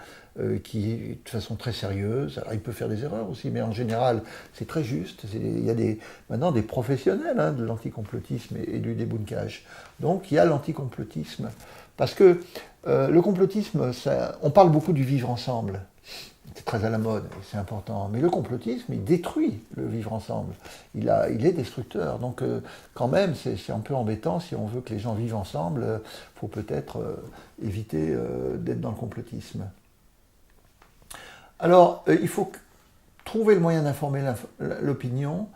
qui de façon très sérieuse. Alors il peut faire des erreurs aussi, mais en général, c'est très juste. Il y a maintenant des professionnels de l'anticomplotisme et du débunkage. Donc il y a l'anticomplotisme. Parce que le complotisme, on parle beaucoup du vivre ensemble. C'est très à la mode, c'est important. Mais le complotisme, il détruit le vivre ensemble. Il est destructeur. Donc, quand même, c'est un peu embêtant. Si on veut que les gens vivent ensemble, il faut peut-être éviter d'être dans le complotisme. Alors, il faut trouver le moyen d'informer l'opinion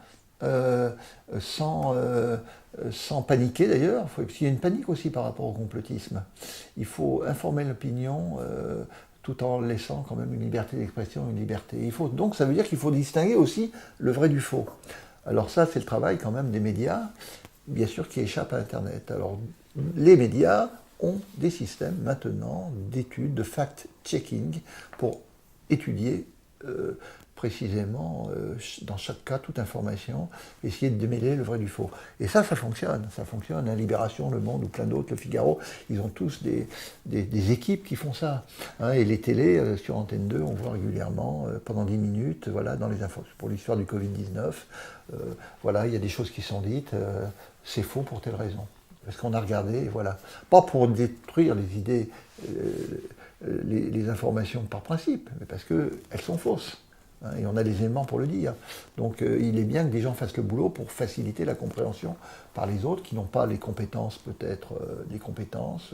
sans paniquer d'ailleurs. Il y a une panique aussi par rapport au complotisme. Il faut informer l'opinion tout en laissant quand même une liberté d'expression, une liberté. Donc ça veut dire qu'il faut distinguer aussi le vrai du faux. Alors ça, c'est le travail quand même des médias, bien sûr, qui échappent à Internet. Alors les médias ont des systèmes maintenant d'études, de fact-checking pour étudier précisément, dans chaque cas, toute information, essayer de démêler le vrai du faux. Et ça fonctionne. Ça fonctionne. Libération, Le Monde ou plein d'autres, Le Figaro, ils ont tous des équipes qui font ça. Hein, et les télés, sur Antenne 2, on voit régulièrement, pendant 10 minutes, voilà, dans les infos, pour l'histoire du Covid-19, voilà, il y a des choses qui sont dites, c'est faux pour telle raison. Parce qu'on a regardé, et voilà. Pas pour détruire les idées, les informations par principe, mais parce qu'elles sont fausses. Et on a les éléments pour le dire. Donc il est bien que des gens fassent le boulot pour faciliter la compréhension par les autres qui n'ont pas les compétences, peut-être des compétences,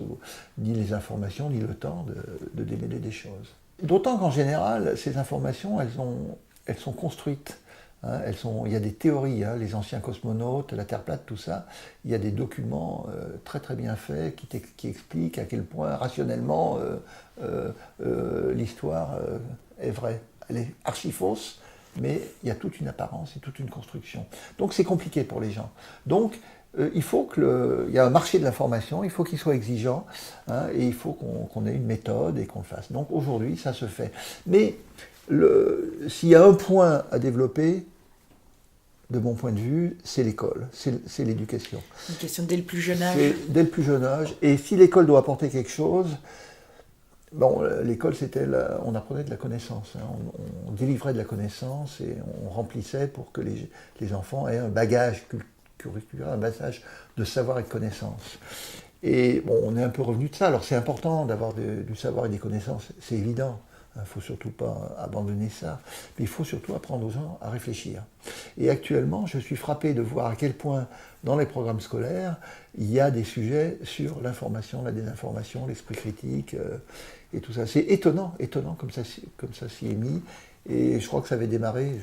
ni les informations, ni le temps de démêler des choses. D'autant qu'en général, ces informations, elles sont construites. Hein, il y a des théories, les anciens cosmonautes, la Terre plate, tout ça. Il y a des documents très très bien faits qui expliquent à quel point rationnellement l'histoire est vraie. Elle est archi fausse, mais il y a toute une apparence et toute une construction. Donc c'est compliqué pour les gens. Donc il faut il y a un marché de l'information, il faut qu'il soit exigeant, et il faut qu'on ait une méthode et qu'on le fasse. Donc aujourd'hui, ça se fait. Mais s'il y a un point à développer, de mon point de vue, c'est l'école, c'est l'éducation. Une question dès le plus jeune âge. Dès le plus jeune âge. Et si l'école doit apporter quelque chose, bon, l'école, on apprenait de la connaissance, on délivrait de la connaissance et on remplissait pour que les enfants aient un bagage curriculaire, un bagage de savoir et de connaissances. Et bon, on est un peu revenu de ça. Alors c'est important d'avoir du savoir et des connaissances, c'est évident. Il ne faut surtout pas abandonner ça, mais il faut surtout apprendre aux gens à réfléchir. Et actuellement, je suis frappé de voir à quel point, dans les programmes scolaires, il y a des sujets sur l'information, la désinformation, l'esprit critique, et tout ça. C'est étonnant comme ça s'y est mis. Et je crois que ça avait démarré,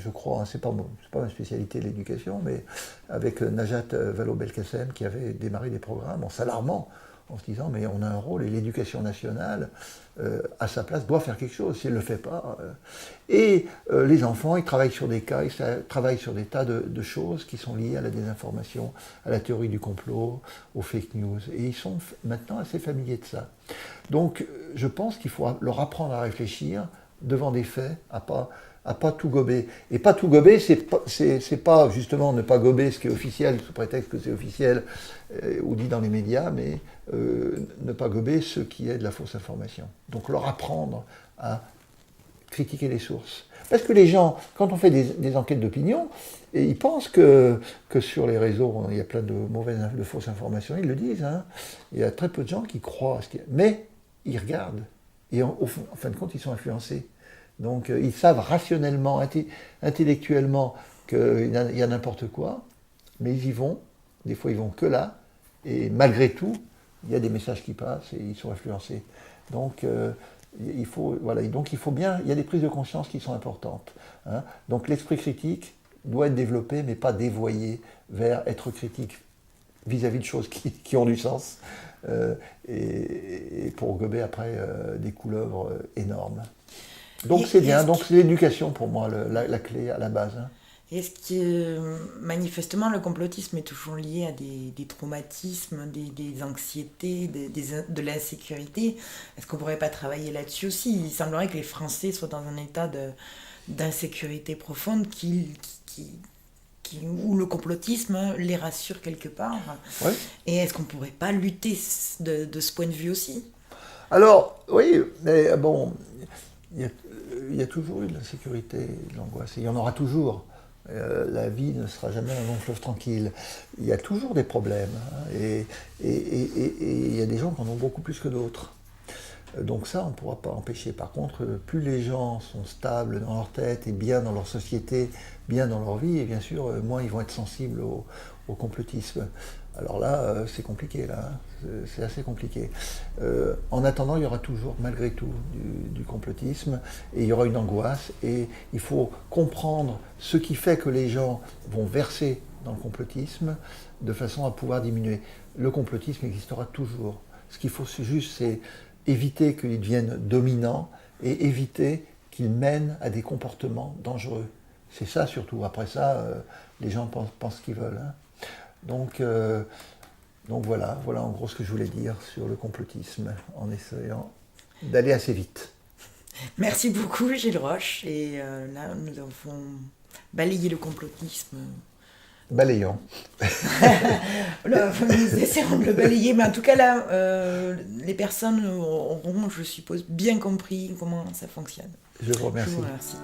c'est pas ma spécialité l'éducation, mais avec Najat Vallaud-Belkacem qui avait démarré des programmes en s'alarmant, en se disant mais on a un rôle et l'éducation nationale à sa place doit faire quelque chose si elle ne le fait pas. Et les enfants, ils travaillent sur des cas, ils travaillent sur des tas de choses qui sont liées à la désinformation, à la théorie du complot, aux fake news. Et ils sont maintenant assez familiers de ça. Donc je pense qu'il faut leur apprendre à réfléchir devant des faits, à pas tout gober. Et pas tout gober, c'est pas justement ne pas gober ce qui est officiel sous prétexte que c'est officiel ou dit dans les médias, mais ne pas gober ce qui est de la fausse information. Donc leur apprendre à critiquer les sources. Parce que les gens, quand on fait des enquêtes d'opinion, et ils pensent que sur les réseaux, il y a plein de fausses informations, ils le disent. Il y a très peu de gens qui croient à ce qu'il y a. Mais ils regardent. Et en fin de compte, ils sont influencés. Donc ils savent rationnellement, intellectuellement qu'il y a n'importe quoi, mais ils y vont. Des fois, ils vont que là. Et malgré tout, il y a des messages qui passent et ils sont influencés. Donc Il faut, voilà, donc il faut bien, il y a des prises de conscience qui sont importantes. Hein. Donc l'esprit critique doit être développé, mais pas dévoyé vers être critique vis-à-vis de choses qui ont du sens, et pour gober après des couleuvres énormes. Donc c'est bien, donc c'est l'éducation pour moi la clé à la base. Hein. Est-ce que manifestement le complotisme est toujours lié à des traumatismes, des anxiétés, de l'insécurité? Est-ce qu'on ne pourrait pas travailler là-dessus aussi? Il semblerait que les Français soient dans un état d'insécurité profonde où le complotisme les rassure quelque part. Ouais. Et est-ce qu'on ne pourrait pas lutter de ce point de vue aussi? Alors, oui, mais bon, il y a toujours eu de l'insécurité, de l'angoisse, et il y en aura toujours. La vie ne sera jamais un long fleuve tranquille. Il y a toujours des problèmes, hein, et il y a des gens qui en ont beaucoup plus que d'autres. Donc ça, on ne pourra pas empêcher. Par contre, plus les gens sont stables dans leur tête et bien dans leur société, bien dans leur vie, et bien sûr, moins ils vont être sensibles au complotisme. Alors là, c'est compliqué, là. C'est assez compliqué. En attendant, il y aura toujours, malgré tout, du complotisme, et il y aura une angoisse, et il faut comprendre ce qui fait que les gens vont verser dans le complotisme, de façon à pouvoir diminuer. Le complotisme existera toujours. Ce qu'il faut juste, c'est éviter qu'il devienne dominant, et éviter qu'il mène à des comportements dangereux. C'est ça surtout. Après ça, les gens pensent ce qu'ils veulent. Hein. Donc voilà en gros ce que je voulais dire sur le complotisme, en essayant d'aller assez vite. Merci beaucoup Gilles Roche, et là nous avons balayé le complotisme. Balayons. Nous essaierons de le balayer, mais en tout cas là, les personnes auront, je suppose, bien compris comment ça fonctionne. Je vous remercie. Je vous remercie.